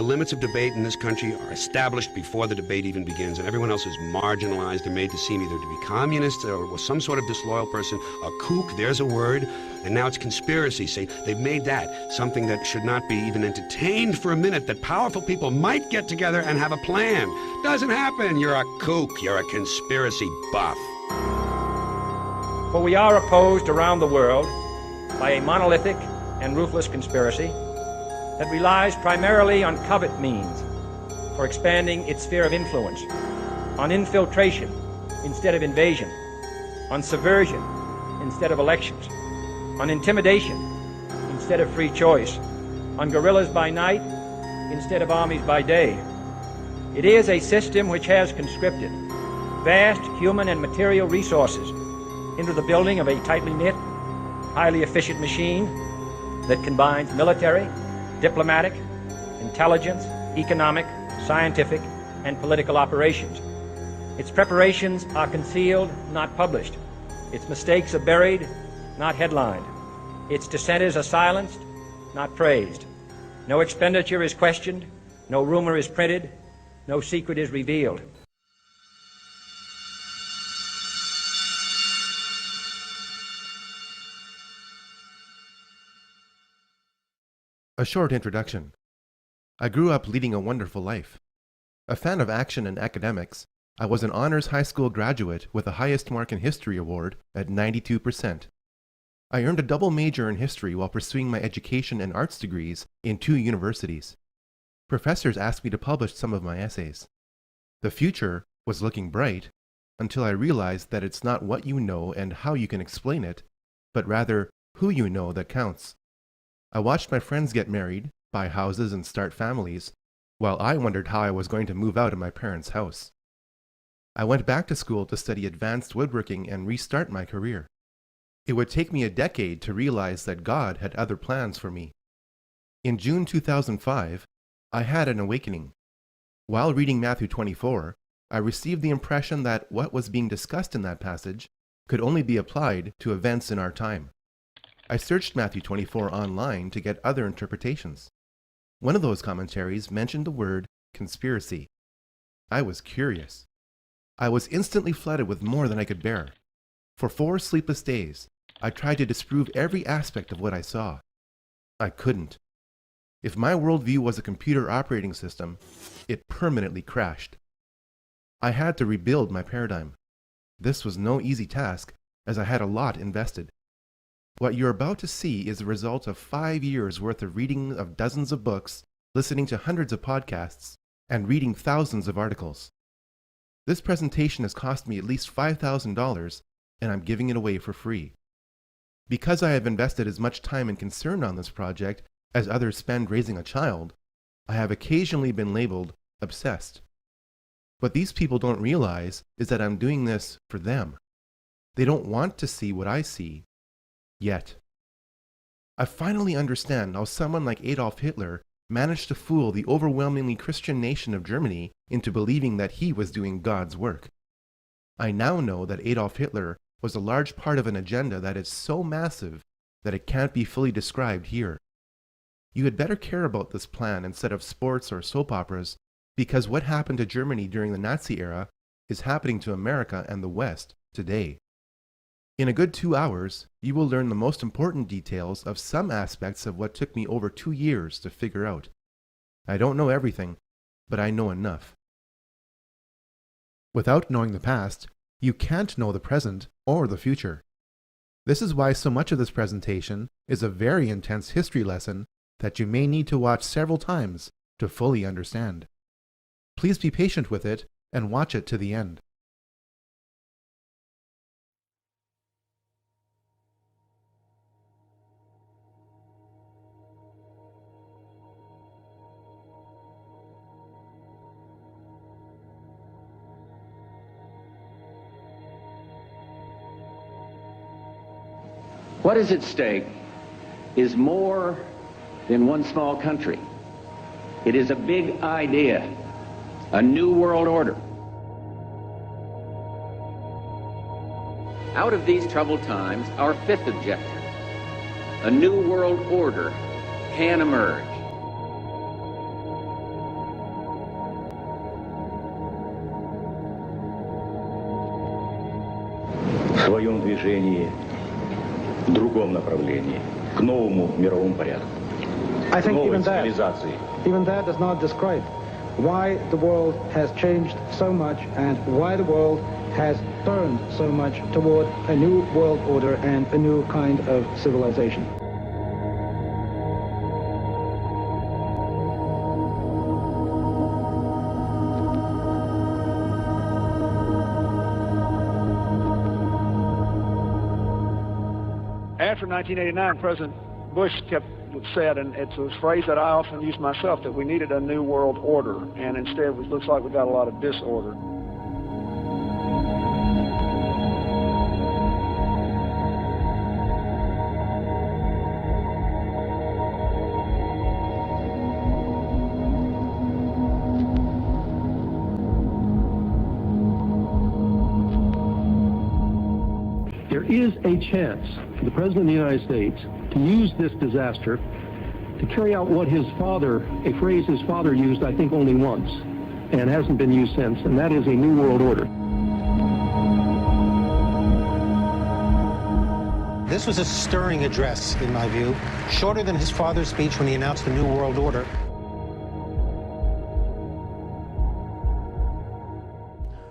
The limits of debate in this country are established before the debate even begins, and everyone else is marginalized and made to seem either to be communist or some sort of disloyal person. A kook, there's a word, and now it's conspiracy. See, they've made that something that should not be even entertained for a minute, that powerful people might get together and have a plan. Doesn't happen. You're a kook. You're a conspiracy buff. For we are opposed around the world by a monolithic and ruthless conspiracy that relies primarily on covert means for expanding its sphere of influence, on infiltration instead of invasion, on subversion instead of elections, on intimidation instead of free choice, on guerrillas by night instead of armies by day. It is a system which has conscripted vast human and material resources into the building of a tightly knit, highly efficient machine that combines military, diplomatic, intelligence, economic, scientific, and political operations. Its preparations are concealed, not published. Its mistakes are buried, not headlined. Its dissenters are silenced, not praised. No expenditure is questioned, no rumor is printed, no secret is revealed. A short introduction. I grew up leading a wonderful life. A fan of action and academics, I was an honors high school graduate with the highest mark in history award at 92%. I earned a double major in history while pursuing my education and arts degrees in 2 universities. Professors asked me to publish some of my essays. The future was looking bright until I realized that it's not what you know and how you can explain it, but rather who you know that counts. I watched my friends get married, buy houses, and start families, while I wondered how I was going to move out of my parents' house. I went back to school to study advanced woodworking and restart my career. It would take me a decade to realize that God had other plans for me. In June 2005, I had an awakening. While reading Matthew 24, I received the impression that what was being discussed in that passage could only be applied to events in our time. I searched Matthew 24 online to get other interpretations. One of those commentaries mentioned the word conspiracy. I was curious. I was instantly flooded with more than I could bear. For 4 sleepless days, I tried to disprove every aspect of what I saw. I couldn't. If my worldview was a computer operating system, it permanently crashed. I had to rebuild my paradigm. This was no easy task, as I had a lot invested. What you're about to see is the result of 5 years worth of reading of dozens of books, listening to hundreds of podcasts, and reading thousands of articles. This presentation has cost me at least $5,000, and I'm giving it away for free. Because I have invested as much time and concern on this project as others spend raising a child, I have occasionally been labeled obsessed. What these people don't realize is that I'm doing this for them. They don't want to see what I see. Yet. I finally understand how someone like Adolf Hitler managed to fool the overwhelmingly Christian nation of Germany into believing that he was doing God's work. I now know that Adolf Hitler was a large part of an agenda that is so massive that it can't be fully described here. You had better care about this plan instead of sports or soap operas, because what happened to Germany during the Nazi era is happening to America and the West today. In a good 2 hours, you will learn the most important details of some aspects of what took me over 2 years to figure out. I don't know everything, but I know enough. Without knowing the past, you can't know the present or the future. This is why so much of this presentation is a very intense history lesson that you may need to watch several times to fully understand. Please be patient with it and watch it to the end. What is at stake is more than one small country. It is a big idea, a new world order. Out of these troubled times, our 5th objective, a new world order, can emerge. своем движении в другом направлении, к новому мировому порядку, I к think новой цивилизации. even that does not describe why the world has changed so much and why the world has turned so much toward a new world order and a new kind of civilization. After 1989, President Bush said, and it's a phrase that I often use myself, that we needed a new world order, and instead it looks like we got a lot of disorder. There is a chance for the President of the United States to use this disaster to carry out what his father, a phrase his father used, I think, only once, and hasn't been used since, and that is a new world order. This was a stirring address, in my view, shorter than his father's speech when he announced the New World Order.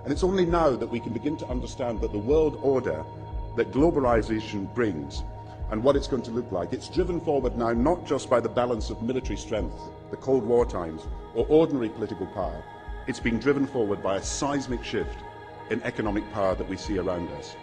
And it's only now that we can begin to understand that the world order that globalization brings and what it's going to look like, it's driven forward now not just by the balance of military strength, the Cold War times, or ordinary political power. It's being driven forward by a seismic shift in economic power that we see around us.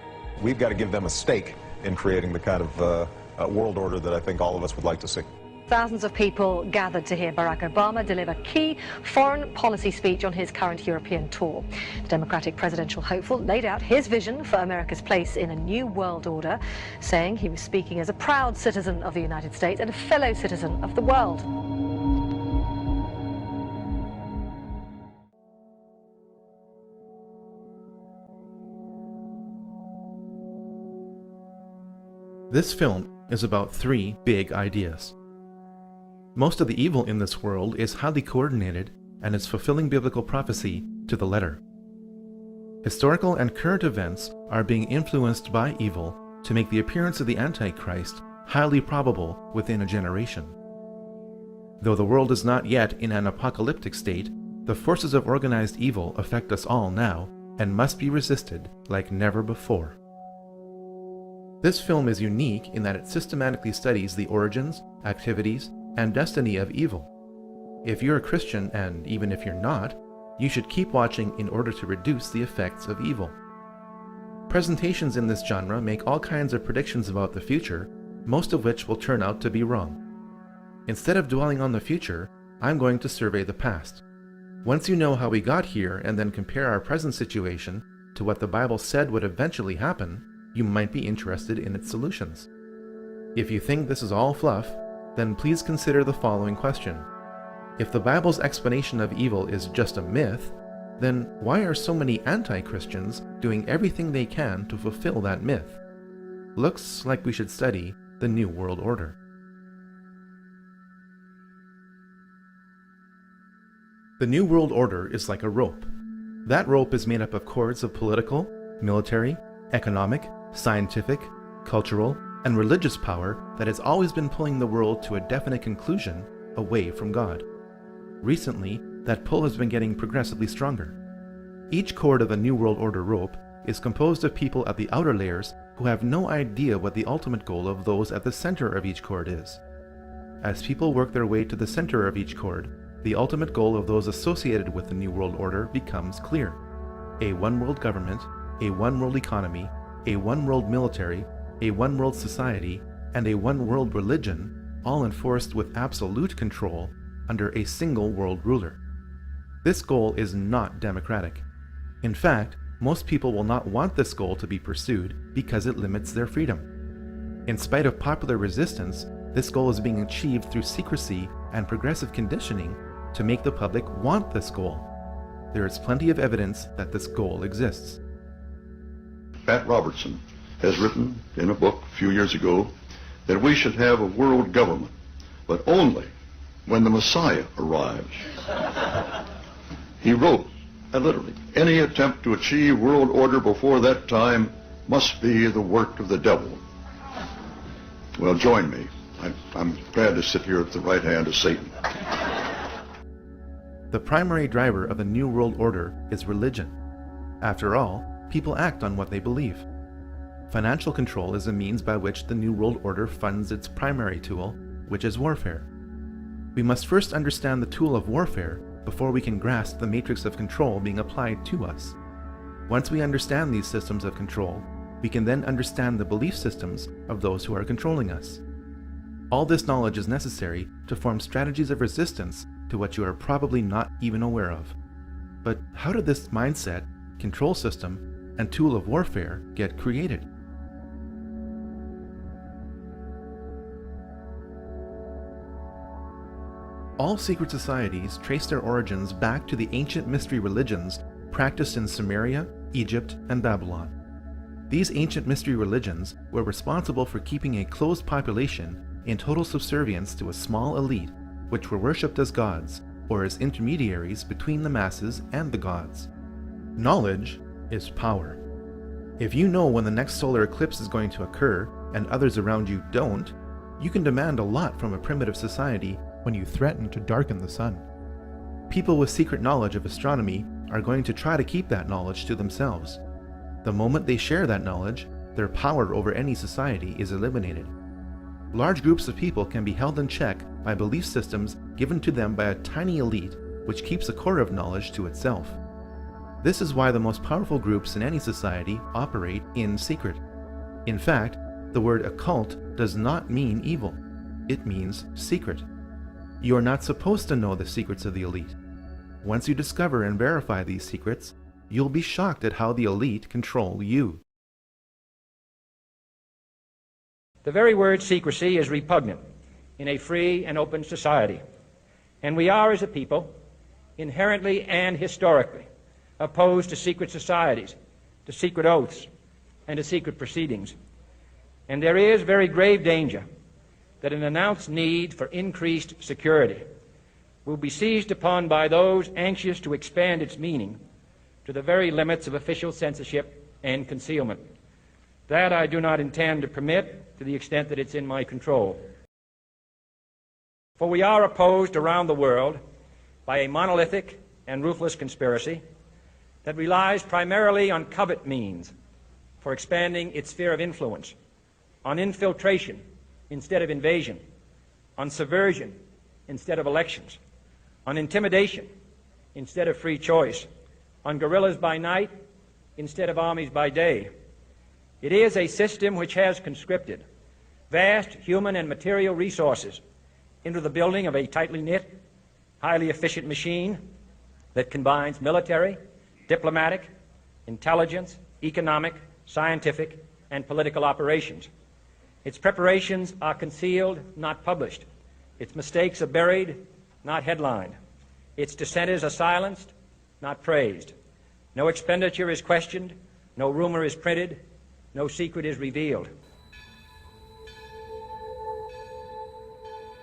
We've got to give them a stake in creating the kind of world order that I think all of us would like to see. Thousands of people gathered to hear Barack Obama deliver key foreign policy speech on his current European tour. The Democratic presidential hopeful laid out his vision for America's place in a new world order, saying he was speaking as a proud citizen of the United States and a fellow citizen of the world. This film is about three big ideas. Most of the evil in this world is highly coordinated and is fulfilling biblical prophecy to the letter. Historical and current events are being influenced by evil to make the appearance of the Antichrist highly probable within a generation. Though the world is not yet in an apocalyptic state, the forces of organized evil affect us all now and must be resisted like never before. This film is unique in that it systematically studies the origins, activities, and destiny of evil. If you're a Christian, and even if you're not, you should keep watching in order to reduce the effects of evil. Presentations in this genre make all kinds of predictions about the future, most of which will turn out to be wrong. Instead of dwelling on the future, I'm going to survey the past. Once you know how we got here and then compare our present situation to what the Bible said would eventually happen, you might be interested in its solutions. If you think this is all fluff, then please consider the following question. If the Bible's explanation of evil is just a myth, then why are so many anti-Christians doing everything they can to fulfill that myth? Looks like we should study the New World Order. The New World Order is like a rope. That rope is made up of cords of political, military, economic, scientific, cultural, and religious power that has always been pulling the world to a definite conclusion away from God. Recently, that pull has been getting progressively stronger. Each cord of the New World Order rope is composed of people at the outer layers who have no idea what the ultimate goal of those at the center of each cord is. As people work their way to the center of each cord, the ultimate goal of those associated with the New World Order becomes clear. A one-world government, a one-world economy, a one-world military, a one-world society, and a one-world religion, all enforced with absolute control under a single world ruler. This goal is not democratic. In fact, most people will not want this goal to be pursued because it limits their freedom. In spite of popular resistance, this goal is being achieved through secrecy and progressive conditioning to make the public want this goal. There is plenty of evidence that this goal exists. Pat Robertson has written in a book a few years ago that we should have a world government, but only when the Messiah arrives. He wrote, literally, any attempt to achieve world order before that time must be the work of the devil. Well, join me. I'm glad to sit here at the right hand of Satan. The primary driver of the New World Order is religion. After all, people act on what they believe. Financial control is a means by which the New World Order funds its primary tool, which is warfare. We must first understand the tool of warfare before we can grasp the matrix of control being applied to us. Once we understand these systems of control, we can then understand the belief systems of those who are controlling us. All this knowledge is necessary to form strategies of resistance to what you are probably not even aware of. But how did this mindset, control system, and tool of warfare get created? All secret societies trace their origins back to the ancient mystery religions practiced in Sumeria, Egypt, and Babylon. These ancient mystery religions were responsible for keeping a closed population in total subservience to a small elite, which were worshipped as gods, or as intermediaries between the masses and the gods. Knowledge is power. If you know when the next solar eclipse is going to occur, and others around you don't, you can demand a lot from a primitive society when you threaten to darken the sun. People with secret knowledge of astronomy are going to try to keep that knowledge to themselves. The moment they share that knowledge, their power over any society is eliminated. Large groups of people can be held in check by belief systems given to them by a tiny elite which keeps a core of knowledge to itself. This is why the most powerful groups in any society operate in secret. In fact, the word occult does not mean evil. It means secret. You are not supposed to know the secrets of the elite. Once you discover and verify these secrets, you'll be shocked at how the elite control you. The very word secrecy is repugnant in a free and open society, and we are, as a people, inherently and historically opposed to secret societies, to secret oaths, and to secret proceedings. And there is very grave danger that an announced need for increased security will be seized upon by those anxious to expand its meaning to the very limits of official censorship and concealment. That I do not intend to permit to the extent that it's in my control. For we are opposed around the world by a monolithic and ruthless conspiracy that relies primarily on covert means for expanding its sphere of influence, on infiltration instead of invasion, on subversion instead of elections, on intimidation instead of free choice, on guerrillas by night instead of armies by day. It is a system which has conscripted vast human and material resources into the building of a tightly knit, highly efficient machine that combines military, diplomatic, intelligence, economic, scientific, and political operations. Its preparations are concealed, not published. Its mistakes are buried, not headlined. Its dissenters are silenced, not praised. No expenditure is questioned, no rumor is printed, no secret is revealed.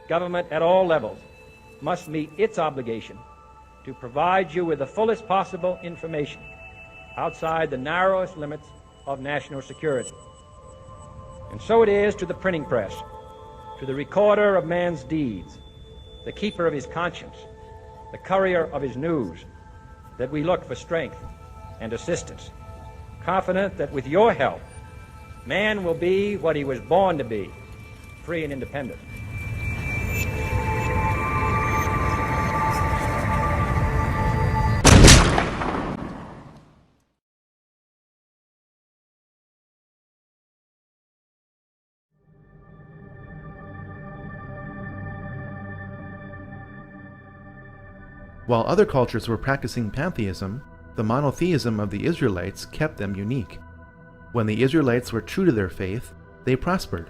Government at all levels must meet its obligation to provide you with the fullest possible information outside the narrowest limits of national security. And so it is to the printing press, to the recorder of man's deeds, the keeper of his conscience, the courier of his news, that we look for strength and assistance, confident that with your help, man will be what he was born to be, free and independent. While other cultures were practicing pantheism, the monotheism of the Israelites kept them unique. When the Israelites were true to their faith, they prospered.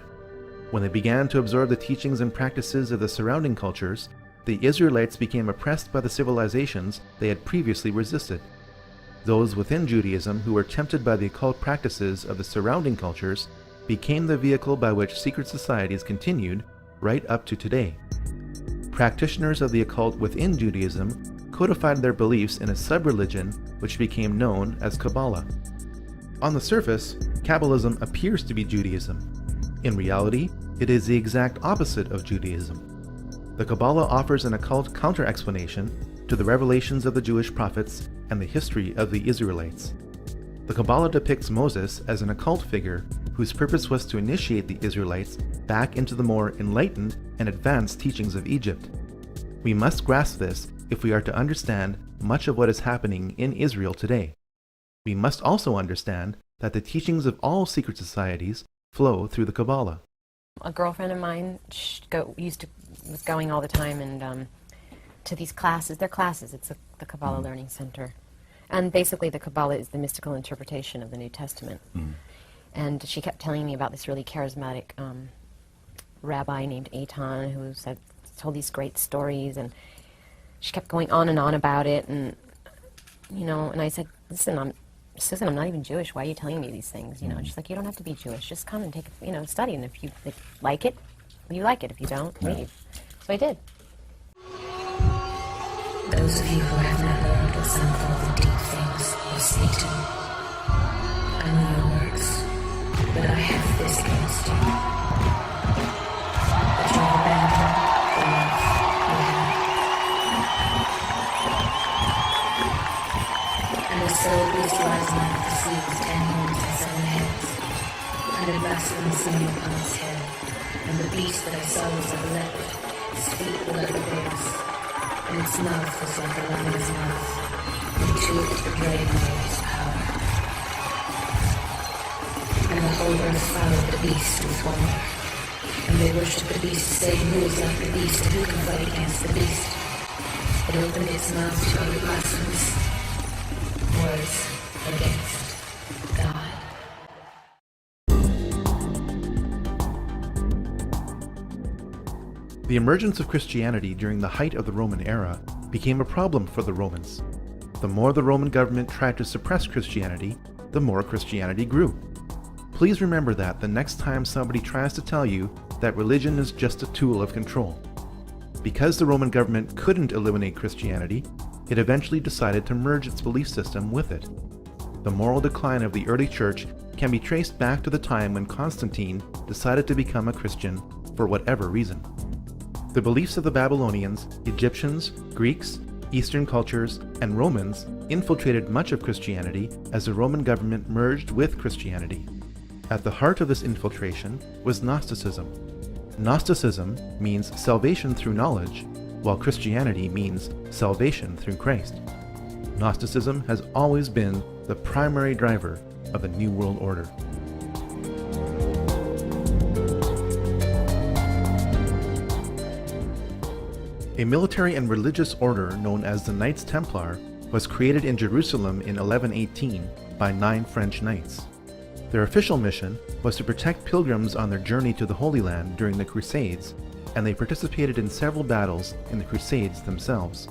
When they began to absorb the teachings and practices of the surrounding cultures, the Israelites became oppressed by the civilizations they had previously resisted. Those within Judaism who were tempted by the occult practices of the surrounding cultures became the vehicle by which secret societies continued right up to today. Practitioners of the occult within Judaism codified their beliefs in a sub-religion which became known as Kabbalah. On the surface, Kabbalism appears to be Judaism. In reality, it is the exact opposite of Judaism. The Kabbalah offers an occult counter-explanation to the revelations of the Jewish prophets and the history of the Israelites. The Kabbalah depicts Moses as an occult figure whose purpose was to initiate the Israelites back into the more enlightened and advanced teachings of Egypt. We must grasp this if we are to understand much of what is happening in Israel today. We must also understand that the teachings of all secret societies flow through the Kabbalah. A girlfriend of mine was going all the time and to these classes. They're classes. It's the Kabbalah Learning Center. And basically the Kabbalah is the mystical interpretation of the New Testament. And she kept telling me about this really charismatic rabbi named Eitan who told these great stories, and she kept going on and on about it, and and I said, Susan, I'm not even Jewish. Why are you telling me these things? And she's like, you don't have to be Jewish. Just come and take study, and if you like it, you like it. If you don't, leave. So I did. Those of you who have not learned what some call the deep things of Satan, I know your works, but I have this against you. That you have abandoned the love you had. And the soul beast lies not at the sea with 10 horns and 7 heads, and a blasphemous name upon its head, and the beast that I saw was like a leopard, its feet were like a bear's, and its mouth was like a lion's mouth, and to it the dragon gave his power. And the whole earth followed the beast with wonder, and they worshipped the beast, saying, who is like the beast, and who can fight against the beast? It opened its mouth to utter blasphemous words against God. The emergence of Christianity during the height of the Roman era became a problem for the Romans. The more the Roman government tried to suppress Christianity, the more Christianity grew. Please remember that the next time somebody tries to tell you that religion is just a tool of control. Because the Roman government couldn't eliminate Christianity, it eventually decided to merge its belief system with it. The moral decline of the early church can be traced back to the time when Constantine decided to become a Christian for whatever reason. The beliefs of the Babylonians, Egyptians, Greeks, Eastern cultures, and Romans infiltrated much of Christianity as the Roman government merged with Christianity. At the heart of this infiltration was Gnosticism. Gnosticism means salvation through knowledge, while Christianity means salvation through Christ. Gnosticism has always been the primary driver of the New World Order. A military and religious order known as the Knights Templar was created in Jerusalem in 1118 by 9 French knights. Their official mission was to protect pilgrims on their journey to the Holy Land during the Crusades, and they participated in several battles in the Crusades themselves.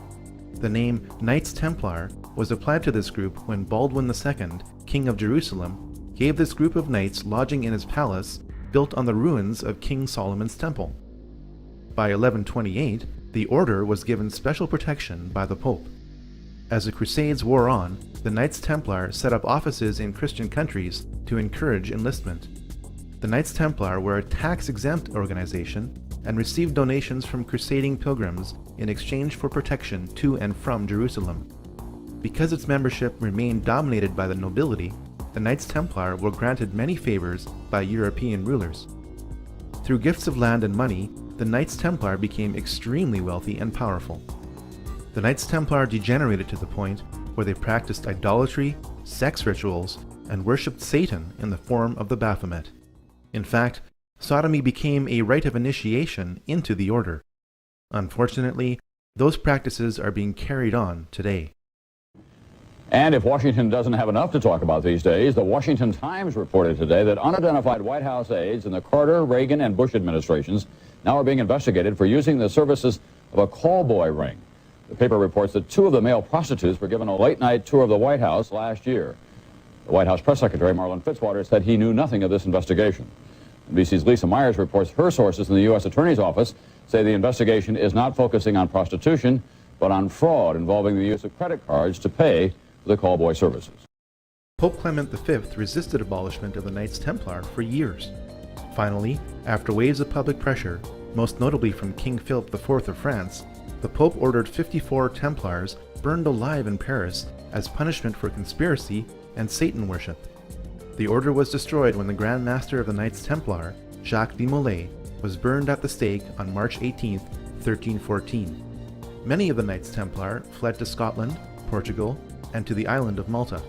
The name Knights Templar was applied to this group when Baldwin II, King of Jerusalem, gave this group of knights lodging in his palace built on the ruins of King Solomon's temple. By 1128, the order was given special protection by the Pope. As the Crusades wore on, the Knights Templar set up offices in Christian countries to encourage enlistment. The Knights Templar were a tax-exempt organization and received donations from crusading pilgrims in exchange for protection to and from Jerusalem. Because its membership remained dominated by the nobility, the Knights Templar were granted many favors by European rulers. Through gifts of land and money, the Knights Templar became extremely wealthy and powerful. The Knights Templar degenerated to the point where they practiced idolatry, sex rituals, and worshipped Satan in the form of the Baphomet. In fact, sodomy became a rite of initiation into the order. Unfortunately, those practices are being carried on today. And if Washington doesn't have enough to talk about these days, the Washington Times reported today that unidentified White House aides in the Carter, Reagan, and Bush administrations now are being investigated for using the services of a call boy ring. The paper reports that 2 of the male prostitutes were given a late-night tour of the White House last year. The White House press secretary, Marlin Fitzwater, said he knew nothing of this investigation. NBC's Lisa Myers reports her sources in the U.S. Attorney's Office say the investigation is not focusing on prostitution, but on fraud involving the use of credit cards to pay for the call boy services. Pope Clement V resisted abolishment of the Knights Templar for years. Finally, after waves of public pressure, most notably from King Philip IV of France, the Pope ordered 54 Templars burned alive in Paris as punishment for conspiracy and Satan worship. The order was destroyed when the Grand Master of the Knights Templar, Jacques de Molay, was burned at the stake on March 18, 1314. Many of the Knights Templar fled to Scotland, Portugal, and to the island of Malta.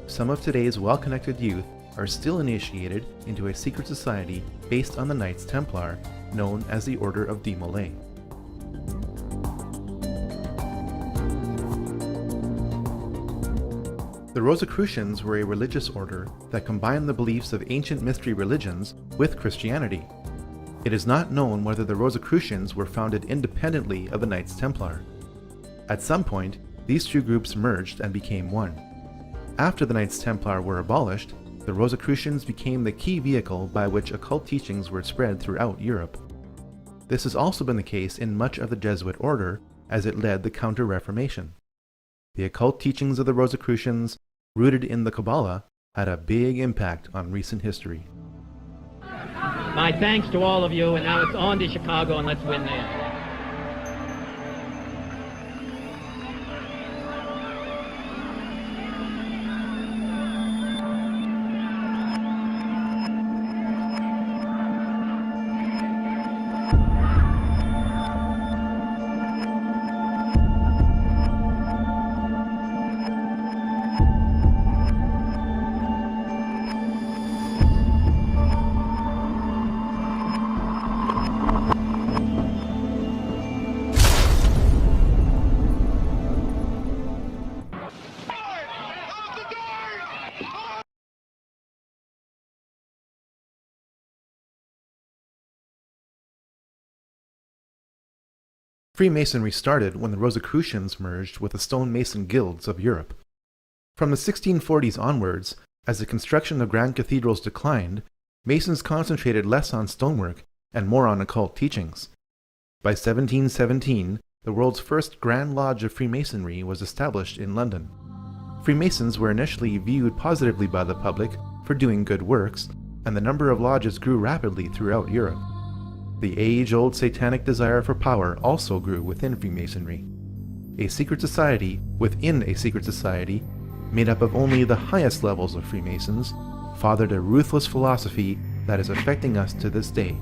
Some of today's well-connected youth are still initiated into a secret society based on the Knights Templar, known as the Order of de Molay. The Rosicrucians were a religious order that combined the beliefs of ancient mystery religions with Christianity. It is not known whether the Rosicrucians were founded independently of the Knights Templar. At some point, these two groups merged and became one. After the Knights Templar were abolished, the Rosicrucians became the key vehicle by which occult teachings were spread throughout Europe. This has also been the case in much of the Jesuit order, as it led the Counter-Reformation. The occult teachings of the Rosicrucians, rooted in the Kabbalah, had a big impact on recent history. My thanks to all of you, and now it's on to Chicago, and let's win there. Freemasonry started when the Rosicrucians merged with the stonemason guilds of Europe. From the 1640s onwards, as the construction of grand cathedrals declined, Masons concentrated less on stonework and more on occult teachings. By 1717, the world's first Grand Lodge of Freemasonry was established in London. Freemasons were initially viewed positively by the public for doing good works, and the number of lodges grew rapidly throughout Europe. The age-old satanic desire for power also grew within Freemasonry. A secret society within a secret society, made up of only the highest levels of Freemasons, fathered a ruthless philosophy that is affecting us to this day.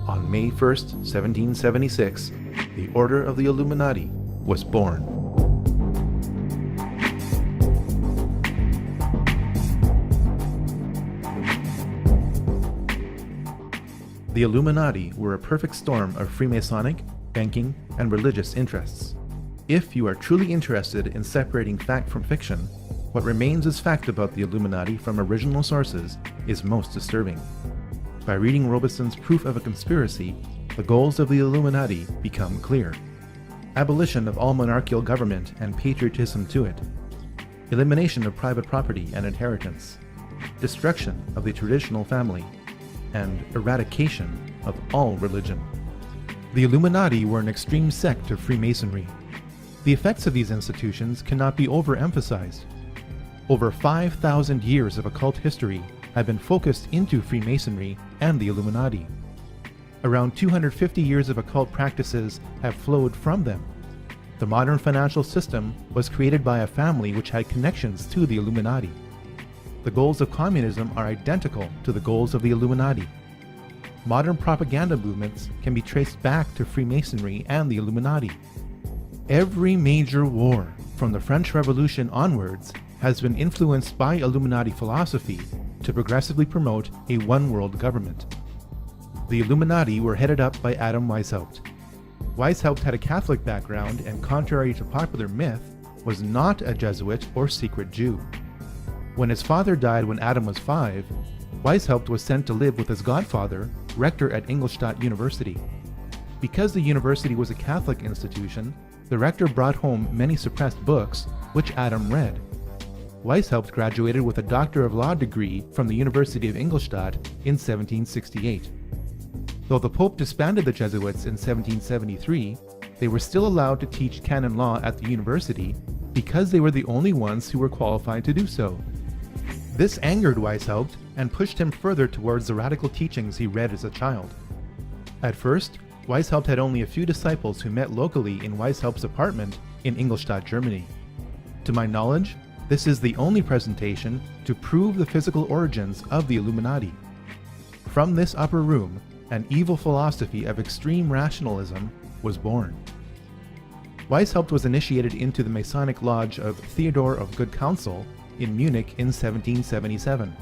On May 1st, 1776, the Order of the Illuminati was born. The Illuminati were a perfect storm of Freemasonic, banking, and religious interests. If you are truly interested in separating fact from fiction, what remains as fact about the Illuminati from original sources is most disturbing. By reading Robeson's Proof of a Conspiracy, the goals of the Illuminati become clear. Abolition of all monarchical government and patriotism to it. Elimination of private property and inheritance. Destruction of the traditional family. And eradication of all religion. The Illuminati were an extreme sect of Freemasonry. The effects of these institutions cannot be overemphasized. Over 5,000 years of occult history have been focused into Freemasonry and the Illuminati. Around 250 years of occult practices have flowed from them. The modern financial system was created by a family which had connections to the Illuminati. The goals of communism are identical to the goals of the Illuminati. Modern propaganda movements can be traced back to Freemasonry and the Illuminati. Every major war, from the French Revolution onwards, has been influenced by Illuminati philosophy to progressively promote a one-world government. The Illuminati were headed up by Adam Weishaupt. Weishaupt had a Catholic background and, contrary to popular myth, was not a Jesuit or secret Jew. When his father died when Adam was 5, Weishaupt was sent to live with his godfather, rector at Ingolstadt University. Because the university was a Catholic institution, the rector brought home many suppressed books, which Adam read. Weishaupt graduated with a Doctor of Law degree from the University of Ingolstadt in 1768. Though the Pope disbanded the Jesuits in 1773, they were still allowed to teach canon law at the university because they were the only ones who were qualified to do so. This angered Weishaupt and pushed him further towards the radical teachings he read as a child. At first, Weishaupt had only a few disciples who met locally in Weishaupt's apartment in Ingolstadt, Germany. To my knowledge, this is the only presentation to prove the physical origins of the Illuminati. From this upper room, an evil philosophy of extreme rationalism was born. Weishaupt was initiated into the Masonic Lodge of Theodore of Good Counsel in Munich in 1777.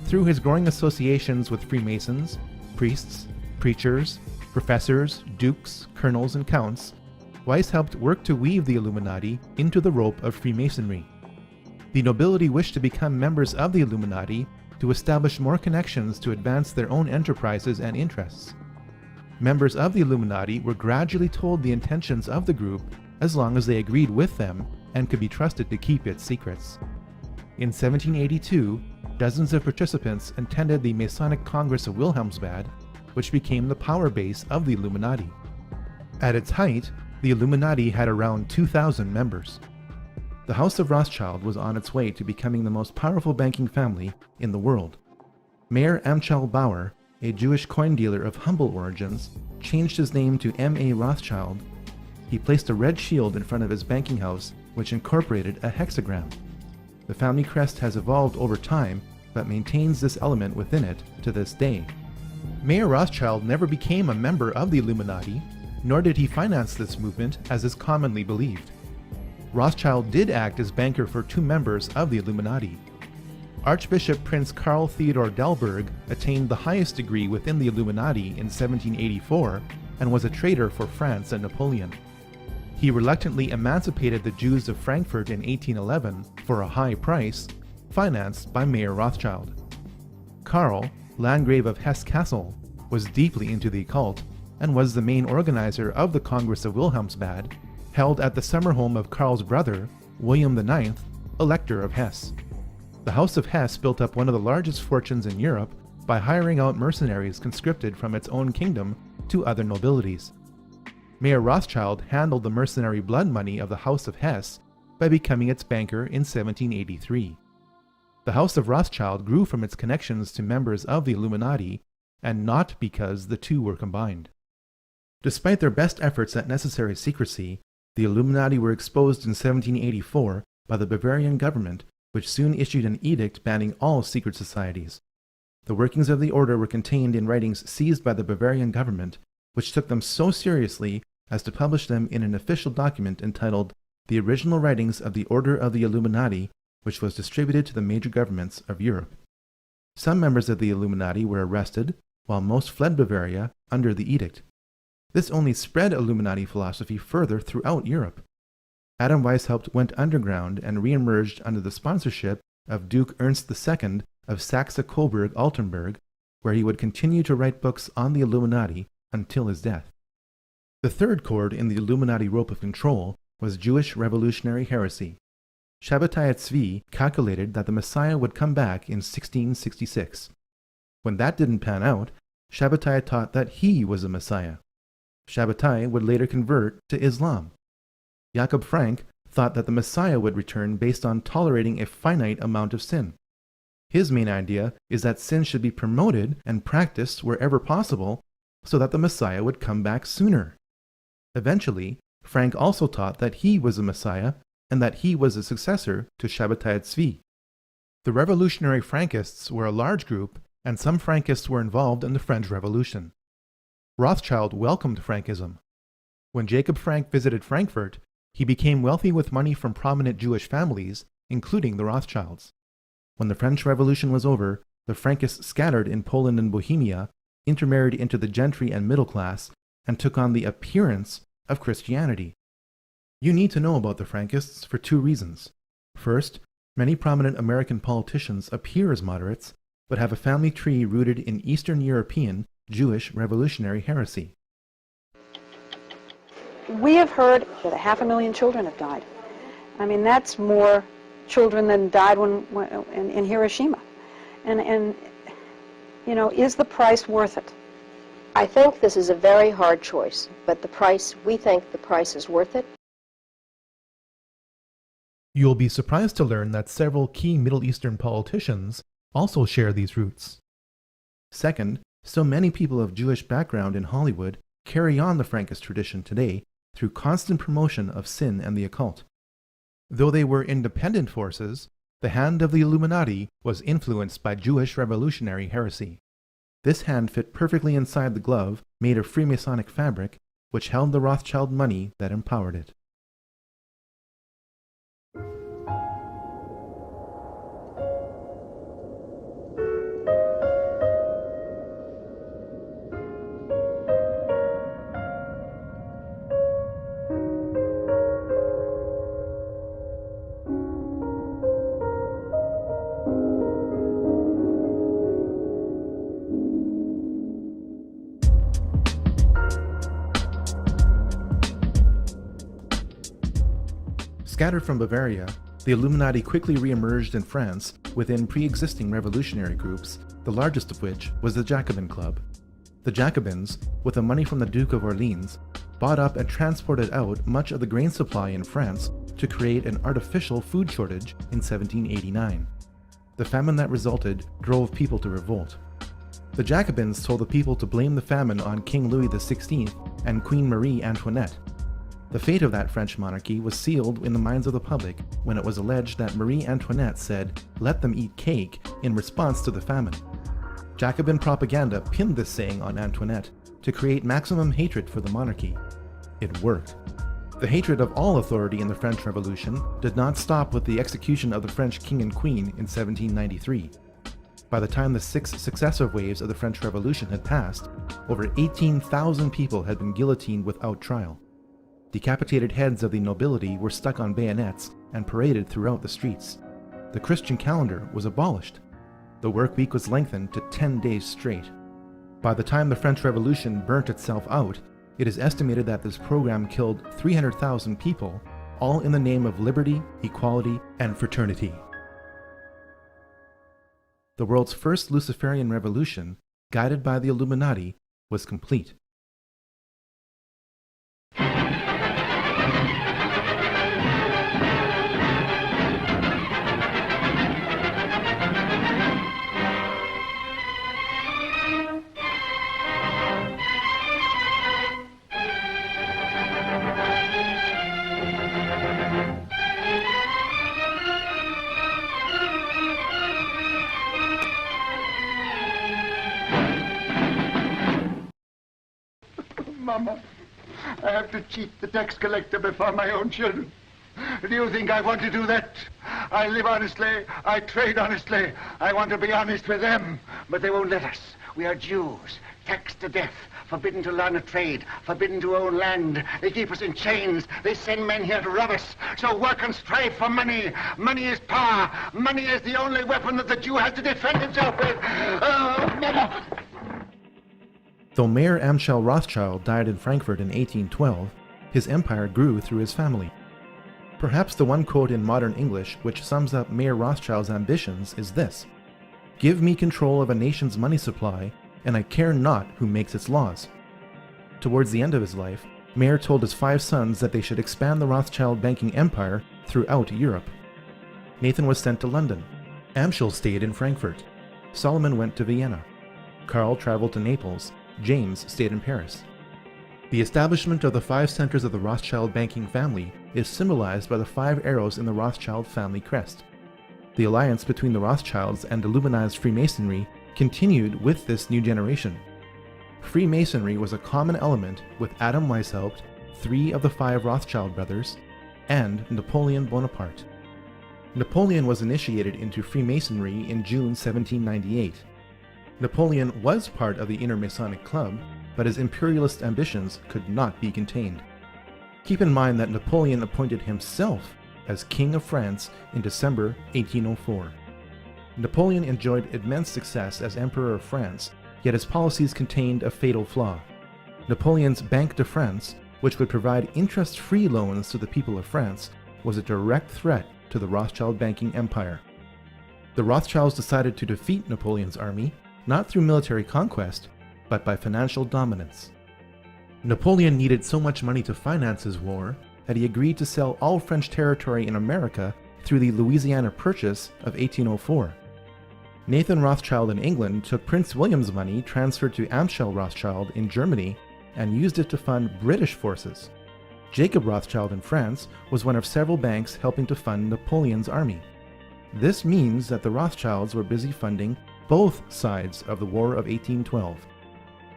Through his growing associations with Freemasons, priests, preachers, professors, dukes, colonels, and counts, Weishaupt worked to weave the Illuminati into the rope of Freemasonry. The nobility wished to become members of the Illuminati to establish more connections to advance their own enterprises and interests. Members of the Illuminati were gradually told the intentions of the group as long as they agreed with them and could be trusted to keep its secrets. In 1782, dozens of participants attended the Masonic Congress of Wilhelmsbad, which became the power base of the Illuminati. At its height, the Illuminati had around 2,000 members. The House of Rothschild was on its way to becoming the most powerful banking family in the world. Mayer Amschel Bauer, a Jewish coin dealer of humble origins, changed his name to M.A. Rothschild. He placed a red shield in front of his banking house, which incorporated a hexagram. The family crest has evolved over time, but maintains this element within it to this day. Mayer Rothschild never became a member of the Illuminati, nor did he finance this movement as is commonly believed. Rothschild did act as banker for two members of the Illuminati. Archbishop Prince Karl Theodor Delberg attained the highest degree within the Illuminati in 1784 and was a traitor for France and Napoleon. He reluctantly emancipated the Jews of Frankfurt in 1811 for a high price, financed by Mayer Rothschild. Karl, Landgrave of Hesse-Kassel, was deeply into the occult and was the main organizer of the Congress of Wilhelmsbad, held at the summer home of Karl's brother, William IX, Elector of Hesse. The House of Hesse built up one of the largest fortunes in Europe by hiring out mercenaries conscripted from its own kingdom to other nobilities. Mayer Rothschild handled the mercenary blood money of the House of Hesse by becoming its banker in 1783. The House of Rothschild grew from its connections to members of the Illuminati, and not because the two were combined. Despite their best efforts at necessary secrecy, the Illuminati were exposed in 1784 by the Bavarian government, which soon issued an edict banning all secret societies. The workings of the order were contained in writings seized by the Bavarian government, which took them so seriously as to publish them in an official document entitled The Original Writings of the Order of the Illuminati, which was distributed to the major governments of Europe. Some members of the Illuminati were arrested, while most fled Bavaria under the edict. This only spread Illuminati philosophy further throughout Europe. Adam Weishaupt went underground and re-emerged under the sponsorship of Duke Ernst II of Saxe-Coburg-Altenburg, where he would continue to write books on the Illuminati until his death. The third cord in the Illuminati rope of control was Jewish revolutionary heresy. Shabbatai Tzvi calculated that the Messiah would come back in 1666. When that didn't pan out, Shabbatai taught that he was the Messiah. Shabbatai would later convert to Islam. Jakob Frank thought that the Messiah would return based on tolerating a finite amount of sin. His main idea is that sin should be promoted and practiced wherever possible so that the Messiah would come back sooner. Eventually, Frank also taught that he was the Messiah and that he was a successor to Shabbatai Tzvi. The revolutionary Frankists were a large group, and some Frankists were involved in the French Revolution. Rothschild welcomed Frankism. When Jacob Frank visited Frankfurt, he became wealthy with money from prominent Jewish families, including the Rothschilds. When the French Revolution was over, the Frankists scattered in Poland and Bohemia, intermarried into the gentry and middle class, and took on the appearance of Christianity. You need to know about the Frankists for two reasons. First, many prominent American politicians appear as moderates, but have a family tree rooted in Eastern European Jewish revolutionary heresy. We have heard that 500,000 children have died. I mean, that's more children than died in Hiroshima. And you know, is the price worth it? I think this is a very hard choice, but we think the price is worth it. You'll be surprised to learn that several key Middle Eastern politicians also share these roots. Second, so many people of Jewish background in Hollywood carry on the Frankist tradition today through constant promotion of sin and the occult. Though they were independent forces, the hand of the Illuminati was influenced by Jewish revolutionary heresy. This hand fit perfectly inside the glove made of Freemasonic fabric, which held the Rothschild money that empowered it. Scattered from Bavaria, the Illuminati quickly re-emerged in France within pre-existing revolutionary groups, the largest of which was the Jacobin Club. The Jacobins, with the money from the Duke of Orleans, bought up and transported out much of the grain supply in France to create an artificial food shortage in 1789. The famine that resulted drove people to revolt. The Jacobins told the people to blame the famine on King Louis XVI and Queen Marie Antoinette. The fate of that French monarchy was sealed in the minds of the public when it was alleged that Marie Antoinette said, "Let them eat cake," in response to the famine. Jacobin propaganda pinned this saying on Antoinette to create maximum hatred for the monarchy. It worked. The hatred of all authority in the French Revolution did not stop with the execution of the French king and queen in 1793. By the time the 6 successive waves of the French Revolution had passed, over 18,000 people had been guillotined without trial. Decapitated heads of the nobility were stuck on bayonets and paraded throughout the streets. The Christian calendar was abolished. The work week was lengthened to 10 days straight. By the time the French Revolution burnt itself out, it is estimated that this program killed 300,000 people, all in the name of liberty, equality, and fraternity. The world's first Luciferian revolution, guided by the Illuminati, was complete. Mama, I have to cheat the tax collector before my own children. Do you think I want to do that? I live honestly, I trade honestly, I want to be honest with them, but they won't let us. We are Jews, taxed to death, forbidden to learn a trade, forbidden to own land. They keep us in chains, they send men here to rob us. So work and strive for money. Money is power. Money is the only weapon that the Jew has to defend himself with. Oh, Mama! Though Mayer Amschel Rothschild died in Frankfurt in 1812, his empire grew through his family. Perhaps the one quote in modern English which sums up Mayer Rothschild's ambitions is this: "Give me control of a nation's money supply, and I care not who makes its laws." Towards the end of his life, Mayer told his 5 sons that they should expand the Rothschild banking empire throughout Europe. Nathan was sent to London. Amschel stayed in Frankfurt. Solomon went to Vienna. Karl traveled to Naples. James stayed in Paris. The establishment of the 5 centers of the Rothschild banking family is symbolized by the 5 arrows in the Rothschild family crest. The alliance between the Rothschilds and Illuminized Freemasonry continued with this new generation. Freemasonry was a common element with Adam Weishaupt, 3 of the 5 Rothschild brothers, and Napoleon Bonaparte. Napoleon was initiated into Freemasonry in June 1798. Napoleon was part of the Inner Masonic Club, but his imperialist ambitions could not be contained. Keep in mind that Napoleon appointed himself as King of France in December 1804. Napoleon enjoyed immense success as Emperor of France, yet his policies contained a fatal flaw. Napoleon's Banque de France, which would provide interest-free loans to the people of France, was a direct threat to the Rothschild banking empire. The Rothschilds decided to defeat Napoleon's army, not through military conquest, but by financial dominance. Napoleon needed so much money to finance his war that he agreed to sell all French territory in America through the Louisiana Purchase of 1804. Nathan Rothschild in England took Prince William's money transferred to Amschel Rothschild in Germany and used it to fund British forces. Jacob Rothschild in France was one of several banks helping to fund Napoleon's army. This means that the Rothschilds were busy funding both sides of the War of 1812.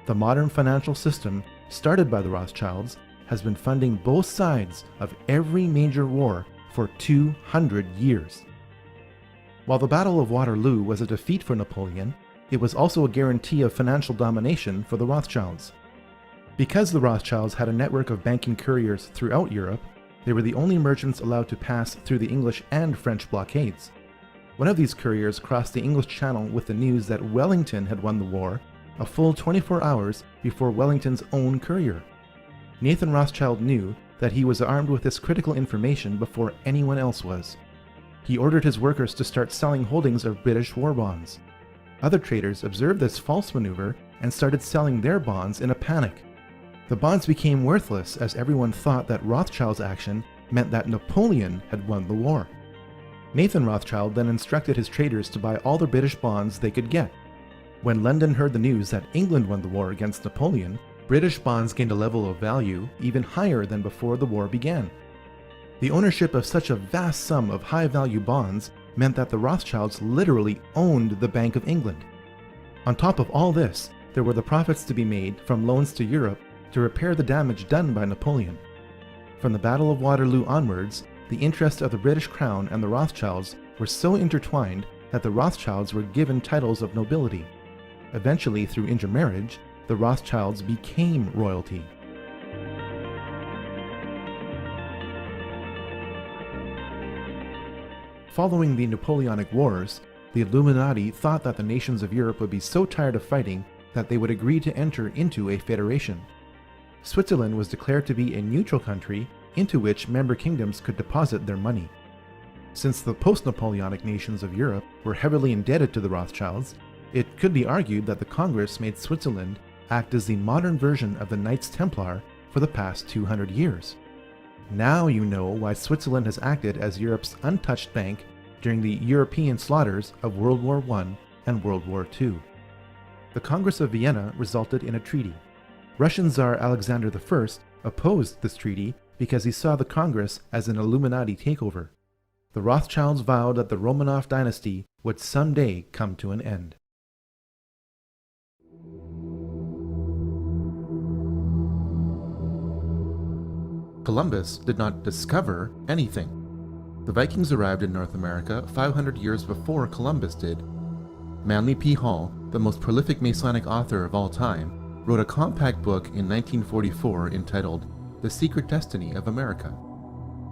The modern financial system, started by the Rothschilds, has been funding both sides of every major war for 200 years. While the Battle of Waterloo was a defeat for Napoleon, it was also a guarantee of financial domination for the Rothschilds. Because the Rothschilds had a network of banking couriers throughout Europe, they were the only merchants allowed to pass through the English and French blockades. One of these couriers crossed the English Channel with the news that Wellington had won the war a full 24 hours before Wellington's own courier. Nathan Rothschild knew that he was armed with this critical information before anyone else was. He ordered his workers to start selling holdings of British war bonds. Other traders observed this false maneuver and started selling their bonds in a panic. The bonds became worthless as everyone thought that Rothschild's action meant that Napoleon had won the war. Nathan Rothschild then instructed his traders to buy all the British bonds they could get. When London heard the news that England won the war against Napoleon, British bonds gained a level of value even higher than before the war began. The ownership of such a vast sum of high-value bonds meant that the Rothschilds literally owned the Bank of England. On top of all this, there were the profits to be made from loans to Europe to repair the damage done by Napoleon. From the Battle of Waterloo onwards, the interests of the British Crown and the Rothschilds were so intertwined that the Rothschilds were given titles of nobility. Eventually, through intermarriage, the Rothschilds became royalty. Following the Napoleonic Wars, the Illuminati thought that the nations of Europe would be so tired of fighting that they would agree to enter into a federation. Switzerland was declared to be a neutral country into which member kingdoms could deposit their money. Since the post-Napoleonic nations of Europe were heavily indebted to the Rothschilds, it could be argued that the Congress made Switzerland act as the modern version of the Knights Templar for the past 200 years. Now you know why Switzerland has acted as Europe's untouched bank during the European slaughters of World War I and World War II. The Congress of Vienna resulted in a treaty. Russian Tsar Alexander I opposed this treaty because he saw the Congress as an Illuminati takeover. The Rothschilds vowed that the Romanov dynasty would someday come to an end. Columbus did not discover anything. The Vikings arrived in North America 500 years before Columbus did. Manly P. Hall, the most prolific Masonic author of all time, wrote a compact book in 1944 entitled The Secret Destiny of America.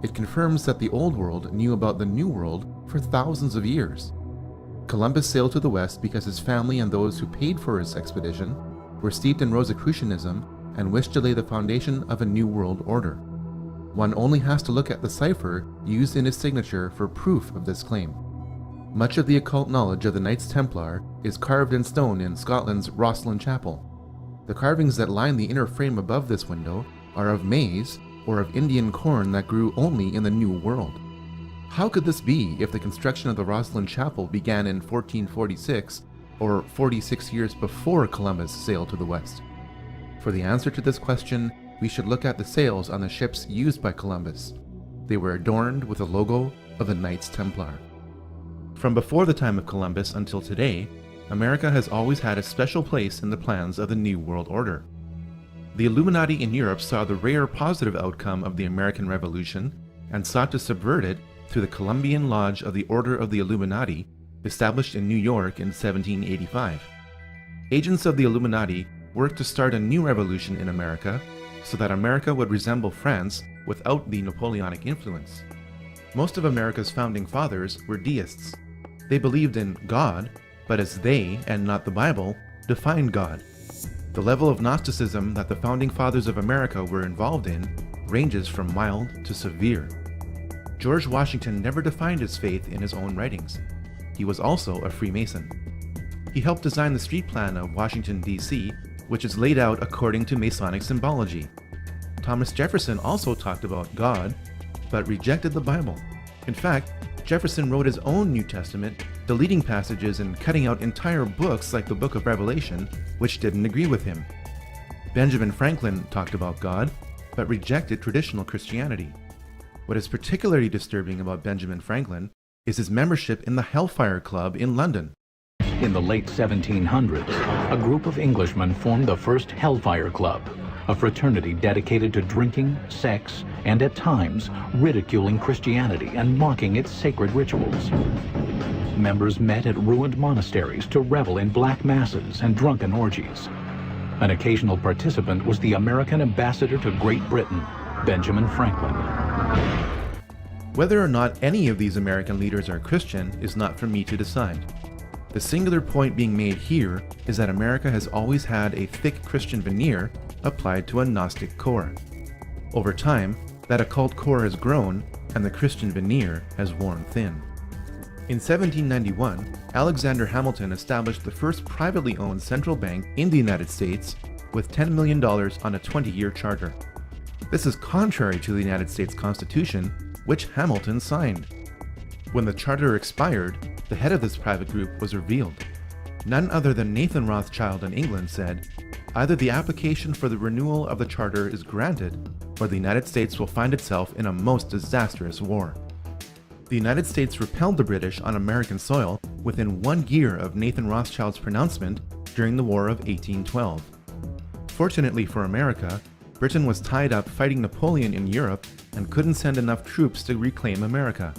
It confirms that the Old World knew about the New World for thousands of years. Columbus sailed to the West because his family and those who paid for his expedition were steeped in Rosicrucianism and wished to lay the foundation of a new world order. One only has to look at the cipher used in his signature for proof of this claim. Much of the occult knowledge of the Knights Templar is carved in stone in Scotland's Rosslyn Chapel. The carvings that line the inner frame above this window are of maize or of Indian corn that grew only in the New World. How could this be if the construction of the Rosslyn Chapel began in 1446 or 46 years before Columbus sailed to the West? For the answer to this question, we should look at the sails on the ships used by Columbus. They were adorned with the logo of the Knights Templar. From before the time of Columbus until today, America has always had a special place in the plans of the New World Order. The Illuminati in Europe saw the rare positive outcome of the American Revolution and sought to subvert it through the Columbian Lodge of the Order of the Illuminati, established in New York in 1785. Agents of the Illuminati worked to start a new revolution in America so that America would resemble France without the Napoleonic influence. Most of America's founding fathers were deists. They believed in God, but as they, and not the Bible, defined God. The level of Gnosticism that the founding fathers of America were involved in ranges from mild to severe. George Washington never defined his faith in his own writings. He was also a Freemason. He helped design the street plan of Washington, D.C., which is laid out according to Masonic symbology. Thomas Jefferson also talked about God, but rejected the Bible. In fact, Jefferson wrote his own New Testament, deleting passages and cutting out entire books like the Book of Revelation, which didn't agree with him. Benjamin Franklin talked about God, but rejected traditional Christianity. What is particularly disturbing about Benjamin Franklin is his membership in the Hellfire Club in London. In the late 1700s, a group of Englishmen formed the first Hellfire Club, a fraternity dedicated to drinking, sex, and at times ridiculing Christianity and mocking its sacred rituals. Members met at ruined monasteries to revel in black masses and drunken orgies. An occasional participant was the American ambassador to Great Britain, Benjamin Franklin. Whether or not any of these American leaders are Christian is not for me to decide. The singular point being made here is that America has always had a thick Christian veneer applied to a Gnostic core. Over time, that occult core has grown and the Christian veneer has worn thin. In 1791, Alexander Hamilton established the first privately owned central bank in the United States with $10 million on a 20-year charter. This is contrary to the United States Constitution, which Hamilton signed. When the charter expired, the head of this private group was revealed. None other than Nathan Rothschild in England said, "Either the application for the renewal of the charter is granted, or the United States will find itself in a most disastrous war." The United States repelled the British on American soil within 1 year of Nathan Rothschild's pronouncement during the War of 1812. Fortunately for America, Britain was tied up fighting Napoleon in Europe and couldn't send enough troops to reclaim America.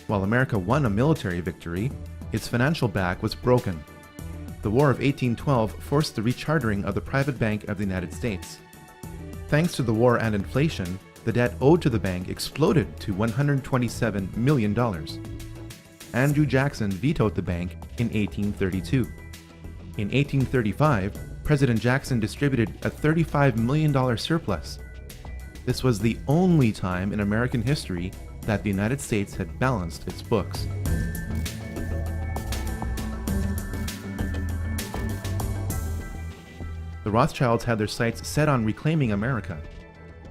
While America won a military victory, its financial back was broken. The War of 1812 forced the rechartering of the private bank of the United States. Thanks to the war and inflation, the debt owed to the bank exploded to $127 million. Andrew Jackson vetoed the bank in 1832. In 1835, President Jackson distributed a $35 million surplus. This was the only time in American history that the United States had balanced its books. The Rothschilds had their sights set on reclaiming America.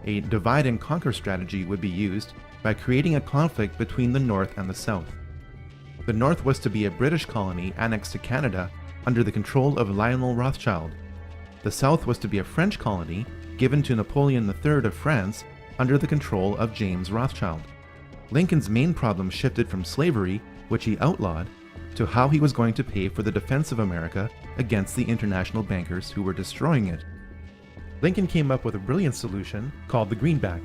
A divide and conquer strategy would be used by creating a conflict between the North and the South. The North was to be a British colony annexed to Canada under the control of Lionel Rothschild. The South was to be a French colony given to Napoleon III of France under the control of James Rothschild. Lincoln's main problem shifted from slavery, which he outlawed, to how he was going to pay for the defense of America against the international bankers who were destroying it. Lincoln came up with a brilliant solution called the greenback.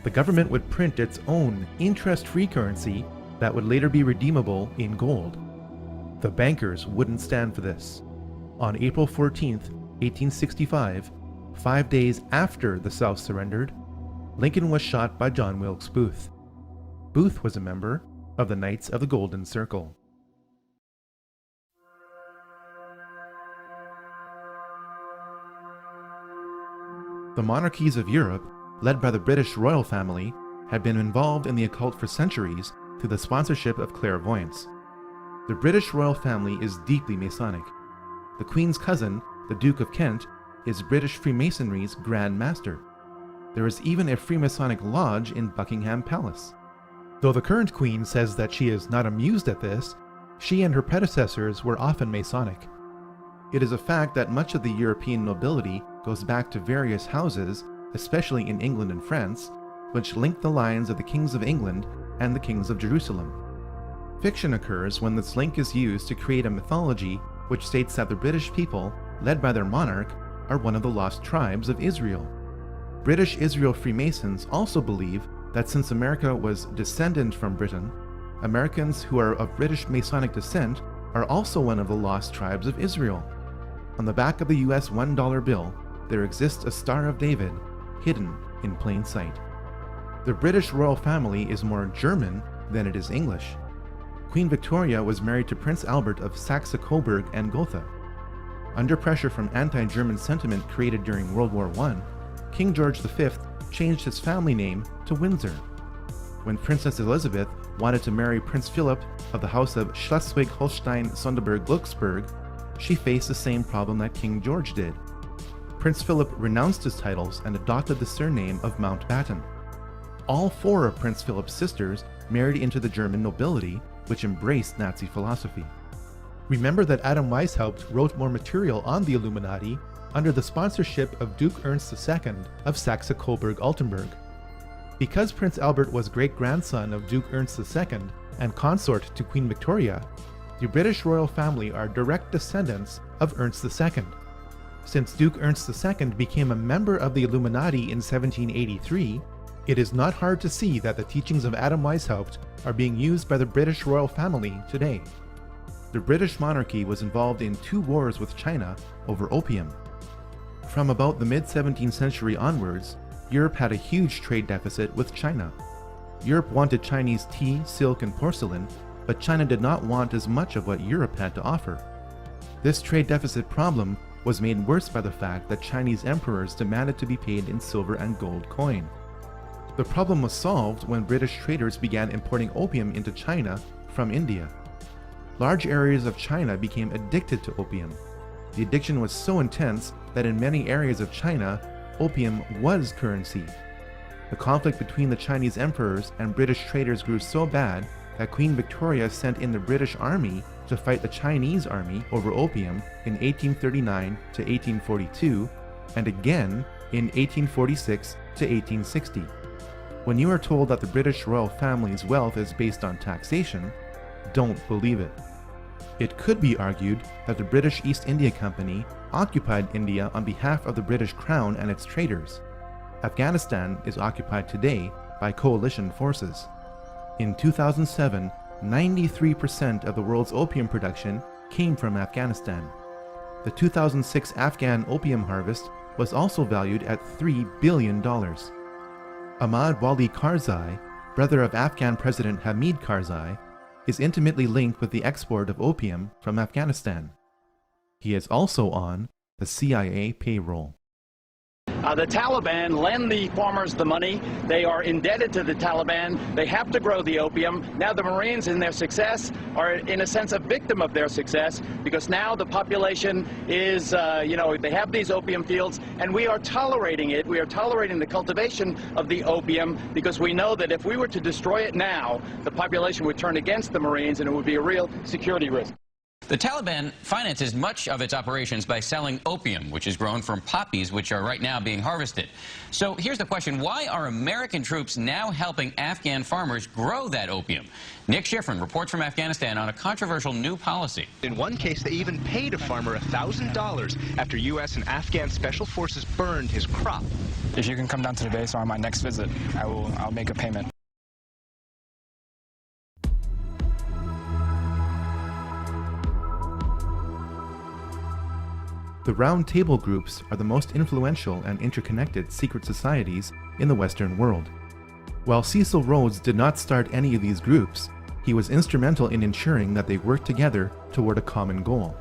The government would print its own interest-free currency that would later be redeemable in gold. The bankers wouldn't stand for this. On April 14th, 1865, 5 days after the South surrendered, Lincoln was shot by John Wilkes Booth. Booth was a member of the Knights of the Golden Circle. The monarchies of Europe, led by the British royal family, had been involved in the occult for centuries through the sponsorship of clairvoyance. The British royal family is deeply Masonic. The Queen's cousin, the Duke of Kent, is British Freemasonry's Grand Master. There is even a Freemasonic lodge in Buckingham Palace. Though the current Queen says that she is not amused at this, she and her predecessors were often Masonic. It is a fact that much of the European nobility goes back to various houses, especially in England and France, which link the lines of the kings of England and the kings of Jerusalem. Fiction occurs when this link is used to create a mythology which states that the British people, led by their monarch, are one of the lost tribes of Israel. British Israel Freemasons also believe that since America was descendant from Britain, Americans who are of British Masonic descent are also one of the lost tribes of Israel. On the back of the US $1 bill, there exists a Star of David, hidden in plain sight. The British royal family is more German than it is English. Queen Victoria was married to Prince Albert of Saxe-Coburg and Gotha. Under pressure from anti-German sentiment created during World War I, King George V changed his family name to Windsor. When Princess Elizabeth wanted to marry Prince Philip of the House of Schleswig-Holstein-Sonderburg-Glücksburg, she faced the same problem that King George did. Prince Philip renounced his titles and adopted the surname of Mountbatten. All 4 of Prince Philip's sisters married into the German nobility, which embraced Nazi philosophy. Remember that Adam Weishaupt wrote more material on the Illuminati under the sponsorship of Duke Ernst II of Saxe-Coburg-Altenburg. Because Prince Albert was great-grandson of Duke Ernst II and consort to Queen Victoria, the British royal family are direct descendants of Ernst II. Since Duke Ernst II became a member of the Illuminati in 1783, it is not hard to see that the teachings of Adam Weishaupt are being used by the British royal family today. The British monarchy was involved in 2 wars with China over opium. From about the mid-17th century onwards, Europe had a huge trade deficit with China. Europe wanted Chinese tea, silk, and porcelain, but China did not want as much of what Europe had to offer. This trade deficit problem was made worse by the fact that Chinese emperors demanded to be paid in silver and gold coin. The problem was solved when British traders began importing opium into China from India. Large areas of China became addicted to opium. The addiction was so intense that in many areas of China, opium was currency. The conflict between the Chinese emperors and British traders grew so bad that Queen Victoria sent in the British army to fight the Chinese army over opium in 1839 to 1842, and again in 1846 to 1860. When you are told that the British royal family's wealth is based on taxation, don't believe it. It could be argued that the British East India Company occupied India on behalf of the British Crown and its traders. Afghanistan is occupied today by coalition forces. In 2007, 93% of the world's opium production came from Afghanistan. The 2006 Afghan opium harvest was also valued at $3 billion. Ahmad Wali Karzai, brother of Afghan President Hamid Karzai, is intimately linked with the export of opium from Afghanistan. He is also on the CIA payroll. The Taliban lend the farmers the money. They are indebted to the Taliban. They have to grow the opium. Now the Marines, in their success, are in a sense a victim of their success, because now the population is, they have these opium fields, and we are tolerating it. We are tolerating the cultivation of the opium because we know that if we were to destroy it now, the population would turn against the Marines, and it would be a real security risk. The Taliban finances much of its operations by selling opium, which is grown from poppies, which are right now being harvested. So here's the question: why are American troops now helping Afghan farmers grow that opium? Nick Schifrin reports from Afghanistan on a controversial new policy. In one case, they even paid a farmer $1,000 after U.S. and Afghan special forces burned his crop. If you can come down to the base on my next visit, I'll make a payment. The Round Table groups are the most influential and interconnected secret societies in the Western world. While Cecil Rhodes did not start any of these groups, he was instrumental in ensuring that they worked together toward a common goal.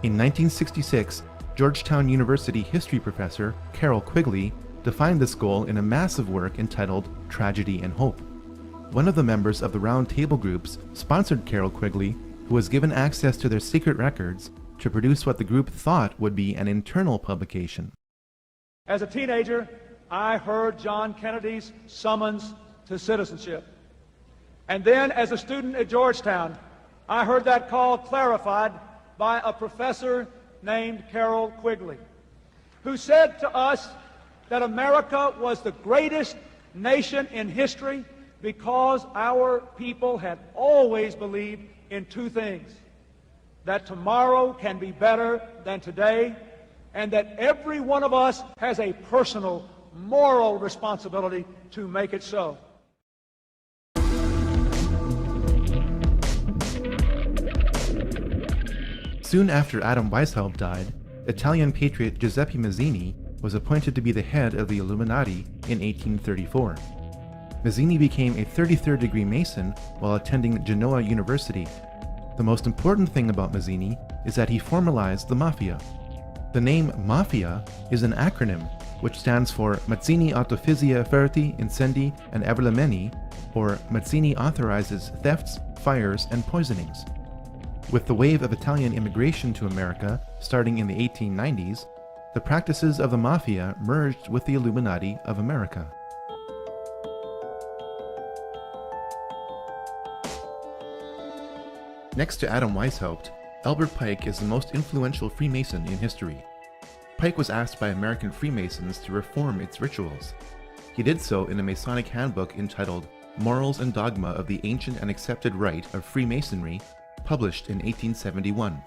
In 1966, Georgetown University history professor Carroll Quigley defined this goal in a massive work entitled Tragedy and Hope. One of the members of the Round Table groups sponsored Carroll Quigley, who was given access to their secret records to produce what the group thought would be an internal publication. As a teenager, I heard John Kennedy's summons to citizenship. And then, as a student at Georgetown, I heard that call clarified by a professor named Carroll Quigley, who said to us that America was the greatest nation in history because our people had always believed in 2 things: that tomorrow can be better than today, and that every one of us has a personal, moral responsibility to make it so. Soon after Adam Weishaupt died, Italian patriot Giuseppe Mazzini was appointed to be the head of the Illuminati in 1834. Mazzini became a 33rd degree Mason while attending Genoa University. The most important thing about Mazzini is that he formalized the Mafia. The name Mafia is an acronym which stands for Mazzini Autofizia Ferti, Incendi, and Everlameni, or Mazzini authorizes thefts, fires, and poisonings. With the wave of Italian immigration to America starting in the 1890s, the practices of the Mafia merged with the Illuminati of America. Next to Adam Weishaupt, Albert Pike is the most influential Freemason in history. Pike was asked by American Freemasons to reform its rituals. He did so in a Masonic handbook entitled Morals and Dogma of the Ancient and Accepted Rite of Freemasonry, published in 1871.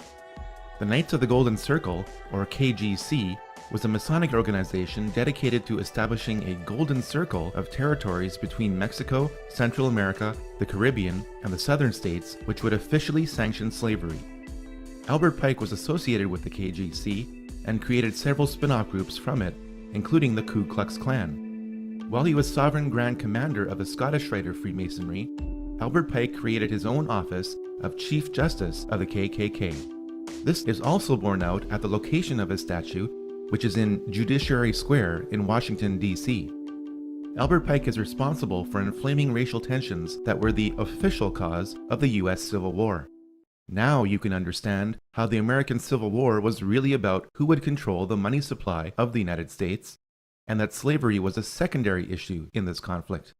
The Knights of the Golden Circle, or KGC, was a Masonic organization dedicated to establishing a golden circle of territories between Mexico, Central America, the Caribbean, and the southern states, which would officially sanction slavery. Albert Pike was associated with the KGC and created several spin-off groups from it, including the Ku Klux Klan. While he was Sovereign Grand Commander of the Scottish Rite of Freemasonry, Albert Pike created his own office of Chief Justice of the KKK. This is also borne out at the location of his statue, which is in Judiciary Square in Washington, D.C. Albert Pike is responsible for inflaming racial tensions that were the official cause of the U.S. Civil War. Now you can understand how the American Civil War was really about who would control the money supply of the United States, and that slavery was a secondary issue in this conflict.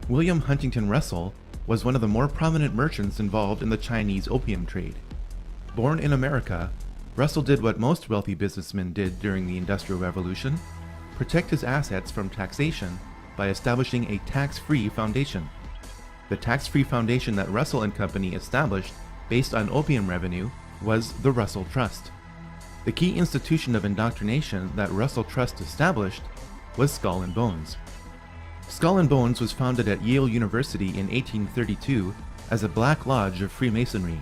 William Huntington Russell was one of the more prominent merchants involved in the Chinese opium trade. Born in America, Russell did what most wealthy businessmen did during the Industrial Revolution: protect his assets from taxation by establishing a tax-free foundation. The tax-free foundation that Russell and Company established based on opium revenue was the Russell Trust. The key institution of indoctrination that Russell Trust established was Skull and Bones. Skull and Bones was founded at Yale University in 1832 as a Black Lodge of Freemasonry.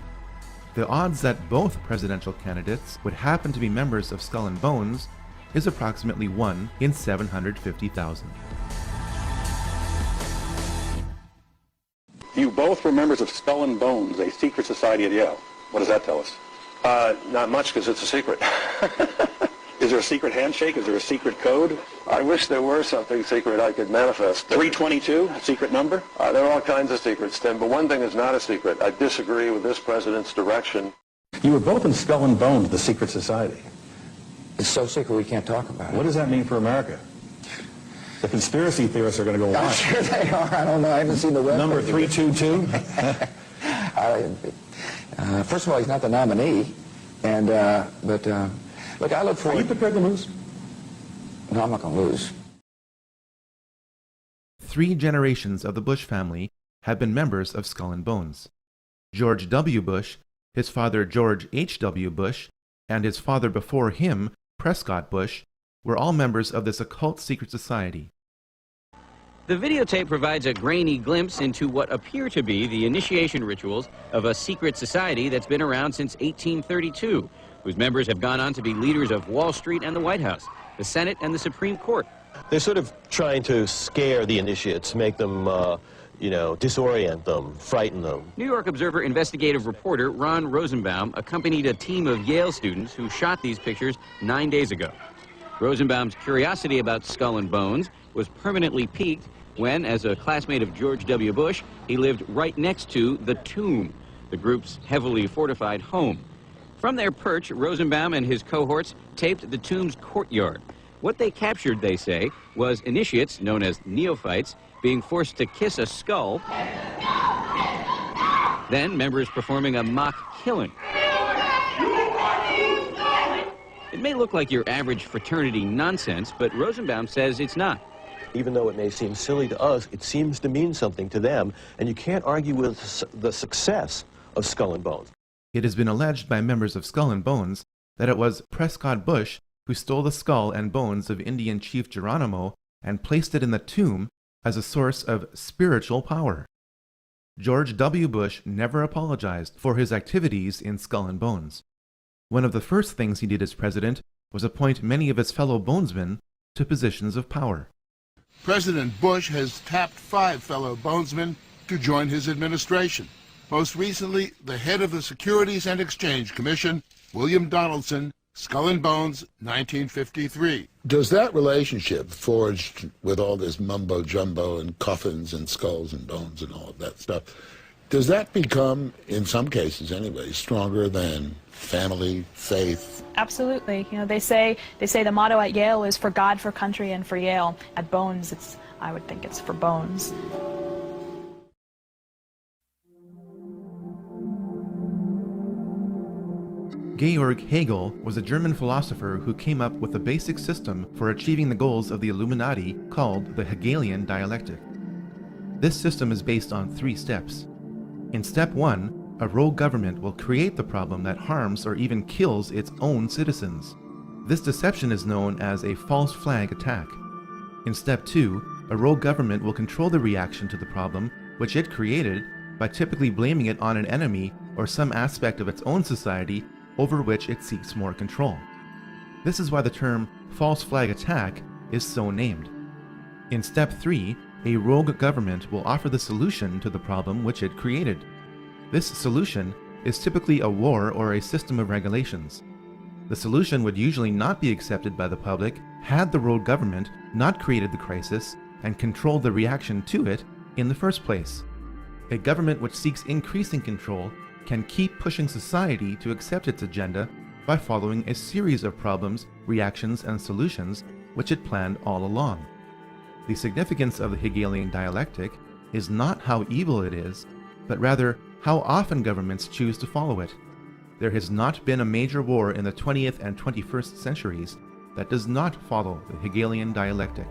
The odds that both presidential candidates would happen to be members of Skull and Bones is approximately 1 in 750,000. You both were members of Skull and Bones, a secret society at Yale. What does that tell us? Not much, because it's a secret. Is there a secret handshake? Is there a secret code? I wish there were something secret I could manifest. 322, a secret number? There are all kinds of secrets, Tim, but one thing is not a secret. I disagree with this president's direction. You were both in Skull and Bones, the secret society. It's so secret we can't talk about it. What does that mean for America? The conspiracy theorists are going to go wild. I'm sure they are. I don't know. I haven't seen the rest. Number 322? First of all, he's not the nominee. And, look, I look forward... Are you prepared to lose? No, I'm not going to lose. 3 generations of the Bush family have been members of Skull and Bones. George W. Bush, his father George H.W. Bush, and his father before him, Prescott Bush, were all members of this occult secret society. The videotape provides a grainy glimpse into what appear to be the initiation rituals of a secret society that's been around since 1832, whose members have gone on to be leaders of Wall Street and the White House, the Senate and the Supreme Court. They're sort of trying to scare the initiates, make them, disorient them, frighten them. New York Observer investigative reporter Ron Rosenbaum accompanied a team of Yale students who shot these pictures 9 days ago. Rosenbaum's curiosity about Skull and Bones was permanently piqued when, as a classmate of George W. Bush, he lived right next to the Tomb, the group's heavily fortified home. From their perch, Rosenbaum and his cohorts taped the Tomb's courtyard. What they captured, they say, was initiates, known as neophytes, being forced to kiss a skull, then members performing a mock killing. It may look like your average fraternity nonsense, but Rosenbaum says it's not. Even though it may seem silly to us, it seems to mean something to them, and you can't argue with the success of Skull and Bones. It has been alleged by members of Skull and Bones that it was Prescott Bush who stole the skull and bones of Indian Chief Geronimo and placed it in the tomb as a source of spiritual power. George W. Bush never apologized for his activities in Skull and Bones. One of the first things he did as president was appoint many of his fellow bonesmen to positions of power. President Bush has tapped 5 fellow bonesmen to join his administration. Most recently, the head of the Securities and Exchange Commission, William Donaldson, Skull and Bones, 1953. Does that relationship, forged with all this mumbo-jumbo and coffins and skulls and bones and all of that stuff, Does that become, in some cases anyway, stronger than family, faith? Absolutely. You know, they say the motto at Yale is for God, for country, and for Yale. At Bones, I would think it's for Bones. Georg Hegel was a German philosopher who came up with a basic system for achieving the goals of the Illuminati called the Hegelian dialectic. This system is based on 3 steps. In step 1, a rogue government will create the problem that harms or even kills its own citizens. This deception is known as a false flag attack. In step 2, a rogue government will control the reaction to the problem which it created by typically blaming it on an enemy or some aspect of its own society over which it seeks more control. This is why the term false flag attack is so named. In step 3, a rogue government will offer the solution to the problem which it created. This solution is typically a war or a system of regulations. The solution would usually not be accepted by the public had the rogue government not created the crisis and controlled the reaction to it in the first place. A government which seeks increasing control can keep pushing society to accept its agenda by following a series of problems, reactions, and solutions which it planned all along. The significance of the Hegelian dialectic is not how evil it is, but rather how often governments choose to follow it. There has not been a major war in the 20th and 21st centuries that does not follow the Hegelian dialectic.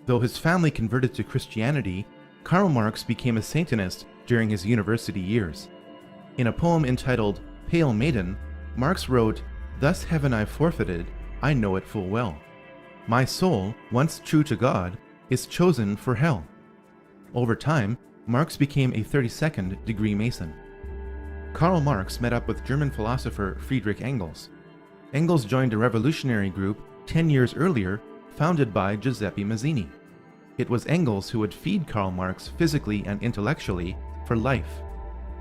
Though his family converted to Christianity, Karl Marx became a Satanist during his university years. In a poem entitled Pale Maiden, Marx wrote, "Thus haven I forfeited, I know it full well. My soul, once true to God, is chosen for hell." Over time, Marx became a 32nd degree Mason. Karl Marx met up with German philosopher Friedrich Engels. Engels joined a revolutionary group 10 years earlier founded by Giuseppe Mazzini. It was Engels who would feed Karl Marx physically and intellectually for life.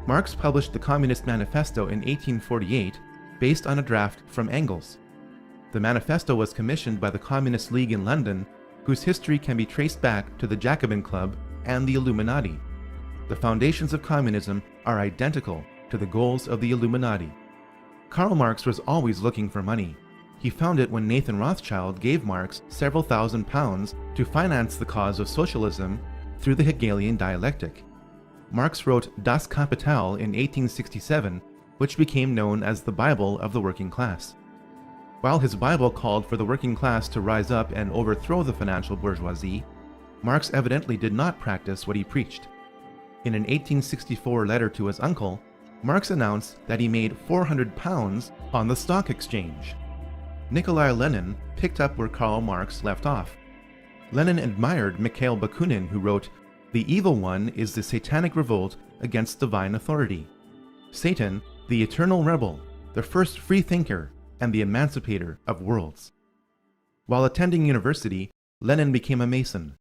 Marx published the Communist Manifesto in 1848 based on a draft from Engels. The manifesto was commissioned by the Communist League in London, whose history can be traced back to the Jacobin Club and the Illuminati. The foundations of communism are identical to the goals of the Illuminati. Karl Marx was always looking for money. He found it when Nathan Rothschild gave Marx several £1,000s to finance the cause of socialism through the Hegelian dialectic. Marx wrote Das Kapital in 1867, which became known as the Bible of the working class. While his Bible called for the working class to rise up and overthrow the financial bourgeoisie, Marx evidently did not practice what he preached. In an 1864 letter to his uncle, Marx announced that he made £400 on the stock exchange. Nikolai Lenin picked up where Karl Marx left off. Lenin admired Mikhail Bakunin, who wrote, "The evil one is the satanic revolt against divine authority. Satan, the eternal rebel, the first free thinker, and the emancipator of worlds." While attending university, Lenin became a Mason.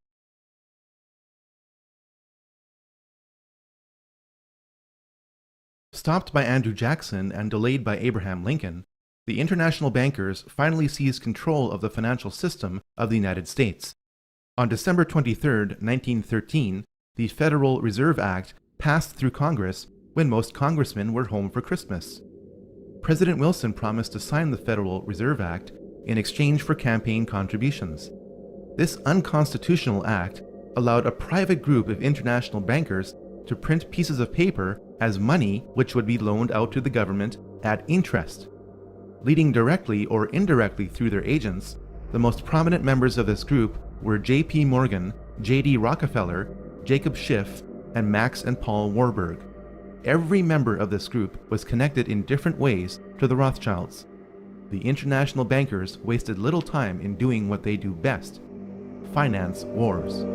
Stopped by Andrew Jackson and delayed by Abraham Lincoln, the international bankers finally seized control of the financial system of the United States. On December 23, 1913, the Federal Reserve Act passed through Congress when most congressmen were home for Christmas. President Wilson promised to sign the Federal Reserve Act in exchange for campaign contributions. This unconstitutional act allowed a private group of international bankers to print pieces of paper as money which would be loaned out to the government at interest. Leading directly or indirectly through their agents, the most prominent members of this group were J.P. Morgan, J.D. Rockefeller, Jacob Schiff, and Max and Paul Warburg. Every member of this group was connected in different ways to the Rothschilds. The international bankers wasted little time in doing what they do best: finance wars.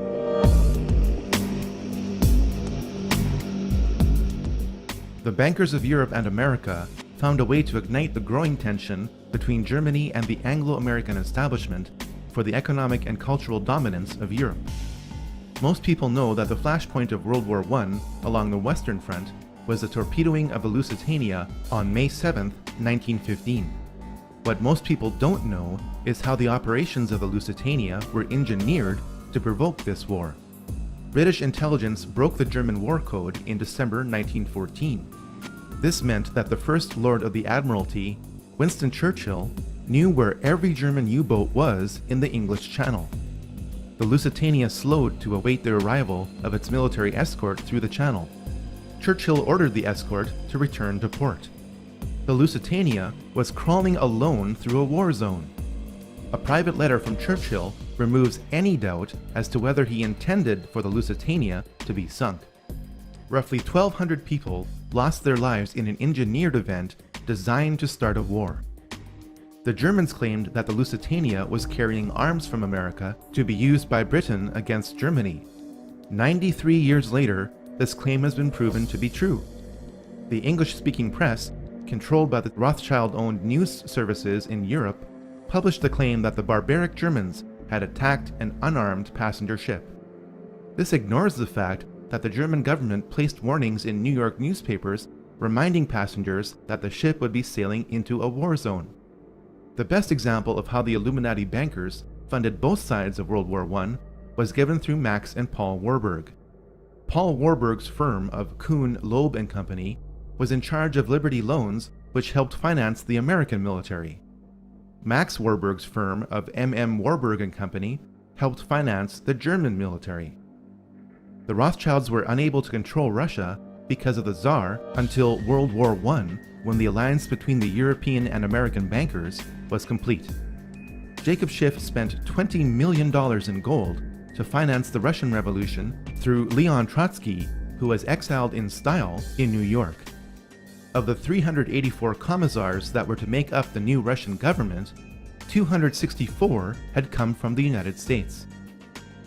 The bankers of Europe and America found a way to ignite the growing tension between Germany and the Anglo-American establishment for the economic and cultural dominance of Europe. Most people know that the flashpoint of World War I along the Western Front was the torpedoing of the Lusitania on May 7, 1915. What most people don't know is how the operations of the Lusitania were engineered to provoke this war. British intelligence broke the German war code in December 1914. This meant that the First Lord of the Admiralty, Winston Churchill, knew where every German U-boat was in the English Channel. The Lusitania slowed to await the arrival of its military escort through the channel. Churchill ordered the escort to return to port. The Lusitania was crawling alone through a war zone. A private letter from Churchill removes any doubt as to whether he intended for the Lusitania to be sunk. Roughly 1,200 people lost their lives in an engineered event designed to start a war. The Germans claimed that the Lusitania was carrying arms from America to be used by Britain against Germany. 93 years later, this claim has been proven to be true. The English-speaking press, controlled by the Rothschild-owned news services in Europe, published the claim that the barbaric Germans had attacked an unarmed passenger ship. This ignores the fact that the German government placed warnings in New York newspapers reminding passengers that the ship would be sailing into a war zone. The best example of how the Illuminati bankers funded both sides of World War I was given through Max and Paul Warburg. Paul Warburg's firm of Kuhn, Loeb and Company was in charge of Liberty loans, which helped finance the American military. Max Warburg's firm of Warburg and Company helped finance the German military. The Rothschilds were unable to control Russia because of the Tsar until World War I, when the alliance between the European and American bankers was complete. Jacob Schiff spent $20 million in gold to finance the Russian Revolution through Leon Trotsky, who was exiled in style in New York. Of the 384 commissars that were to make up the new Russian government, 264 had come from the United States.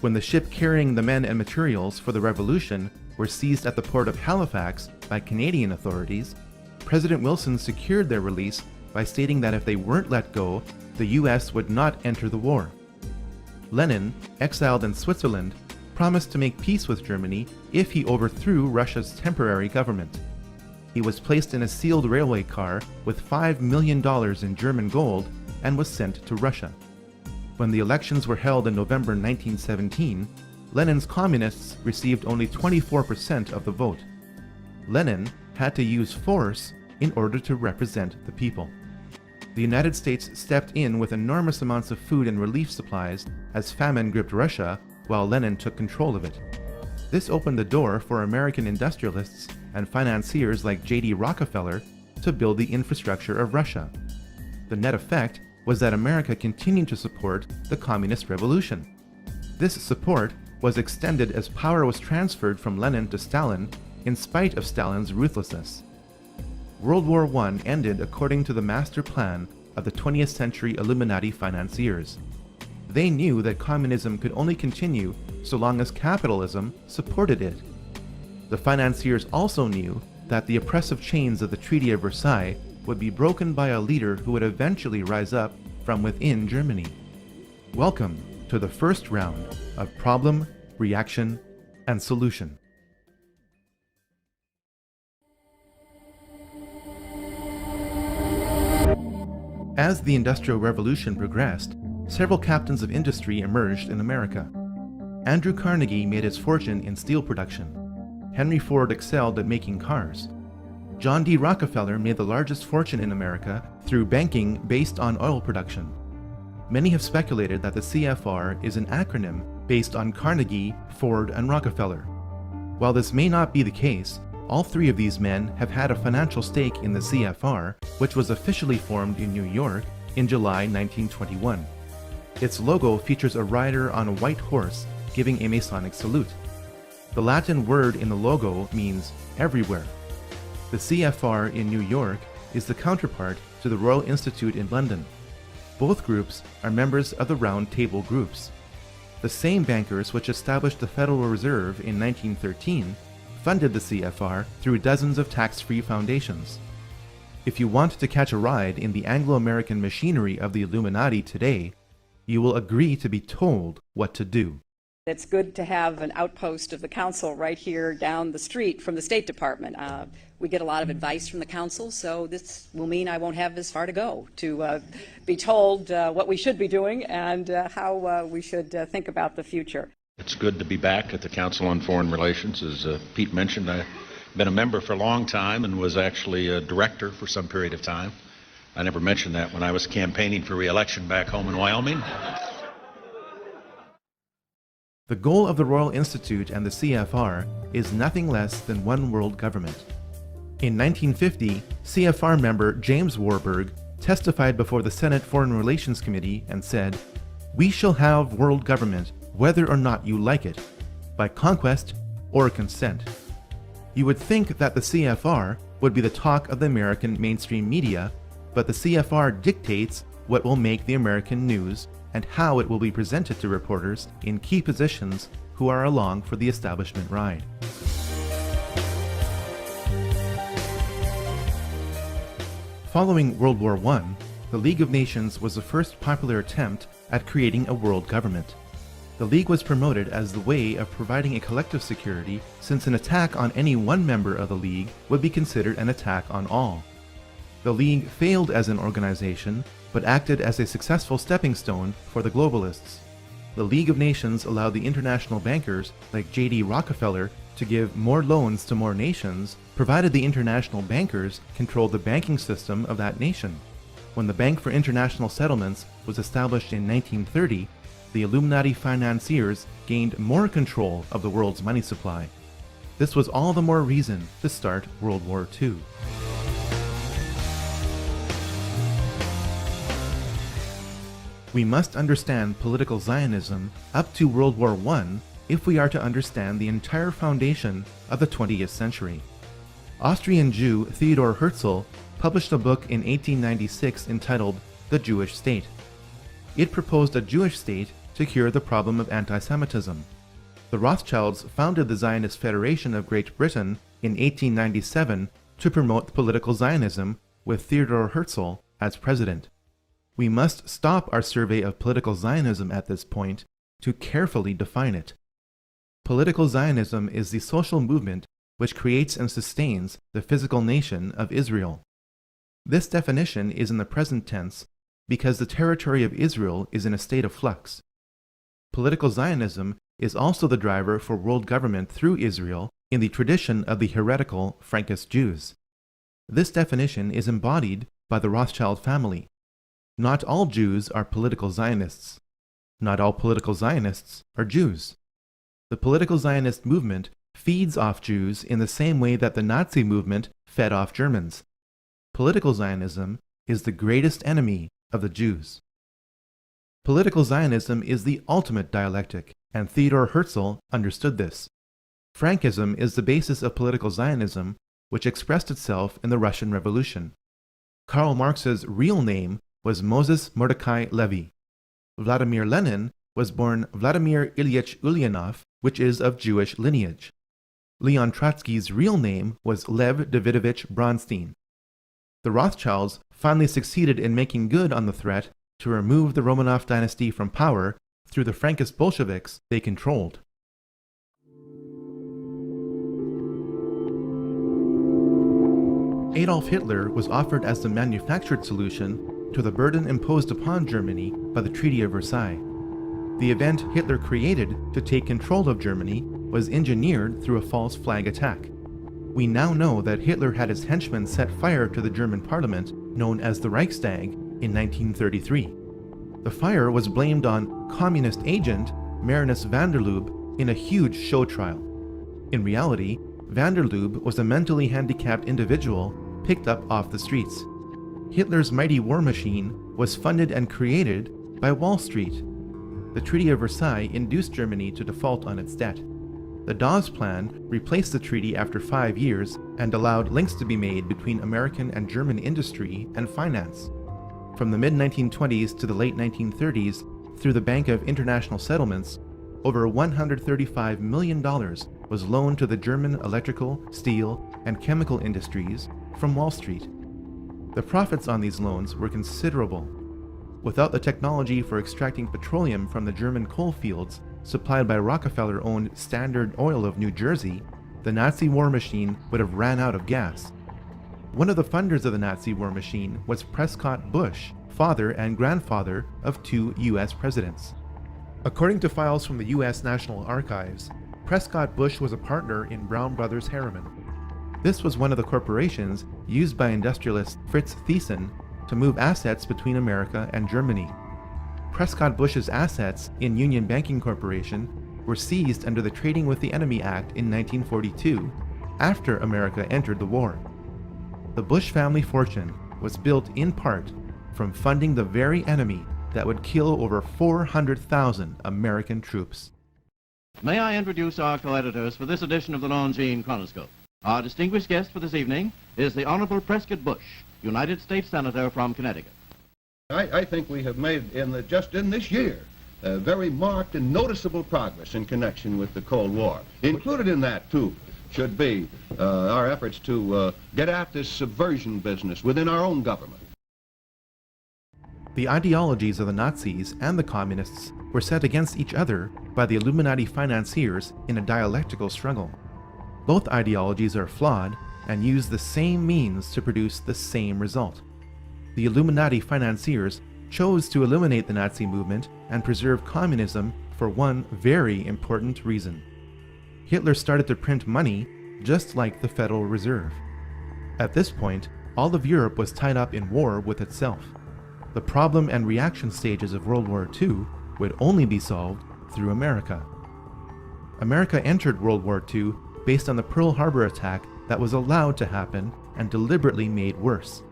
When the ship carrying the men and materials for the revolution were seized at the port of Halifax by Canadian authorities, President Wilson secured their release by stating that if they weren't let go, the US would not enter the war. Lenin, exiled in Switzerland, promised to make peace with Germany if he overthrew Russia's temporary government. He was placed in a sealed railway car with $5 million in German gold and was sent to Russia. When the elections were held in November 1917, Lenin's communists received only 24% of the vote. Lenin had to use force in order to represent the people. The United States stepped in with enormous amounts of food and relief supplies as famine gripped Russia while Lenin took control of it. This opened the door for American industrialists and financiers like J.D. Rockefeller to build the infrastructure of Russia. The net effect was that America continued to support the communist revolution. This support was extended as power was transferred from Lenin to Stalin in spite of Stalin's ruthlessness. World War I ended according to the master plan of the 20th century Illuminati financiers. They knew that communism could only continue so long as capitalism supported it. The financiers also knew that the oppressive chains of the Treaty of Versailles would be broken by a leader who would eventually rise up from within Germany. Welcome to the first round of Problem, Reaction, and Solution. As the Industrial Revolution progressed, several captains of industry emerged in America. Andrew Carnegie made his fortune in steel production. Henry Ford excelled at making cars. John D. Rockefeller made the largest fortune in America through banking based on oil production. Many have speculated that the CFR is an acronym based on Carnegie, Ford, and Rockefeller. While this may not be the case, all three of these men have had a financial stake in the CFR, which was officially formed in New York in July 1921. Its logo features a rider on a white horse giving a Masonic salute. The Latin word in the logo means everywhere. The CFR in New York is the counterpart to the Royal Institute in London. Both groups are members of the Round Table groups. The same bankers which established the Federal Reserve in 1913 funded the CFR through dozens of tax-free foundations. If you want to catch a ride in the Anglo-American machinery of the Illuminati today, you will agree to be told what to do. It's good to have an outpost of the council right here down the street from the State Department. We get a lot of advice from the council, so this will mean I won't have as far to go to be told what we should be doing and how we should think about the future. It's good to be back at the Council on Foreign Relations. As Pete mentioned, I've been a member for a long time and was actually a director for some period of time. I never mentioned that when I was campaigning for re-election back home in Wyoming. The goal of the Royal Institute and the CFR is nothing less than one world government. In 1950, CFR member James Warburg testified before the Senate Foreign Relations Committee and said, "We shall have world government whether or not you like it, by conquest or consent." You would think that the CFR would be the talk of the American mainstream media, but the CFR dictates what will make the American news and how it will be presented to reporters in key positions who are along for the establishment ride. Following World War I, the League of Nations was the first popular attempt at creating a world government. The League was promoted as the way of providing a collective security, since an attack on any one member of the League would be considered an attack on all. The League failed as an organization, but acted as a successful stepping stone for the globalists. The League of Nations allowed the international bankers like J.D. Rockefeller to give more loans to more nations, provided the international bankers controlled the banking system of that nation. When the Bank for International Settlements was established in 1930, the Illuminati financiers gained more control of the world's money supply. This was all the more reason to start World War II. We must understand political Zionism up to World War I if we are to understand the entire foundation of the 20th century. Austrian Jew Theodor Herzl published a book in 1896 entitled The Jewish State. It proposed a Jewish state to cure the problem of anti-Semitism. The Rothschilds founded the Zionist Federation of Great Britain in 1897 to promote political Zionism with Theodor Herzl as president. We must stop our survey of political Zionism at this point to carefully define it. Political Zionism is the social movement which creates and sustains the physical nation of Israel. This definition is in the present tense because the territory of Israel is in a state of flux. Political Zionism is also the driver for world government through Israel in the tradition of the heretical Frankist Jews. This definition is embodied by the Rothschild family. Not all Jews are political Zionists. Not all political Zionists are Jews. The political Zionist movement feeds off Jews in the same way that the Nazi movement fed off Germans. Political Zionism is the greatest enemy of the Jews. Political Zionism is the ultimate dialectic, and Theodor Herzl understood this. Frankism is the basis of political Zionism, which expressed itself in the Russian Revolution. Karl Marx's real name was Moses Mordecai Levy. Vladimir Lenin was born Vladimir Ilyich Ulyanov, which is of Jewish lineage. Leon Trotsky's real name was Lev Davidovich Bronstein. The Rothschilds finally succeeded in making good on the threat to remove the Romanov dynasty from power through the Frankist Bolsheviks they controlled. Adolf Hitler was offered as the manufactured solution to the burden imposed upon Germany by the Treaty of Versailles. The event Hitler created to take control of Germany was engineered through a false flag attack. We now know that Hitler had his henchmen set fire to the German parliament, known as the Reichstag, in 1933. The fire was blamed on communist agent Marinus van der Lubbe in a huge show trial. In reality, van der Lubbe was a mentally handicapped individual picked up off the streets. Hitler's mighty war machine was funded and created by Wall Street. The Treaty of Versailles induced Germany to default on its debt. The Dawes Plan replaced the treaty after 5 years and allowed links to be made between American and German industry and finance. From the mid-1920s to the late 1930s, through the Bank of International Settlements, over $135 million was loaned to the German electrical, steel, and chemical industries from Wall Street. The profits on these loans were considerable. Without the technology for extracting petroleum from the German coal fields, supplied by Rockefeller-owned Standard Oil of New Jersey, the Nazi war machine would have ran out of gas. One of the funders of the Nazi war machine was Prescott Bush, father and grandfather of 2 U.S. presidents. According to files from the U.S. National Archives, Prescott Bush was a partner in Brown Brothers Harriman. This was one of the corporations used by industrialist Fritz Thyssen to move assets between America and Germany. Prescott Bush's assets in Union Banking Corporation were seized under the Trading with the Enemy Act in 1942, after America entered the war. The Bush family fortune was built in part from funding the very enemy that would kill over 400,000 American troops. May I introduce our co-editors for this edition of the Longines Chronoscope. Our distinguished guest for this evening is the Honorable Prescott Bush, United States Senator from Connecticut. I think we have made, just in this year, very marked and noticeable progress in connection with the Cold War. Included in that, too, should be our efforts to get at this subversion business within our own government. The ideologies of the Nazis and the Communists were set against each other by the Illuminati financiers in a dialectical struggle. Both ideologies are flawed and use the same means to produce the same result. The Illuminati financiers chose to eliminate the Nazi movement and preserve communism for one very important reason. Hitler started to print money just like the Federal Reserve. At this point, all of Europe was tied up in war with itself. The problem and reaction stages of World War II would only be solved through America. America entered World War II based on the Pearl Harbor attack that was allowed to happen and deliberately made worse.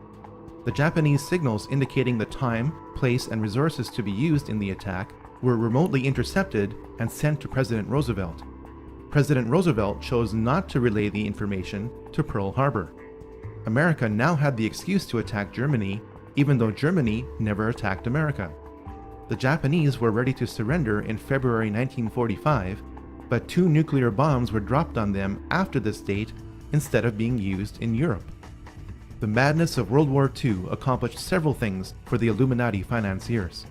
The Japanese signals indicating the time, place, and resources to be used in the attack were remotely intercepted and sent to President Roosevelt. President Roosevelt chose not to relay the information to Pearl Harbor. America now had the excuse to attack Germany, even though Germany never attacked America. The Japanese were ready to surrender in February 1945, but 2 nuclear bombs were dropped on them after this date instead of being used in Europe. The madness of World War II accomplished several things for the Illuminati financiers.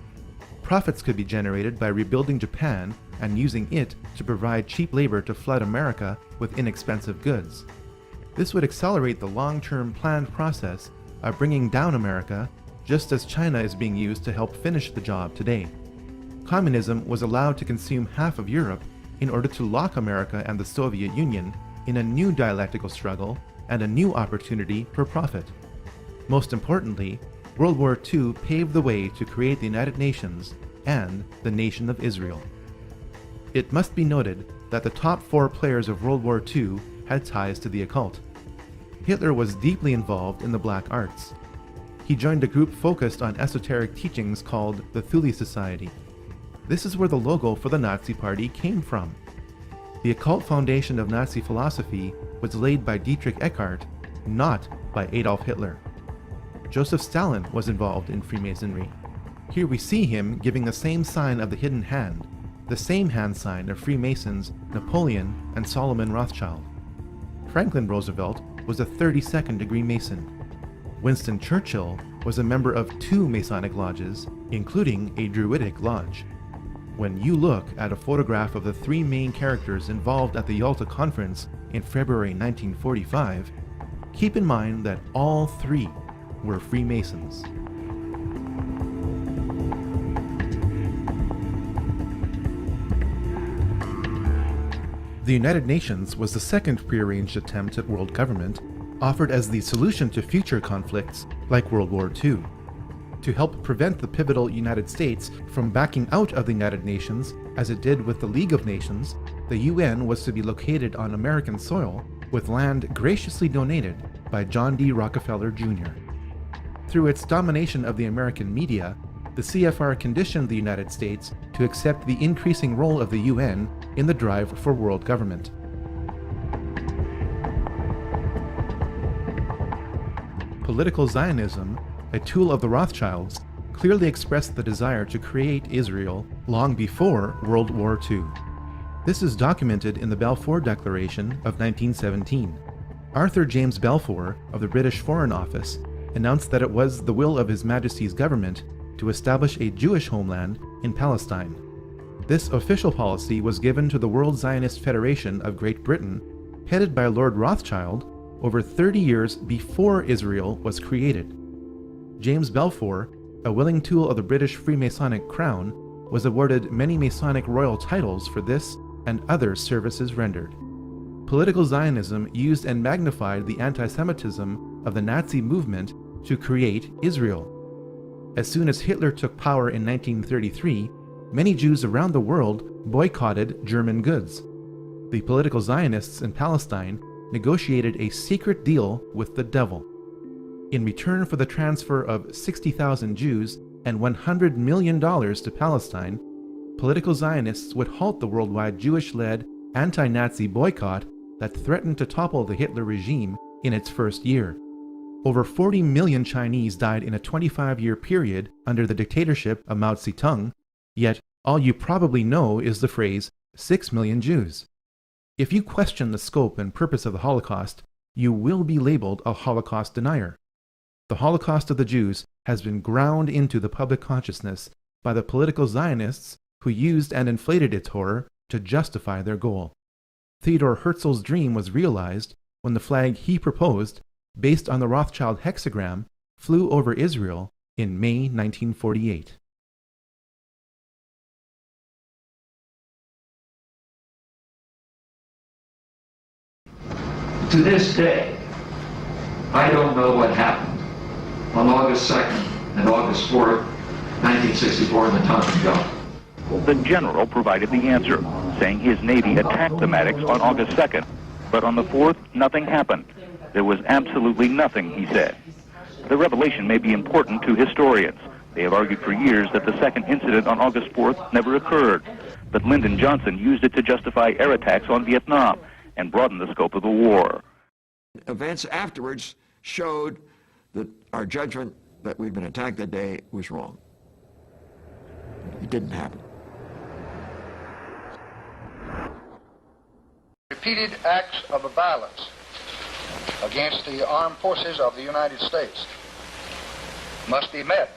Profits could be generated by rebuilding Japan and using it to provide cheap labor to flood America with inexpensive goods. This would accelerate the long-term planned process of bringing down America, just as China is being used to help finish the job today. Communism was allowed to consume half of Europe in order to lock America and the Soviet Union in a new dialectical struggle and a new opportunity for profit. Most importantly, World War II paved the way to create the United Nations and the Nation of Israel. It must be noted that the top 4 players of World War II had ties to the occult. Hitler was deeply involved in the black arts. He joined a group focused on esoteric teachings called the Thule Society. This is where the logo for the Nazi Party came from. The occult foundation of Nazi philosophy was laid by Dietrich Eckart, not by Adolf Hitler. Joseph Stalin was involved in Freemasonry. Here we see him giving the same sign of the hidden hand, the same hand sign of Freemasons Napoleon and Solomon Rothschild. Franklin Roosevelt was a 32nd degree Mason. Winston Churchill was a member of 2 Masonic lodges, including a Druidic lodge. When you look at a photograph of the 3 main characters involved at the Yalta Conference in February 1945, keep in mind that all 3 were Freemasons. The United Nations was the second prearranged attempt at world government, offered as the solution to future conflicts like World War II. To help prevent the pivotal United States from backing out of the United Nations, as it did with the League of Nations, the UN was to be located on American soil with land graciously donated by John D. Rockefeller Jr. Through its domination of the American media, the CFR conditioned the United States to accept the increasing role of the UN in the drive for world government. Political Zionism, a tool of the Rothschilds, clearly expressed the desire to create Israel long before World War II. This is documented in the Balfour Declaration of 1917. Arthur James Balfour of the British Foreign Office announced that it was the will of His Majesty's government to establish a Jewish homeland in Palestine. This official policy was given to the World Zionist Federation of Great Britain, headed by Lord Rothschild, over 30 years before Israel was created. James Balfour, a willing tool of the British Freemasonic crown, was awarded many Masonic royal titles for this and other services rendered. Political Zionism used and magnified the anti-Semitism of the Nazi movement to create Israel. As soon as Hitler took power in 1933, many Jews around the world boycotted German goods. The political Zionists in Palestine negotiated a secret deal with the devil. In return for the transfer of 60,000 Jews and $100 million to Palestine, political Zionists would halt the worldwide Jewish-led anti-Nazi boycott that threatened to topple the Hitler regime in its first year. Over 40 million Chinese died in a 25-year period under the dictatorship of Mao Zedong, yet all you probably know is the phrase 6 million Jews. If you question the scope and purpose of the Holocaust, you will be labeled a Holocaust denier. The Holocaust of the Jews has been ground into the public consciousness by the political Zionists who used and inflated its horror to justify their goal. Theodor Herzl's dream was realized when the flag he proposed, based on the Rothschild hexagram, flew over Israel in May 1948. To this day, I don't know what happened on August 2nd and August 4th, 1964 in the Tonkin Gulf. The general provided the answer, saying his Navy attacked the Maddox on August 2nd, but on the 4th, nothing happened. There was absolutely nothing, he said. The revelation may be important to historians. They have argued for years that the second incident on August 4th never occurred, but Lyndon Johnson used it to justify air attacks on Vietnam and broaden the scope of the war. Events afterwards showed that our judgment that we'd been attacked that day was wrong. It didn't happen. Repeated acts of violence against the armed forces of the United States must be met.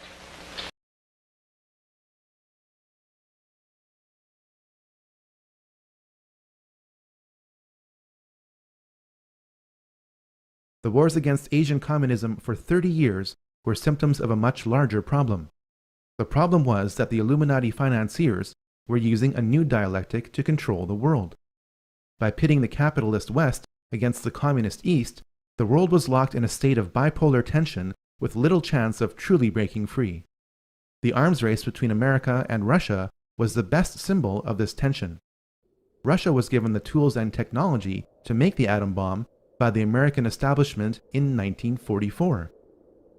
The wars against Asian communism for 30 years were symptoms of a much larger problem. The problem was that the Illuminati financiers were using a new dialectic to control the world. By pitting the capitalist West against the communist East, the world was locked in a state of bipolar tension with little chance of truly breaking free. The arms race between America and Russia was the best symbol of this tension. Russia was given the tools and technology to make the atom bomb by the American establishment in 1944.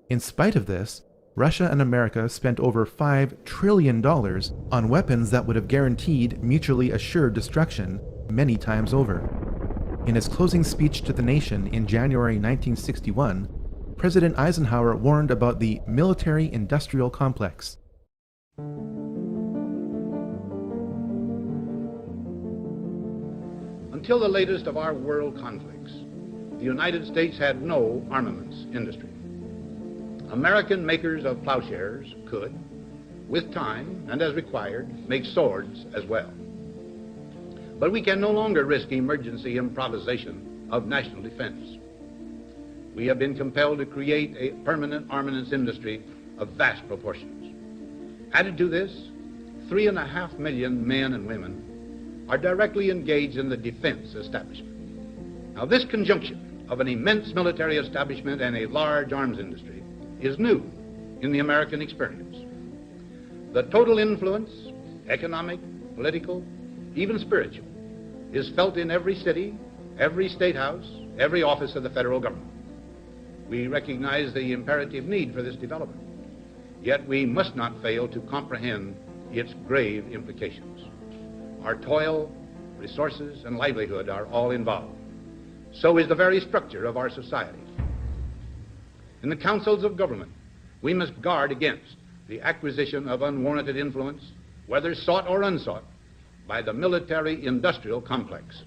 In spite of this, Russia and America spent over $5 trillion on weapons that would have guaranteed mutually assured destruction many times over. In his closing speech to the nation in January 1961, President Eisenhower warned about the military-industrial complex. Until the latest of our world conflicts, the United States had no armaments industry. American makers of plowshares could, with time and as required, make swords as well. But we can no longer risk emergency improvisation of national defense. We have been compelled to create a permanent armaments industry of vast proportions. Added to this, 3.5 million men and women are directly engaged in the defense establishment. Now, this conjunction of an immense military establishment and a large arms industry is new in the American experience. The total influence, economic, political, even spiritual, is felt in every city, every state house, every office of the federal government. We recognize the imperative need for this development, yet we must not fail to comprehend its grave implications. Our toil, resources, and livelihood are all involved. So is the very structure of our society. In the councils of government, we must guard against the acquisition of unwarranted influence, whether sought or unsought, by the military-industrial complex.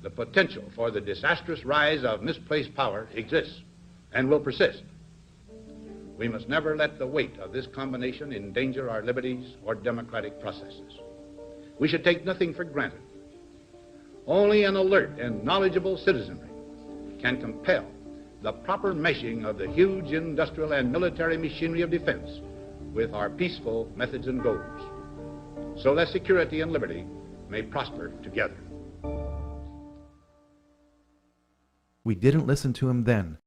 The potential for the disastrous rise of misplaced power exists and will persist. We must never let the weight of this combination endanger our liberties or democratic processes. We should take nothing for granted. Only an alert and knowledgeable citizenry can compel the proper meshing of the huge industrial and military machinery of defense with our peaceful methods and goals, so that security and liberty may prosper together. We didn't listen to him then.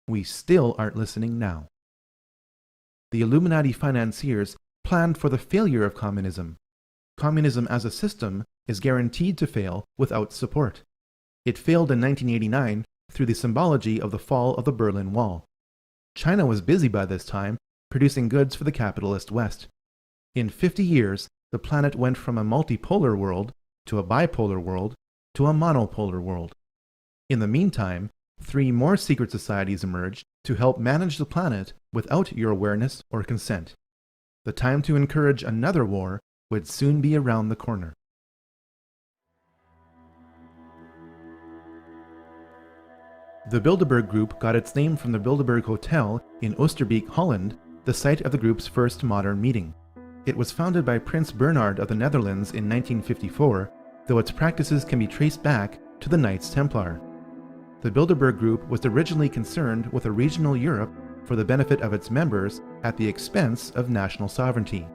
We still aren't listening now. The Illuminati financiers planned for the failure of communism. Communism as a system is guaranteed to fail without support. It failed in 1989 through the symbology of the fall of the Berlin Wall. China was busy by this time producing goods for the capitalist West. In 50 years, the planet went from a multipolar world to a bipolar world to a monopolar world. In the meantime, 3 more secret societies emerged to help manage the planet without your awareness or consent. The time to encourage another war would soon be around the corner. The Bilderberg Group got its name from the Bilderberg Hotel in Oosterbeek, Holland, the site of the group's first modern meeting. It was founded by Prince Bernhard of the Netherlands in 1954, though its practices can be traced back to the Knights Templar. The Bilderberg Group was originally concerned with a regional Europe for the benefit of its members at the expense of national sovereignty.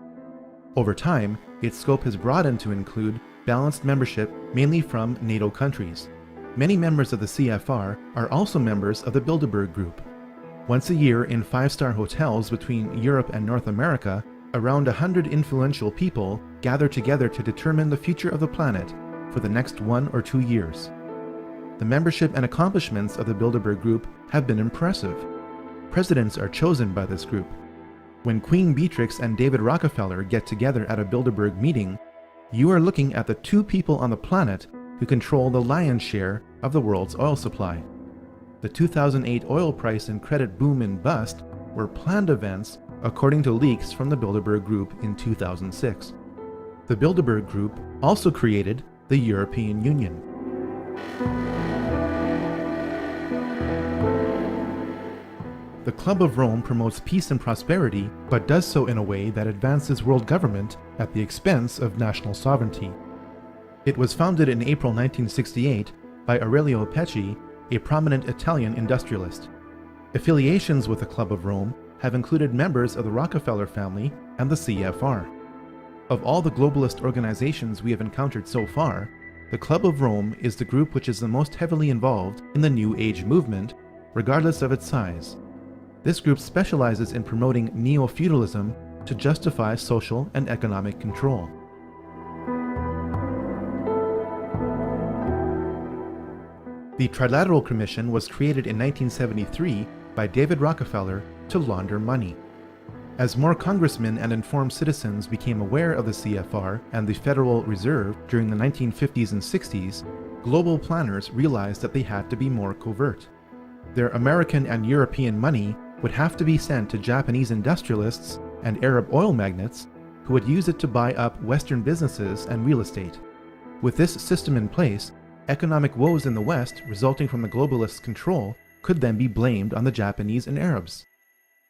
Over time, its scope has broadened to include balanced membership mainly from NATO countries. Many members of the CFR are also members of the Bilderberg Group. Once a year in 5-star hotels between Europe and North America, around 100 influential people gather together to determine the future of the planet for the next 1 or 2 years. The membership and accomplishments of the Bilderberg Group have been impressive. Presidents are chosen by this group. When Queen Beatrix and David Rockefeller get together at a Bilderberg meeting, you are looking at the 2 people on the planet who control the lion's share of the world's oil supply. The 2008 oil price and credit boom and bust were planned events according to leaks from the Bilderberg Group in 2006. The Bilderberg Group also created the European Union. The Club of Rome promotes peace and prosperity, but does so in a way that advances world government at the expense of national sovereignty. It was founded in April 1968 by Aurelio Pecci, a prominent Italian industrialist. Affiliations with the Club of Rome have included members of the Rockefeller family and the CFR. Of all the globalist organizations we have encountered so far, the Club of Rome is the group which is the most heavily involved in the New Age movement, regardless of its size. This group specializes in promoting neo-feudalism to justify social and economic control. The Trilateral Commission was created in 1973 by David Rockefeller to launder money. As more congressmen and informed citizens became aware of the CFR and the Federal Reserve during the 1950s and 60s, global planners realized that they had to be more covert. Their American and European money would have to be sent to Japanese industrialists and Arab oil magnates who would use it to buy up Western businesses and real estate. With this system in place, economic woes in the West resulting from the globalists' control could then be blamed on the Japanese and Arabs.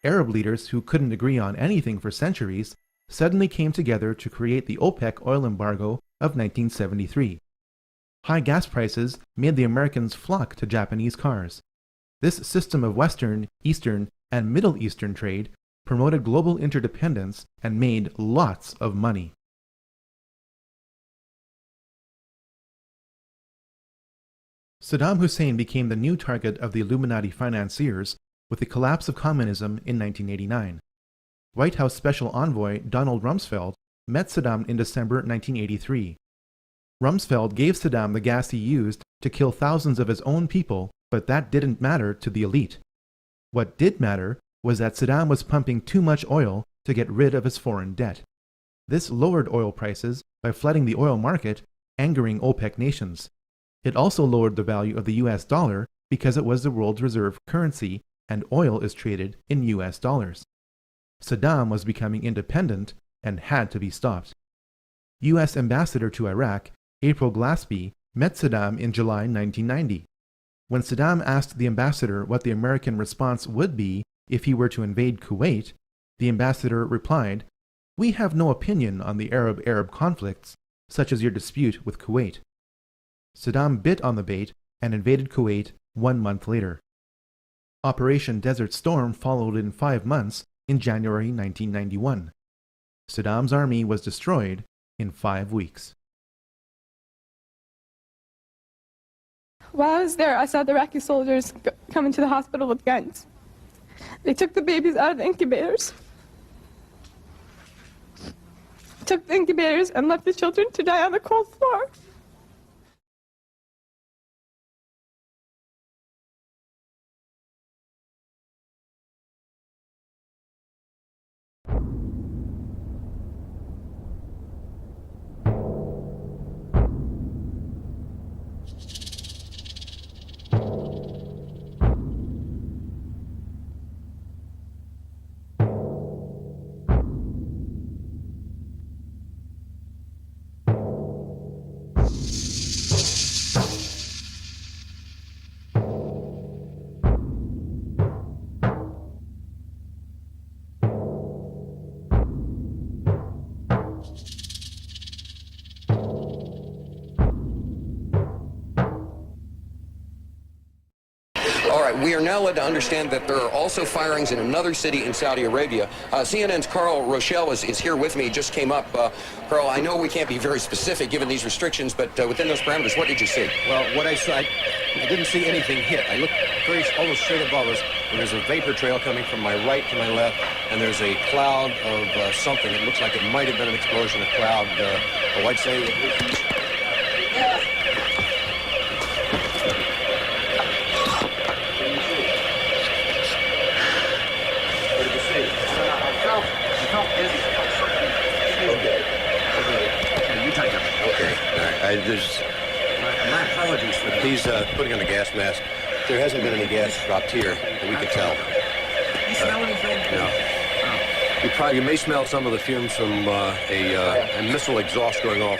Arab leaders who couldn't agree on anything for centuries suddenly came together to create the OPEC oil embargo of 1973. High gas prices made the Americans flock to Japanese cars. This system of Western, Eastern, and Middle Eastern trade promoted global interdependence and made lots of money. Saddam Hussein became the new target of the Illuminati financiers with the collapse of communism in 1989. White House Special Envoy Donald Rumsfeld met Saddam in December 1983. Rumsfeld gave Saddam the gas he used to kill thousands of his own people, but that didn't matter to the elite. What did matter was that Saddam was pumping too much oil to get rid of his foreign debt. This lowered oil prices by flooding the oil market, angering OPEC nations. It also lowered the value of the US dollar because it was the world's reserve currency and oil is traded in US dollars. Saddam was becoming independent and had to be stopped. US Ambassador to Iraq, April Glaspie, met Saddam in July 1990. When Saddam asked the ambassador what the American response would be if he were to invade Kuwait, the ambassador replied, "We have no opinion on the Arab-Arab conflicts. such as your dispute with Kuwait. Saddam bit on the bait and invaded Kuwait 1 month later. Operation Desert Storm followed in 5 months in January 1991. Saddam's army was destroyed in 5 weeks. While I was there, I saw the Iraqi soldiers come into the hospital with guns. They took the babies out of the incubators. Took the incubators and left the children to die on the cold floor. We are now led to understand that there are also firings in another city in Saudi Arabia. CNN's Carl Rochelle is here with me, just came up. Carl, I know we can't be very specific given these restrictions, but within those parameters, what did you see? Well, what I saw, I didn't see anything hit. I looked almost straight above us, and there's a vapor trail coming from my right to my left, and there's a cloud of something. It looks like it might have been an explosion, a cloud. I'd say... My apologies for that. He's putting on a gas mask. There hasn't been any gas dropped here that we could tell. You smell anything? No. You may smell some of the fumes from a missile exhaust going off.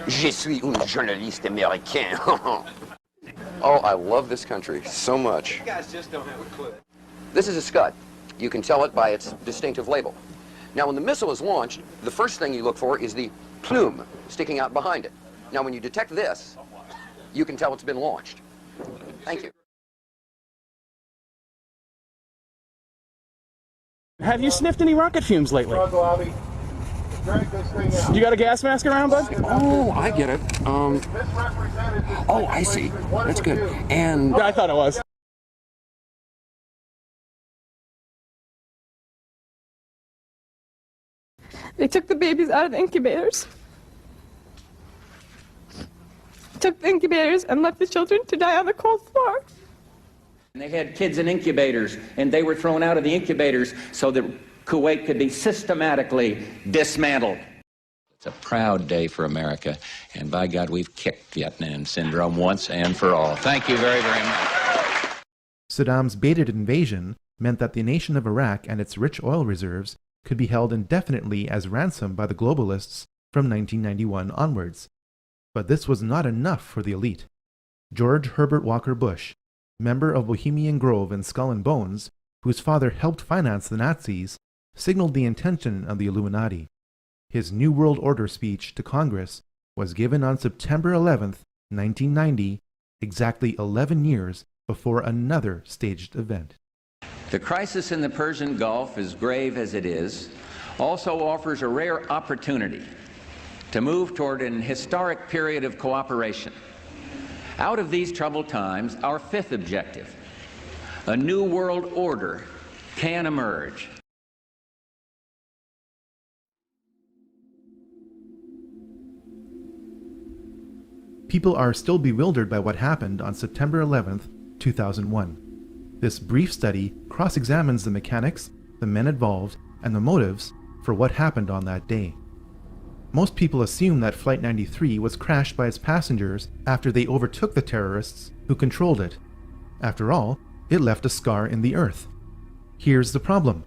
Je suis un journaliste américain. Oh, I love this country so much. You guys just don't have a clue. This is a Scud. You can tell it by its distinctive label. Now, when the missile is launched, the first thing you look for is the plume sticking out behind it. Now, when you detect this, you can tell it's been launched. Thank you. Have you sniffed any rocket fumes lately? You got a gas mask around, bud? Oh, I get it. Oh, I see. That's good. And... Yeah, I thought it was. They took the babies out of the incubators. Took the incubators and left the children to die on the cold floor. And they had kids in incubators, and they were thrown out of the incubators so that Kuwait could be systematically dismantled. It's a proud day for America, and by God, we've kicked Vietnam syndrome once and for all. Thank you very, very much. Saddam's baited invasion meant that the nation of Iraq and its rich oil reserves could be held indefinitely as ransom by the globalists from 1991 onwards. But this was not enough for the elite. George Herbert Walker Bush, member of Bohemian Grove and Skull and Bones, whose father helped finance the Nazis, signaled the intention of the Illuminati. His New World Order speech to Congress was given on September 11, 1990, exactly 11 years before another staged event. The crisis in the Persian Gulf, as grave as it is, also offers a rare opportunity to move toward an historic period of cooperation. Out of these troubled times, our fifth objective, a new world order, can emerge. People are still bewildered by what happened on September 11, 2001. This brief study cross-examines the mechanics, the men involved, and the motives for what happened on that day. Most people assume that Flight 93 was crashed by its passengers after they overtook the terrorists who controlled it. After all, it left a scar in the earth. Here's the problem.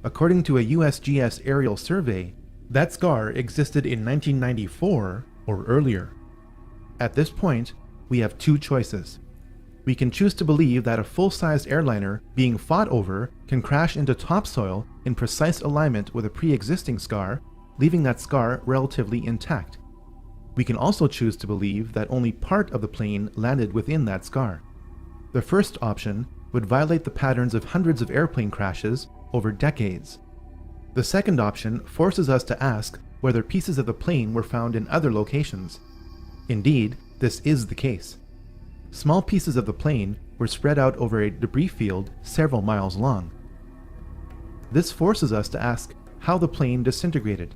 According to a USGS aerial survey, that scar existed in 1994 or earlier. At this point, we have two choices. We can choose to believe that a full-sized airliner being fought over can crash into topsoil in precise alignment with a pre-existing scar, leaving that scar relatively intact. We can also choose to believe that only part of the plane landed within that scar. The first option would violate the patterns of hundreds of airplane crashes over decades. The second option forces us to ask whether pieces of the plane were found in other locations. Indeed, this is the case. Small pieces of the plane were spread out over a debris field several miles long. This forces us to ask how the plane disintegrated.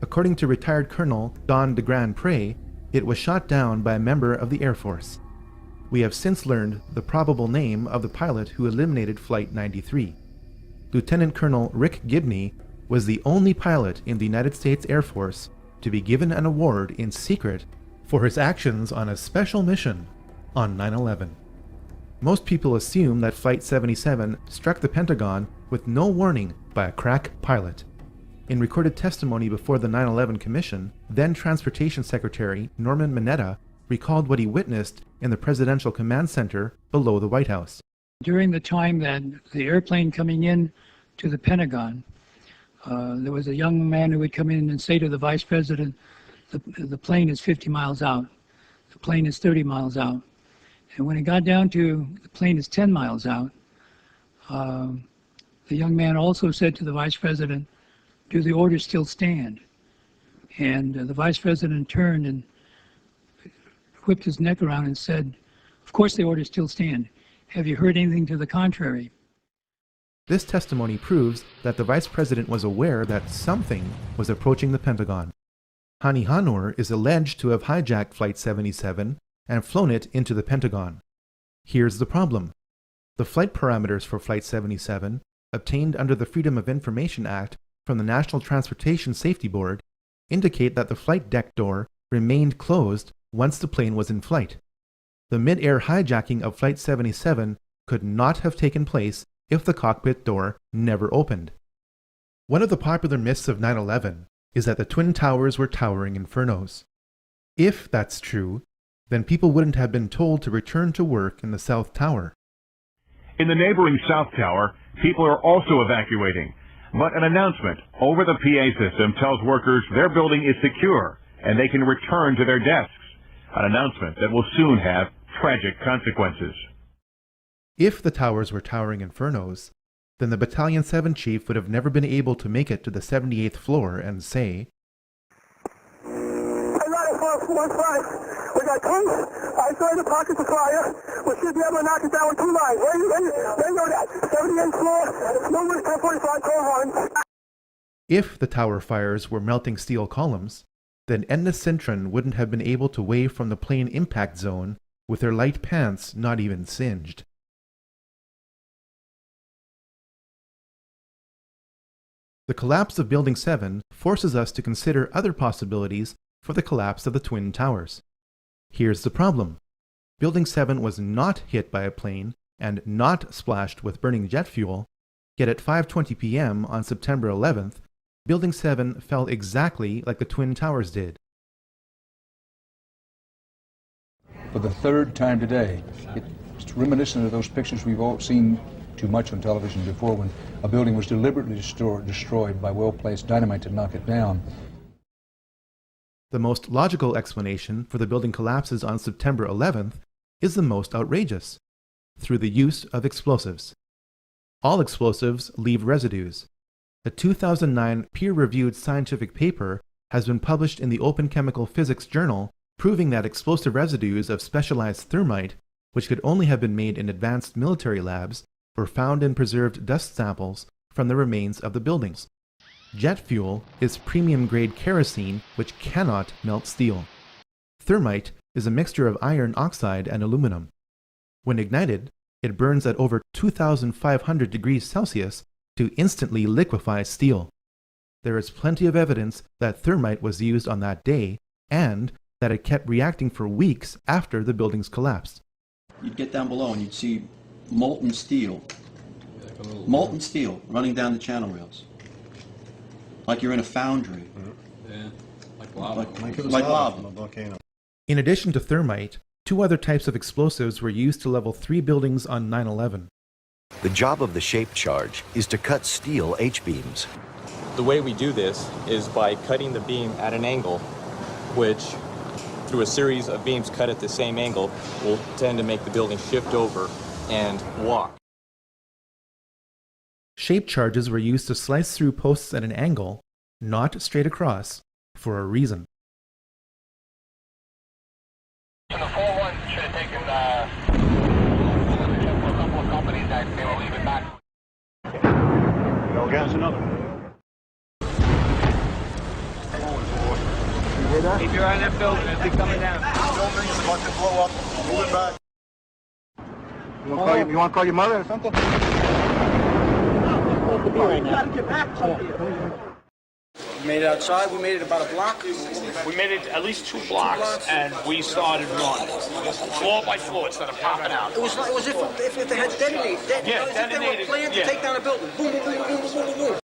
According to retired Colonel Don de Grand Pre, it was shot down by a member of the Air Force. We have since learned the probable name of the pilot who eliminated Flight 93. Lieutenant Colonel Rick Gibney was the only pilot in the United States Air Force to be given an award in secret for his actions on a special mission on 9/11. Most people assume that Flight 77 struck the Pentagon with no warning by a crack pilot. In recorded testimony before the 9/11 Commission, then Transportation Secretary Norman Mineta recalled what he witnessed in the Presidential Command Center below the White House. During the time that the airplane coming in to the Pentagon, there was a young man who would come in and say to the Vice President, the plane is 50 miles out, the plane is 30 miles out. And when it got down to the plane is 10 miles out, the young man also said to the Vice President, do the orders still stand? And the Vice President turned and whipped his neck around and said, of course the orders still stand. Have you heard anything to the contrary? This testimony proves that the Vice President was aware that something was approaching the Pentagon. Hani Hanor is alleged to have hijacked Flight 77 and flown it into the Pentagon. Here's the problem. The flight parameters for Flight 77, obtained under the Freedom of Information Act from the National Transportation Safety Board, indicate that the flight deck door remained closed once the plane was in flight. The mid-air hijacking of Flight 77 could not have taken place if the cockpit door never opened. One of the popular myths of 9/11 is that the Twin Towers were towering infernos. If that's true, then people wouldn't have been told to return to work in the South Tower. In the neighboring South Tower, people are also evacuating, but an announcement over the PA system tells workers their building is secure and they can return to their desks, an announcement that will soon have tragic consequences. If the towers were towering infernos, then the Battalion 7 chief would have never been able to make it to the 78th floor and say, we got tons isolated pockets of fire. We should be able to knock it down with 2 lines. Where you go that? 78th floor, numbers 1045, call 1. If the tower fires were melting steel columns, then Edna Sintron wouldn't have been able to wave from the plane impact zone with her light pants not even singed. The collapse of Building 7 forces us to consider other possibilities for the collapse of the Twin Towers. Here's the problem. Building 7 was not hit by a plane and not splashed with burning jet fuel, yet at 5:20 p.m. on September 11th, Building 7 fell exactly like the Twin Towers did. For the third time today, it's reminiscent of those pictures we've all seen too much on television before, when a building was deliberately destroyed by well-placed dynamite to knock it down. The most logical explanation for the building collapses on September 11th is the most outrageous: through the use of explosives. All explosives leave residues. A 2009 peer-reviewed scientific paper has been published in the Open Chemical Physics Journal proving that explosive residues of specialized thermite, which could only have been made in advanced military labs, were found in preserved dust samples from the remains of the buildings. Jet fuel is premium-grade kerosene which cannot melt steel. Thermite is a mixture of iron oxide and aluminum. When ignited, it burns at over 2,500 degrees Celsius to instantly liquefy steel. There is plenty of evidence that thermite was used on that day and that it kept reacting for weeks after the buildings collapsed. You'd get down below and you'd see molten steel running down the channel rails, like you're in a foundry. Yeah, like lava. Like lava. In addition to thermite, Two other types of explosives were used to level 3 buildings on 9/11. The job of the shape charge is to cut steel H-beams. The way we do this is by cutting the beam at an angle, which, through a series of beams cut at the same angle, will tend to make the building shift over and walk. Shape charges were used to slice through posts at an angle, not straight across, for a reason. The 4-1 should have taken a couple of companies that they were leaving back. Go gas another. Keep your eye on that building as they coming down. Building is about to blow up. Move it back. You want to call your mother or something? You gotta get back up here. We made it outside. We made it about a block. We made it at least 2 blocks, and we started running. Floor by floor instead of popping out. It was if they had detonated. Yeah, if they were planned to take down a building. Boom, boom, boom, boom, boom, boom, boom.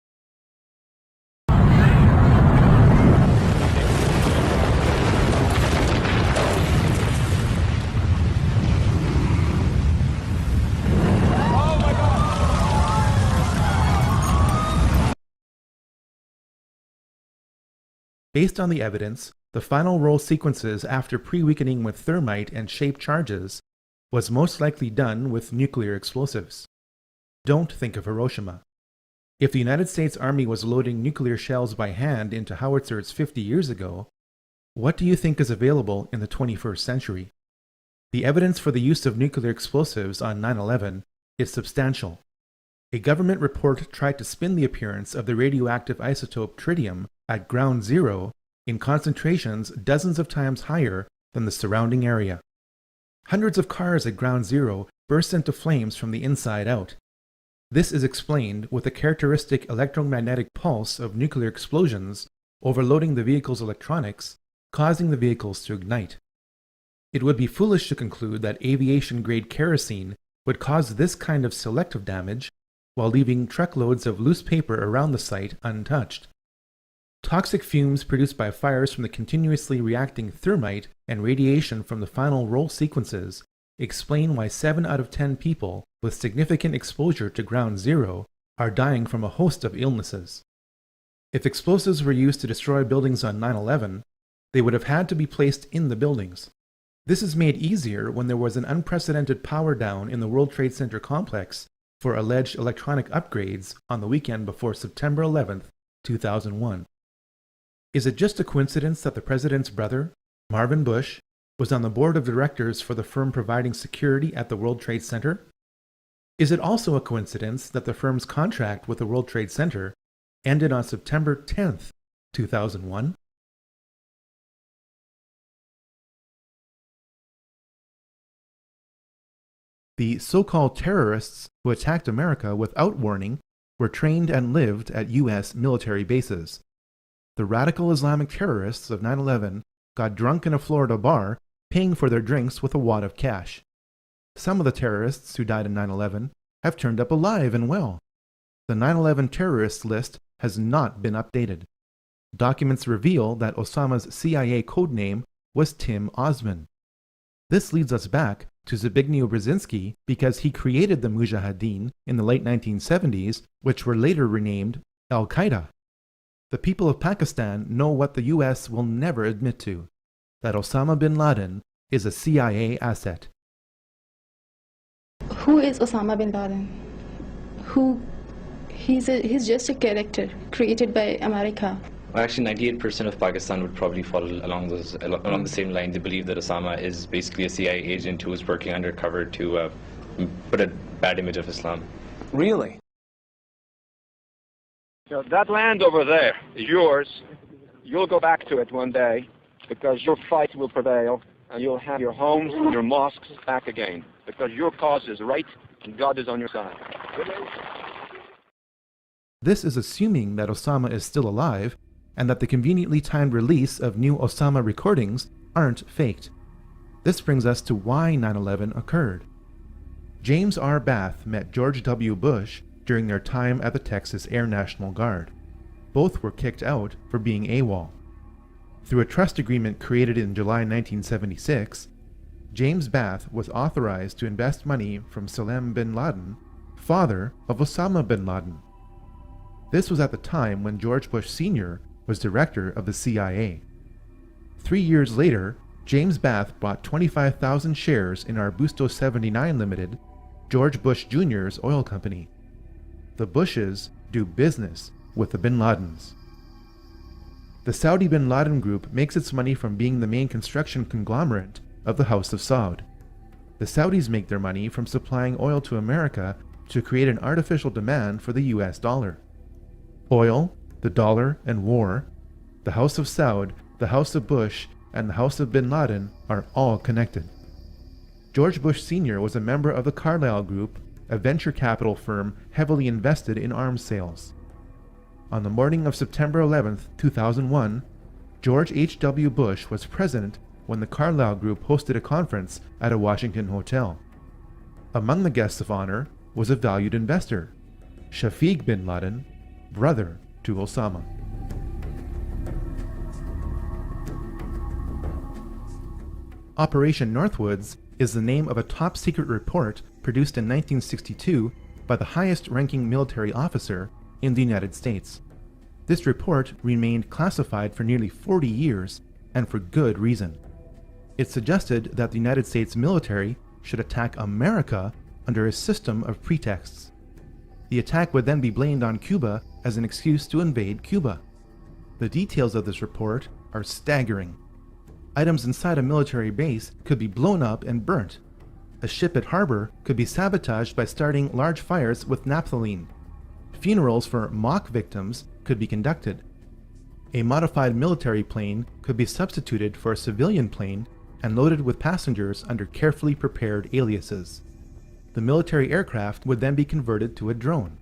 Based on the evidence, the final roll sequences after pre-weakening with thermite and shape charges was most likely done with nuclear explosives. Don't think of Hiroshima. If the United States Army was loading nuclear shells by hand into howitzers 50 years ago, what do you think is available in the 21st century? The evidence for the use of nuclear explosives on 9/11 is substantial. A government report tried to spin the appearance of the radioactive isotope tritium at ground zero in concentrations dozens of times higher than the surrounding area. Hundreds of cars at ground zero burst into flames from the inside out. This is explained with the characteristic electromagnetic pulse of nuclear explosions overloading the vehicle's electronics, causing the vehicles to ignite. It would be foolish to conclude that aviation-grade kerosene would cause this kind of selective damage while leaving truckloads of loose paper around the site untouched. Toxic fumes produced by fires from the continuously reacting thermite and radiation from the final roll sequences explain why 7 out of 10 people with significant exposure to ground zero are dying from a host of illnesses. If explosives were used to destroy buildings on 9/11, they would have had to be placed in the buildings. This is made easier when there was an unprecedented power down in the World Trade Center complex for alleged electronic upgrades on the weekend before September 11, 2001. Is it just a coincidence that the president's brother, Marvin Bush, was on the board of directors for the firm providing security at the World Trade Center? Is it also a coincidence that the firm's contract with the World Trade Center ended on September 10, 2001? The so-called terrorists who attacked America without warning were trained and lived at U.S. military bases. The radical Islamic terrorists of 9/11 got drunk in a Florida bar, paying for their drinks with a wad of cash. Some of the terrorists who died in 9/11 have turned up alive and well. The 9/11 terrorist list has not been updated. Documents reveal that Osama's CIA codename was Tim Osman. This leads us back to Zbigniew Brzezinski because he created the Mujahideen in the late 1970s, which were later renamed Al-Qaeda. The people of Pakistan know what the US will never admit to, that Osama bin Laden is a CIA asset. Who is Osama bin Laden? He's just a character created by America. Well, actually, 98% of Pakistan would probably fall along the same line. They believe that Osama is basically a CIA agent who is working undercover to put a bad image of Islam. Really? So that land over there is yours. You'll go back to it one day because your fight will prevail and you'll have your homes and your mosques back again because your cause is right and God is on your side. This is assuming that Osama is still alive and that the conveniently timed release of new Osama recordings aren't faked. This brings us to why 9/11 occurred. James R. Bath met George W. Bush during their time at the Texas Air National Guard. Both were kicked out for being AWOL. Through a trust agreement created in July 1976, James Bath was authorized to invest money from Salem bin Laden, father of Osama bin Laden. This was at the time when George Bush Sr. was director of the CIA. 3 years later, James Bath bought 25,000 shares in Arbusto 79 Limited, George Bush Jr.'s oil company. The Bushes do business with the bin Ladens. The Saudi bin Laden Group makes its money from being the main construction conglomerate of the House of Saud. The Saudis make their money from supplying oil to America to create an artificial demand for the US dollar. Oil, the dollar, and war, the House of Saud, the House of Bush, and the House of bin Laden are all connected. George Bush Sr. was a member of the Carlyle Group, a venture capital firm heavily invested in arms sales. On the morning of September 11, 2001, George H.W. Bush was president when the Carlyle Group hosted a conference at a Washington hotel. Among the guests of honor was a valued investor, Shafiq bin Laden, brother to Osama. Operation Northwoods is the name of a top-secret report produced in 1962 by the highest-ranking military officer in the United States. This report remained classified for nearly 40 years, and for good reason. It suggested that the United States military should attack America under a system of pretexts. The attack would then be blamed on Cuba as an excuse to invade Cuba. The details of this report are staggering. Items inside a military base could be blown up and burnt. A ship at harbor could be sabotaged by starting large fires with naphthalene. Funerals for mock victims could be conducted. A modified military plane could be substituted for a civilian plane and loaded with passengers under carefully prepared aliases. The military aircraft would then be converted to a drone.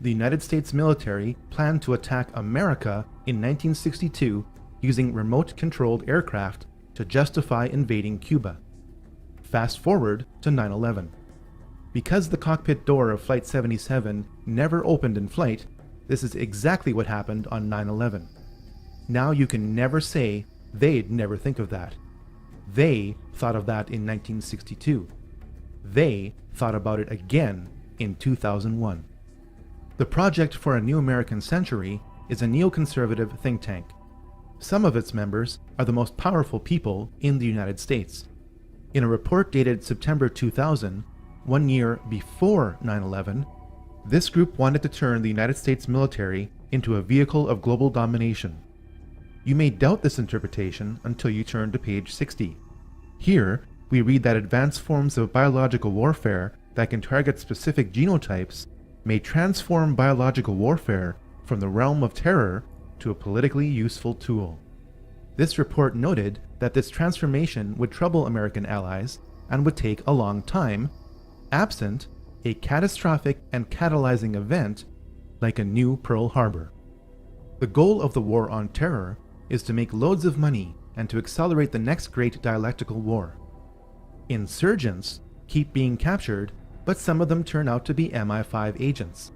The United States military planned to attack America in 1962 using remote-controlled aircraft to justify invading Cuba. Fast forward to 9/11. Because the cockpit door of Flight 77 never opened in flight, this is exactly what happened on 9/11. Now you can never say they'd never think of that. They thought of that in 1962. They thought about it again in 2001. The Project for a New American Century is a neoconservative think tank. Some of its members are the most powerful people in the United States. In a report dated September 2000, 1 year before 9/11, this group wanted to turn the United States military into a vehicle of global domination. You may doubt this interpretation until you turn to page 60. Here, we read that advanced forms of biological warfare that can target specific genotypes may transform biological warfare from the realm of terror to a politically useful tool. This report noted that this transformation would trouble American allies and would take a long time, absent a catastrophic and catalyzing event like a new Pearl Harbor. The goal of the war on terror is to make loads of money and to accelerate the next great dialectical war. Insurgents keep being captured, but some of them turn out to be MI5 agents.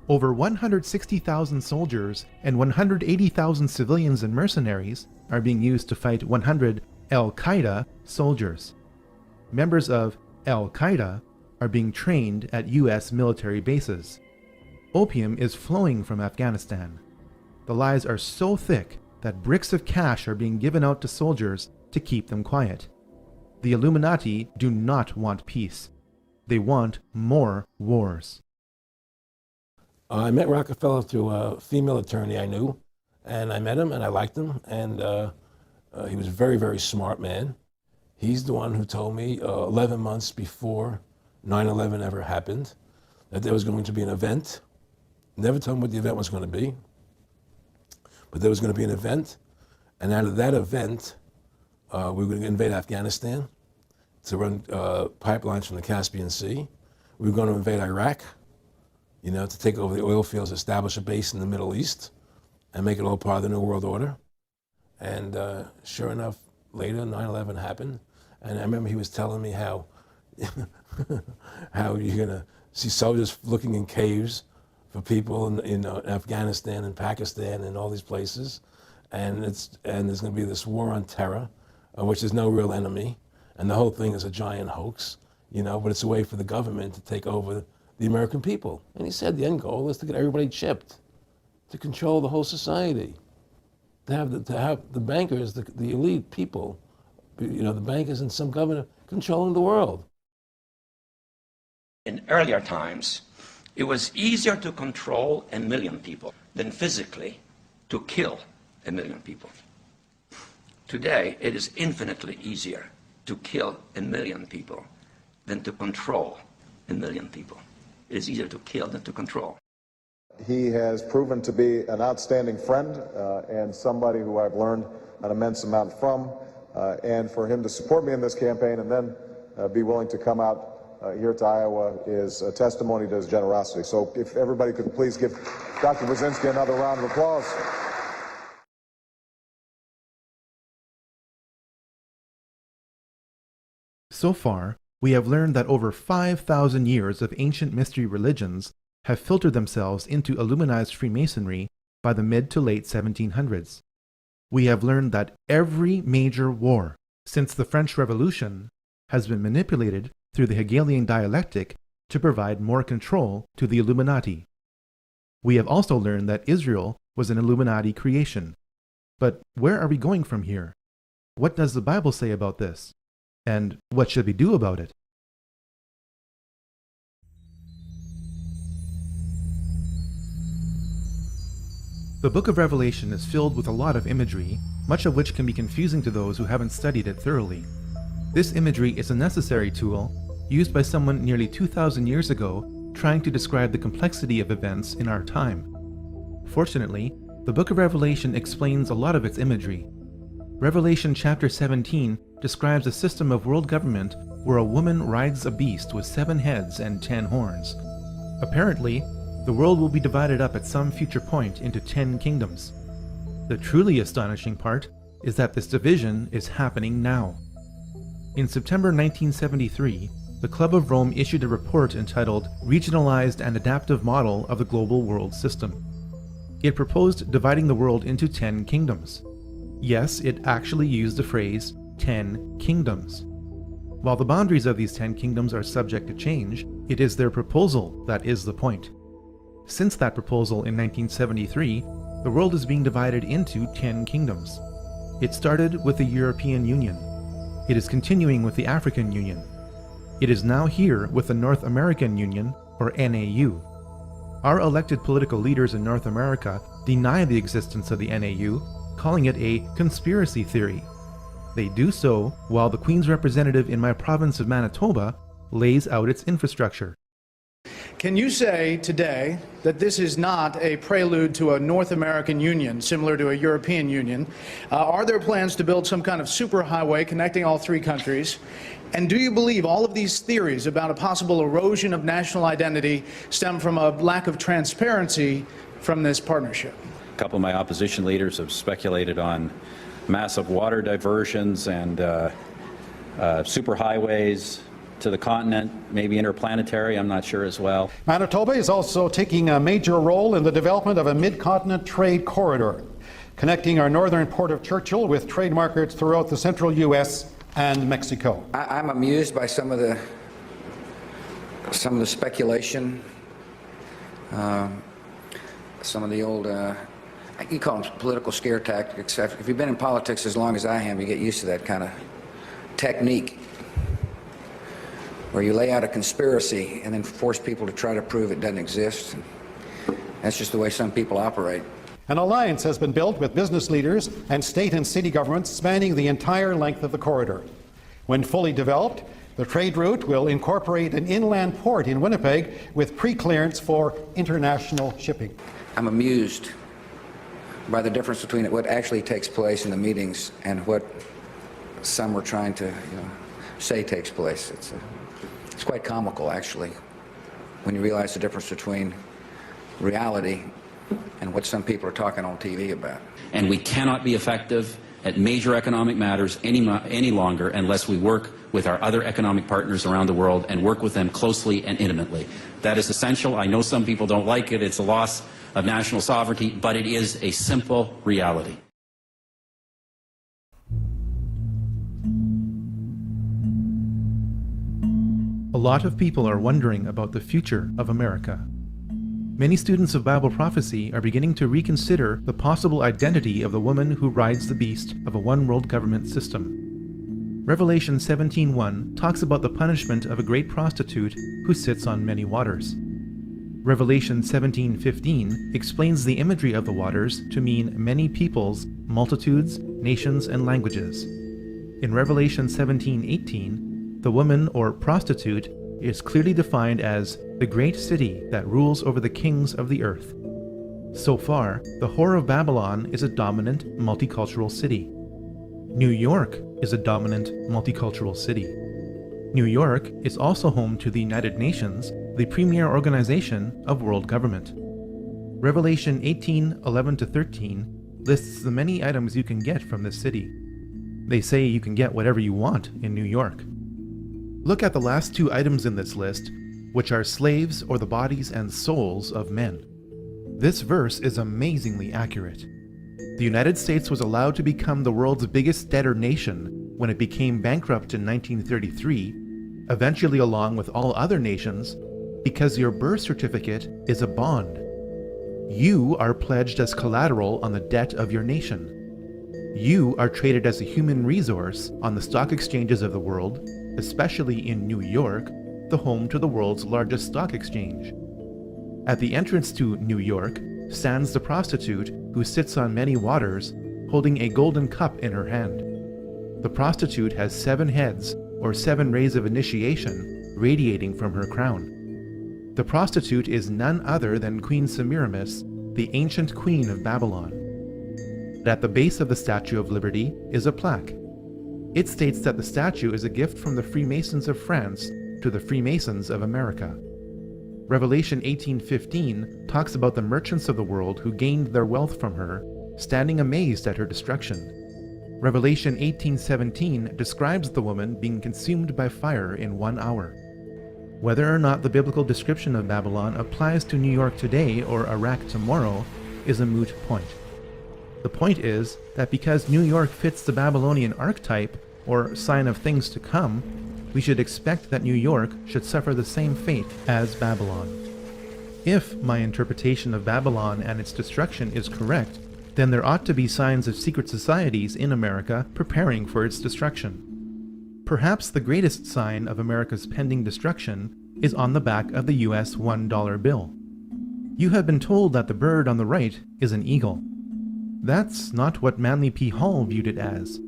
Over 160,000 soldiers and 180,000 civilians and mercenaries are being used to fight 100 Al-Qaeda soldiers. Members of Al-Qaeda are being trained at US military bases. Opium is flowing from Afghanistan. The lies are so thick that bricks of cash are being given out to soldiers to keep them quiet. The Illuminati do not want peace. They want more wars. I met Rockefeller through a female attorney I knew, and I met him and I liked him, and he was a very, very smart man. He's the one who told me 11 months before 9/11 ever happened that there was going to be an event. Never told me what the event was going to be, but there was going to be an event, and out of that event, we were going to invade Afghanistan to run pipelines from the Caspian Sea. We were going to invade Iraq, to take over the oil fields, establish a base in the Middle East, and make it all part of the New World Order. And sure enough, later 9/11 happened, and I remember he was telling me how how you're gonna see soldiers looking in caves for people in Afghanistan and Pakistan and all these places, and there's gonna be this war on terror, which is no real enemy, and the whole thing is a giant hoax, you know, but it's a way for the government to take over the American people. And he said the end goal is to get everybody chipped, to control the whole society, to have the bankers, the elite people, you know, the bankers and some governor controlling the world. In earlier times, it was easier to control 1 million people than physically to kill 1 million people. Today, it is infinitely easier to kill 1 million people than to control 1 million people. It is easier to kill than to control. He has proven to be an outstanding friend and somebody who I've learned an immense amount from. And for him to support me in this campaign and then be willing to come out here to Iowa is a testimony to his generosity. So if everybody could please give Dr. Brzezinski another round of applause. So far, we have learned that over 5,000 years of ancient mystery religions have filtered themselves into Illuminized Freemasonry by the mid to late 1700s. We have learned that every major war since the French Revolution has been manipulated through the Hegelian dialectic to provide more control to the Illuminati. We have also learned that Israel was an Illuminati creation. But where are we going from here? What does the Bible say about this? And what should we do about it? The book of Revelation is filled with a lot of imagery, much of which can be confusing to those who haven't studied it thoroughly. This imagery is a necessary tool used by someone nearly 2,000 years ago trying to describe the complexity of events in our time. Fortunately, the book of Revelation explains a lot of its imagery. Revelation chapter 17 describes a system of world government where a woman rides a beast with 7 heads and 10 horns. Apparently, the world will be divided up at some future point into 10 kingdoms. The truly astonishing part is that this division is happening now. In September 1973, the Club of Rome issued a report entitled Regionalized and Adaptive Model of the Global World System. It proposed dividing the world into 10 kingdoms. Yes, it actually used the phrase 10 kingdoms. While the boundaries of these 10 kingdoms are subject to change, it is their proposal that is the point. Since that proposal in 1973, the world is being divided into 10 kingdoms. It started with the European Union. It is continuing with the African Union. It is now here with the North American Union, or NAU. Our elected political leaders in North America deny the existence of the NAU, calling it a conspiracy theory. They do so while the Queen's representative in my province of Manitoba lays out its infrastructure. Can you say today that this is not a prelude to a North American Union similar to a European Union? Are there plans to build some kind of superhighway connecting all 3 countries? And do you believe all of these theories about a possible erosion of national identity stem from a lack of transparency from this partnership? A couple of my opposition leaders have speculated on massive water diversions and superhighways to the continent, maybe interplanetary, I'm not sure as well. Manitoba is also taking a major role in the development of a mid-continent trade corridor, connecting our northern port of Churchill with trade markets throughout the central U.S. and Mexico. I'm amused by some of the speculation, some of the old, you call them political scare tactics. If you've been in politics as long as I have, you get used to that kind of technique, where you lay out a conspiracy and then force people to try to prove it doesn't exist. That's just the way some people operate. An alliance has been built with business leaders and state and city governments spanning the entire length of the corridor. When fully developed, the trade route will incorporate an inland port in Winnipeg with pre-clearance for international shipping. I'm amused by the difference between what actually takes place in the meetings and what some were trying to say takes place. It's quite comical, actually, when you realize the difference between reality and what some people are talking on TV about. And we cannot be effective at major economic matters any longer unless we work with our other economic partners around the world and work with them closely and intimately. That is essential. I know some people don't like it. It's a loss of national sovereignty, but it is a simple reality. lot of people are wondering about the future of America. Many students of Bible prophecy are beginning to reconsider the possible identity of the woman who rides the beast of a one-world government system. Revelation 17:1 talks about the punishment of a great prostitute who sits on many waters. Revelation 17:15 explains the imagery of the waters to mean many peoples, multitudes, nations, and languages. In Revelation 17:18, the woman or prostitute is clearly defined as the great city that rules over the kings of the earth. So far, the Whore of Babylon is a dominant multicultural city. New York is a dominant multicultural city. New York is also home to the United Nations, the premier organization of world government. Revelation 18:11-13 lists the many items you can get from this city. They say you can get whatever you want in New York. Look at the last two items in this list, which are slaves or the bodies and souls of men. This verse is amazingly accurate. The United States was allowed to become the world's biggest debtor nation when it became bankrupt in 1933, eventually along with all other nations, because your birth certificate is a bond. You are pledged as collateral on the debt of your nation. You are traded as a human resource on the stock exchanges of the world, especially in New York, the home to the world's largest stock exchange. At the entrance to New York stands the prostitute who sits on many waters, holding a golden cup in her hand. The prostitute has 7 heads, or 7 rays of initiation, radiating from her crown. The prostitute is none other than Queen Semiramis, the ancient queen of Babylon. At the base of the Statue of Liberty is a plaque. It states that the statue is a gift from the Freemasons of France to the Freemasons of America. Revelation 18:15 talks about the merchants of the world who gained their wealth from her, standing amazed at her destruction. Revelation 18:17 describes the woman being consumed by fire in 1 hour. Whether or not the biblical description of Babylon applies to New York today or Iraq tomorrow is a moot point. The point is that because New York fits the Babylonian archetype, or sign of things to come, we should expect that New York should suffer the same fate as Babylon. If my interpretation of Babylon and its destruction is correct, then there ought to be signs of secret societies in America preparing for its destruction. Perhaps the greatest sign of America's pending destruction is on the back of the US $1 bill. You have been told that the bird on the right is an eagle. That's not what Manly P. Hall viewed it as.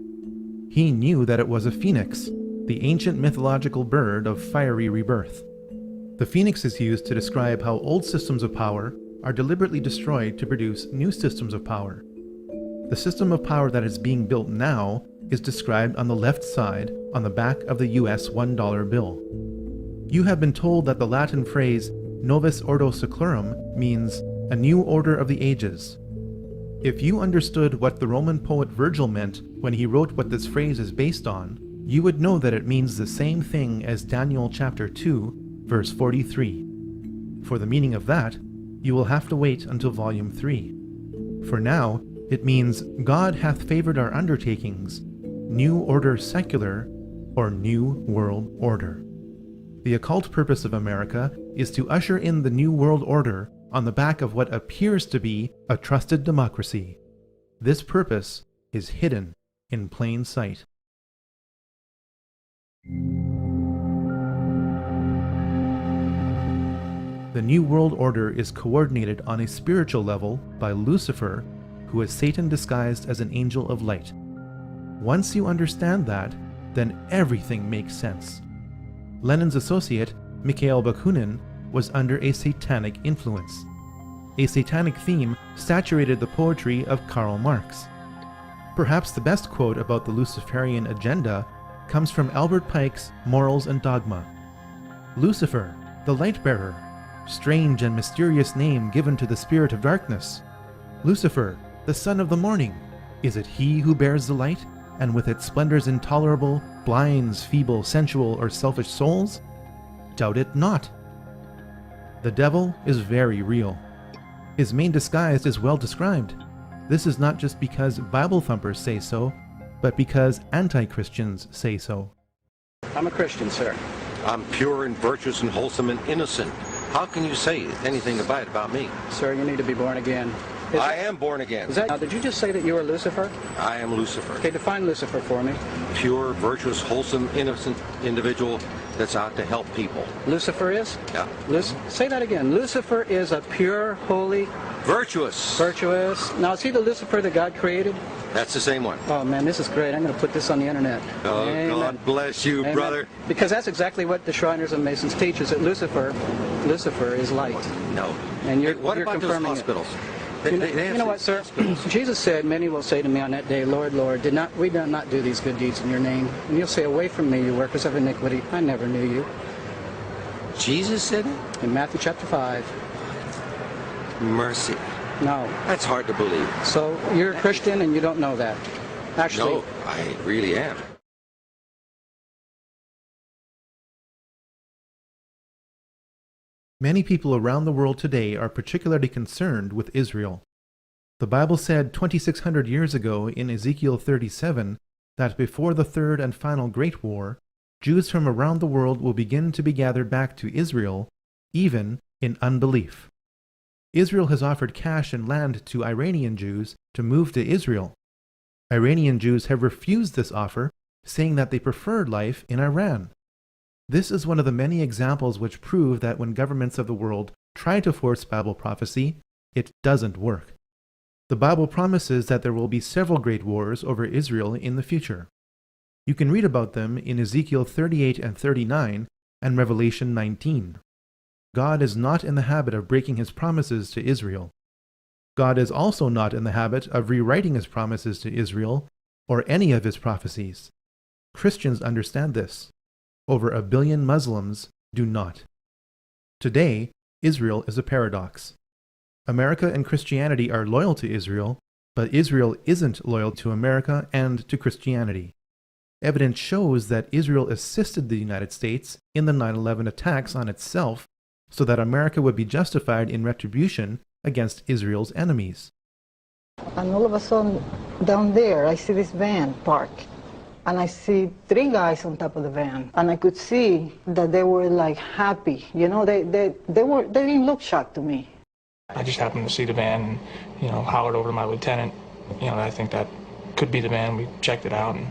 He knew that it was a phoenix, the ancient mythological bird of fiery rebirth. The phoenix is used to describe how old systems of power are deliberately destroyed to produce new systems of power. The system of power that is being built now is described on the left side on the back of the US $1 bill. You have been told that the Latin phrase Novus Ordo Seclorum means a new order of the ages. If you understood what the Roman poet Virgil meant when he wrote what this phrase is based on, you would know that it means the same thing as Daniel chapter 2, verse 43. For the meaning of that, you will have to wait until volume 3. For now, it means God hath favored our undertakings, new order secular, or new world order. The occult purpose of America is to usher in the new world order on the back of what appears to be a trusted democracy. This purpose is hidden in plain sight. The New World Order is coordinated on a spiritual level by Lucifer, who is Satan disguised as an angel of light. Once you understand that, then everything makes sense. Lenin's associate, Mikhail Bakunin, was under a satanic influence. A satanic theme saturated the poetry of Karl Marx. Perhaps the best quote about the Luciferian agenda comes from Albert Pike's Morals and Dogma. Lucifer, the light-bearer, strange and mysterious name given to the spirit of darkness. Lucifer, the son of the morning, is it he who bears the light, and with its splendors intolerable, blinds feeble, sensual, or selfish souls? Doubt it not. The devil is very real. His main disguise is well described. This is not just because Bible thumpers say so, but because anti-Christians say so. I'm a Christian, sir. I'm pure and virtuous and wholesome and innocent. How can you say anything about me? Sir, you need to be born again. I am born again. Now, did you just say that you were Lucifer? I am Lucifer. Okay, define Lucifer for me. Pure, virtuous, wholesome, innocent individual that's out to help people. Lucifer is? Yeah. Say that again. Lucifer is a pure, holy... Virtuous. Virtuous. Now, is he the Lucifer that God created? That's the same one. Oh, man, this is great. I'm going to put this on the internet. Oh, Amen. God bless you, Amen. brother. Because that's exactly what the Shriners and Masons teach, is that Lucifer is light. No. And you're, what you're about those confirming hospitals? You know what, sir? Jesus said, many will say to me on that day, Lord, Lord, we did not do these good deeds in your name. And you'll say, away from me, you workers of iniquity. I never knew you. Jesus said it? In Matthew chapter 5. Mercy. No. That's hard to believe. So you're a Christian and you don't know that. Actually, no, I really am. Many people around the world today are particularly concerned with Israel. The Bible said 2,600 years ago in Ezekiel 37 that before the third and final Great War, Jews from around the world will begin to be gathered back to Israel, even in unbelief. Israel has offered cash and land to Iranian Jews to move to Israel. Iranian Jews have refused this offer, saying that they prefer life in Iran. This is one of the many examples which prove that when governments of the world try to force Bible prophecy, it doesn't work. The Bible promises that there will be several great wars over Israel in the future. You can read about them in Ezekiel 38 and 39 and Revelation 19. God is not in the habit of breaking his promises to Israel. God is also not in the habit of rewriting his promises to Israel or any of his prophecies. Christians understand this. Over 1 billion Muslims do not. Today, Israel is a paradox. America and Christianity are loyal to Israel, but Israel isn't loyal to America and to Christianity. Evidence shows that Israel assisted the United States in the 9/11 attacks on itself so that America would be justified in retribution against Israel's enemies. And all of a sudden, down there, I see this van parked. And I see 3 guys on top of the van. And I could see that they were like happy. You know, they didn't look shocked to me. I just happened to see the van and, hollered over to my lieutenant. I think that could be the van. We checked it out and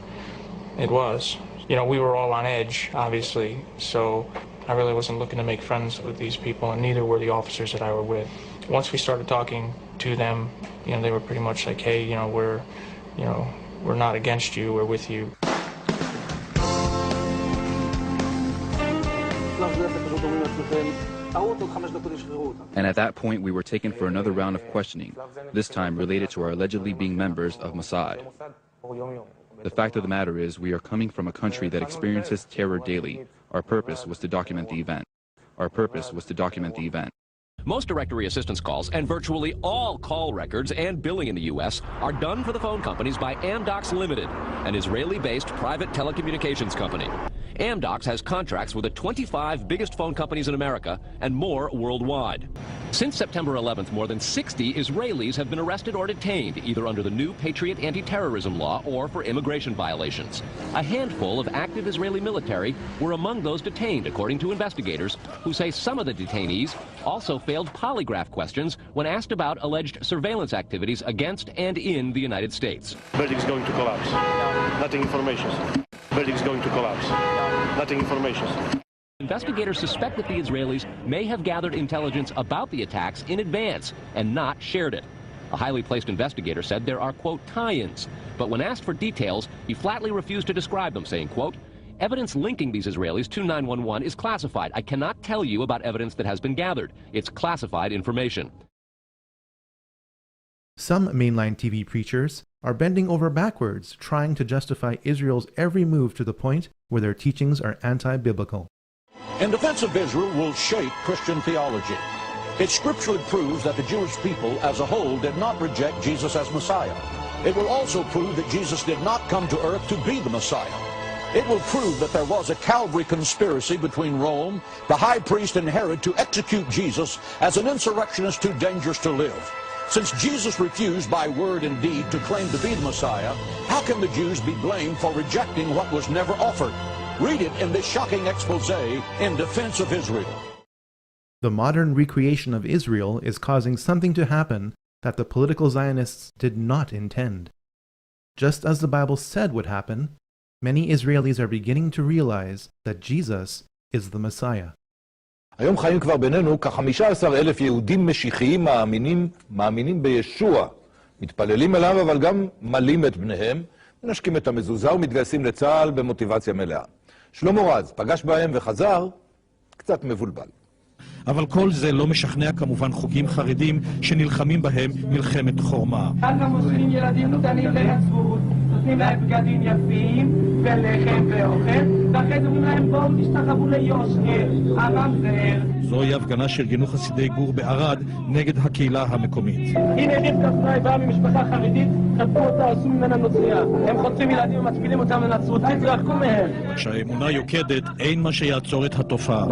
it was. We were all on edge, obviously. So I really wasn't looking to make friends with these people, and neither were the officers that I were with. Once we started talking to them, they were pretty much like, hey, we're not against you, we're with you. And at that point, we were taken for another round of questioning, this time related to our allegedly being members of Mossad. The fact of the matter is, we are coming from a country that experiences terror daily. Our purpose was to document the event. Most directory assistance calls and virtually all call records and billing in the U.S. are done for the phone companies by Amdocs Limited, an Israeli-based private telecommunications company. Amdocs has contracts with the 25 biggest phone companies in America and more worldwide. Since September 11th, more than 60 Israelis have been arrested or detained, either under the new Patriot anti-terrorism law or for immigration violations. A handful of active Israeli military were among those detained, according to investigators, who say some of the detainees also failed polygraph questions when asked about alleged surveillance activities against and in the United States. Building's going to collapse. Nothing information. Building's going to collapse. Nothing information. Investigators suspect that the Israelis may have gathered intelligence about the attacks in advance and not shared it. A highly placed investigator said there are, quote, tie-ins. But when asked for details, he flatly refused to describe them, saying, quote, evidence linking these Israelis to 911 is classified. I cannot tell you about evidence that has been gathered. It's classified information. Some mainline TV preachers are bending over backwards trying to justify Israel's every move to the point where their teachings are anti-biblical. In defense of Israel will shape Christian theology. It scripturally proves that the Jewish people as a whole did not reject Jesus as Messiah. It will also prove that Jesus did not come to earth to be the Messiah. It will prove that there was a Calvary conspiracy between Rome, the high priest, and Herod to execute Jesus as an insurrectionist too dangerous to live. Since Jesus refused by word and deed to claim to be the Messiah, how can the Jews be blamed for rejecting what was never offered? Read it in this shocking expose in defense of Israel. The modern recreation of Israel is causing something to happen that the political Zionists did not intend. Just as the Bible said would happen, many Israelis are beginning to realize that Jesus is the Messiah. היום חיים כבר בינינו כ-15,000 יהודים משיחיים מאמינים בישוע. מתפללים אליו אבל גם מלים את בניהם, מנשקים את המזוזה ומתגייסים לצה"ל במוטיבציה מלאה. שלמה רז פגש בהם וחזר קצת מבולבל. אבל כל זה לא משכנע כמובן חוגים חרדים שנלחמים בהם מלחמת חורמה. ככה מושכים ילדים קטנים לנצרות, נותנים להם בגדים יפים ולחם ואוכל, ואחרי זה אומרים להם בואו תשתחוו ליושר, הרמזר. זוהי הפגנה שארגנו חסידי גור בערד נגד הקהילה המקומית. הנה רבקה פנאי באה ממשפחה חרדית, חטפו אותה, עשו ממנה נוצרייה. הם חוטפים ילדים ומצפילים אותם לנצרות, תתרחקו מהם. כשהאמונה יוקדת, אין מה שיעצור את התופעה.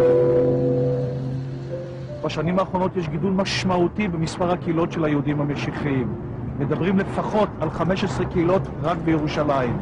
בשנים האחרונות יש גידול משמעותי במספר הקהילות של היהודים המשיחיים. מדברים לפחות על 15 קהילות רק בירושלים.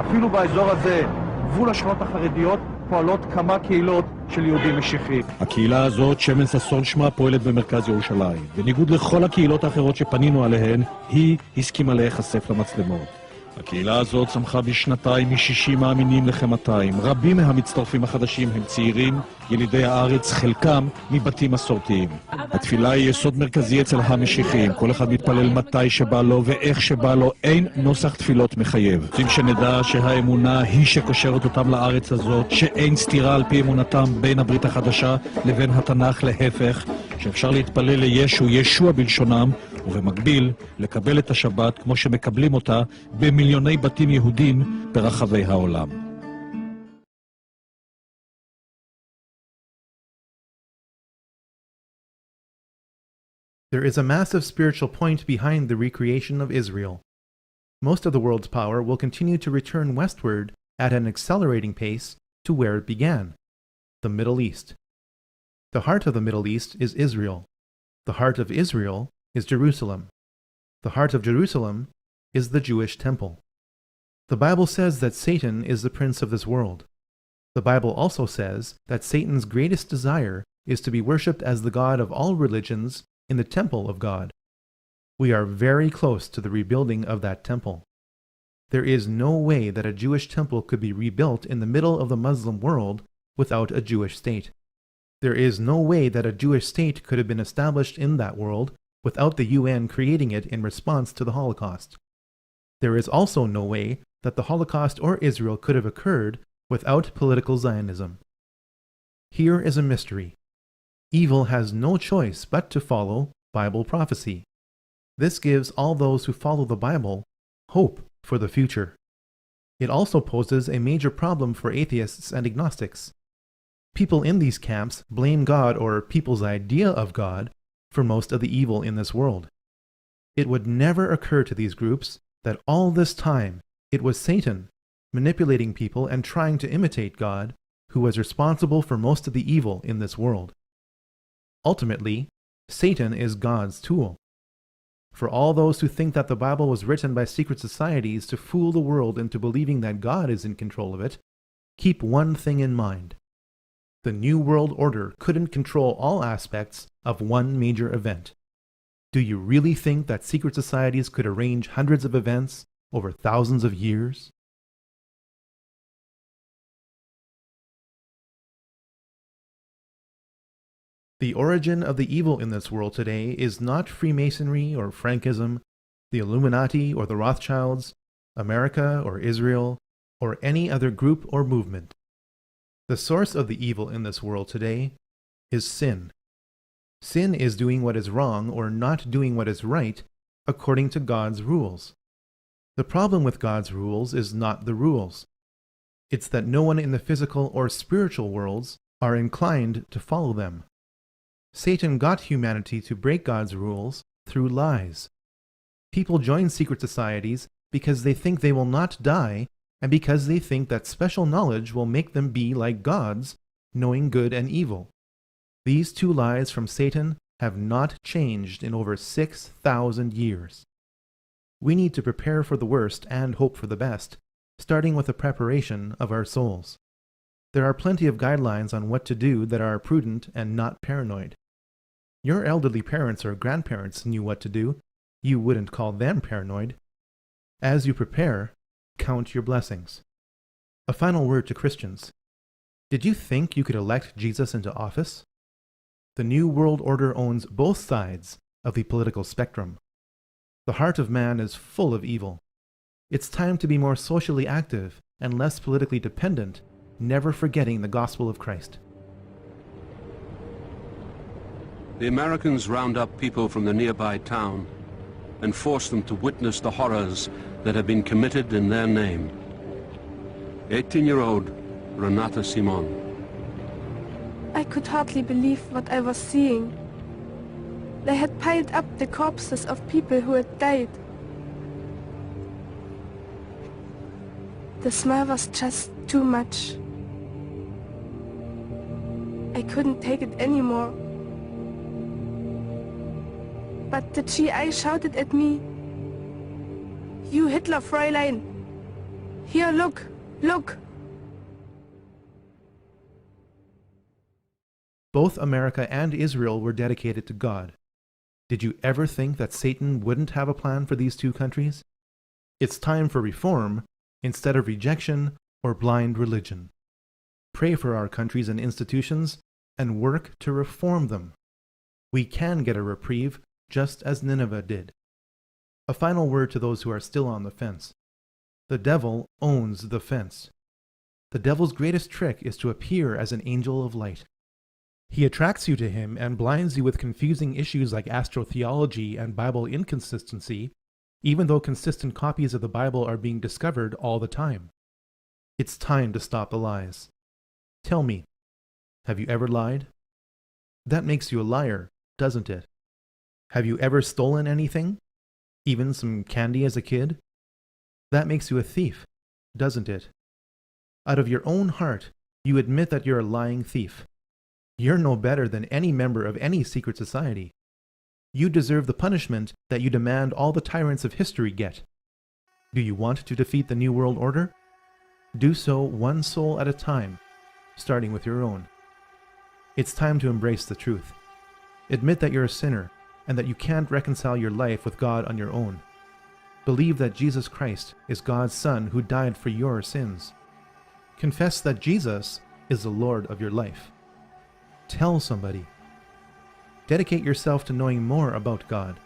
אפילו באזור הזה, גבול השכונות החרדיות, פועלות כמה קהילות של יהודים משיחיים. הקהילה הזאת, שמן ששון שמה, פועלת במרכז ירושלים. בניגוד לכל הקהילות האחרות שפנינו עליהן, היא הסכימה להיחשף למצלמות. הקהילה הזאת צמחה בשנתיים מ-60 מאמינים לכ-200. רבים מהמצטרפים החדשים הם צעירים, ילידי הארץ, חלקם מבתים מסורתיים. התפילה היא יסוד מרכזי אצל המשיחיים. כל אחד מתפלל מתי שבא לו ואיך שבא לו. אין נוסח תפילות מחייב. רוצים שנדע שהאמונה היא שקושרת אותם לארץ הזאת, שאין סתירה על פי אמונתם בין הברית החדשה לבין התנ"ך, להפך, שאפשר להתפלל לישו, ישוע בלשונם, ובמקביל לקבל את השבת כמו שמקבלים אותה במיליוני בתים יהודים ברחבי העולם. There is a massive spiritual point behind the recreation of Israel. Most of the world's power will continue to return westward at an accelerating pace to where it began, the Middle East. The heart of the Middle East is Israel. The heart of Israel is Jerusalem. The heart of Jerusalem is the Jewish temple. The Bible says that Satan is the prince of this world. The Bible also says that Satan's greatest desire is to be worshipped as the God of all religions in the temple of God. We are very close to the rebuilding of that temple. There is no way that a Jewish temple could be rebuilt in the middle of the Muslim world without a Jewish state. There is no way that a Jewish state could have been established in that world without the UN creating it in response to the Holocaust. There is also no way that the Holocaust or Israel could have occurred without political Zionism. Here is a mystery. Evil has no choice but to follow Bible prophecy. This gives all those who follow the Bible hope for the future. It also poses a major problem for atheists and agnostics. People in these camps blame God or people's idea of God for most of the evil in this world. It would never occur to these groups that all this time it was Satan manipulating people and trying to imitate God who was responsible for most of the evil in this world. Ultimately, Satan is God's tool. For all those who think that the Bible was written by secret societies to fool the world into believing that God is in control of it, keep one thing in mind. The New World Order couldn't control all aspects of one major event. Do you really think that secret societies could arrange hundreds of events over thousands of years? The origin of the evil in this world today is not Freemasonry or Frankism, the Illuminati or the Rothschilds, America or Israel, or any other group or movement. The source of the evil in this world today is sin. Sin is doing what is wrong or not doing what is right according to God's rules. The problem with God's rules is not the rules. It's that no one in the physical or spiritual worlds are inclined to follow them. Satan got humanity to break God's rules through lies. People join secret societies because they think they will not die and because they think that special knowledge will make them be like gods, knowing good and evil. These two lies from Satan have not changed in over 6,000 years. We need to prepare for the worst and hope for the best, starting with the preparation of our souls. There are plenty of guidelines on what to do that are prudent and not paranoid. Your elderly parents or grandparents knew what to do. You wouldn't call them paranoid. As you prepare, count your blessings. A final word to Christians. Did you think you could elect Jesus into office? The New World Order owns both sides of the political spectrum. The heart of man is full of evil. It's time to be more socially active and less politically dependent, never forgetting the gospel of Christ. The Americans round up people from the nearby town and force them to witness the horrors that have been committed in their name. 18-year-old Renata Simon. I could hardly believe what I was seeing. They had piled up the corpses of people who had died. The smell was just too much. I couldn't take it anymore. But the GI shouted at me, "You Hitler, Fräulein! Here, look, look!" Both America and Israel were dedicated to God. Did you ever think that Satan wouldn't have a plan for these two countries? It's time for reform instead of rejection or blind religion. Pray for our countries and institutions and work to reform them. We can get a reprieve just as Nineveh did. A final word to those who are still on the fence. The devil owns the fence. The devil's greatest trick is to appear as an angel of light. He attracts you to him and blinds you with confusing issues like astrotheology and Bible inconsistency, even though consistent copies of the Bible are being discovered all the time. It's time to stop the lies. Tell me, have you ever lied? That makes you a liar, doesn't it? Have you ever stolen anything? Even some candy as a kid? That makes you a thief, doesn't it? Out of your own heart, you admit that you're a lying thief. You're no better than any member of any secret society. You deserve the punishment that you demand all the tyrants of history get. Do you want to defeat the New World Order? Do so one soul at a time, starting with your own. It's time to embrace the truth. Admit that you're a sinner and that you can't reconcile your life with God on your own. Believe that Jesus Christ is God's Son who died for your sins. Confess that Jesus is the Lord of your life. Tell somebody. Dedicate yourself to knowing more about God.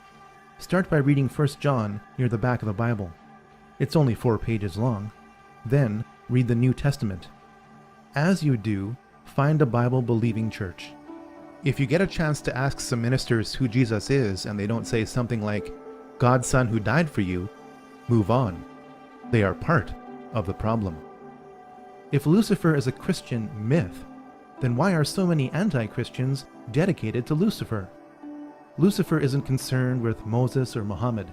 Start by reading 1 John near the back of the Bible. It's only 4 pages long. Then read the New Testament. As you do, find a Bible-believing church. If you get a chance to ask some ministers who Jesus is and they don't say something like, God's Son who died for you, move on. They are part of the problem. If Lucifer is a Christian myth, then why are so many anti-Christians dedicated to Lucifer? Lucifer isn't concerned with Moses or Muhammad.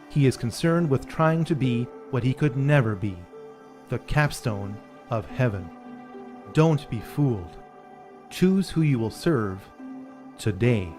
He is concerned with trying to be what he could never be, the capstone of heaven. Don't be fooled. Choose who you will serve today.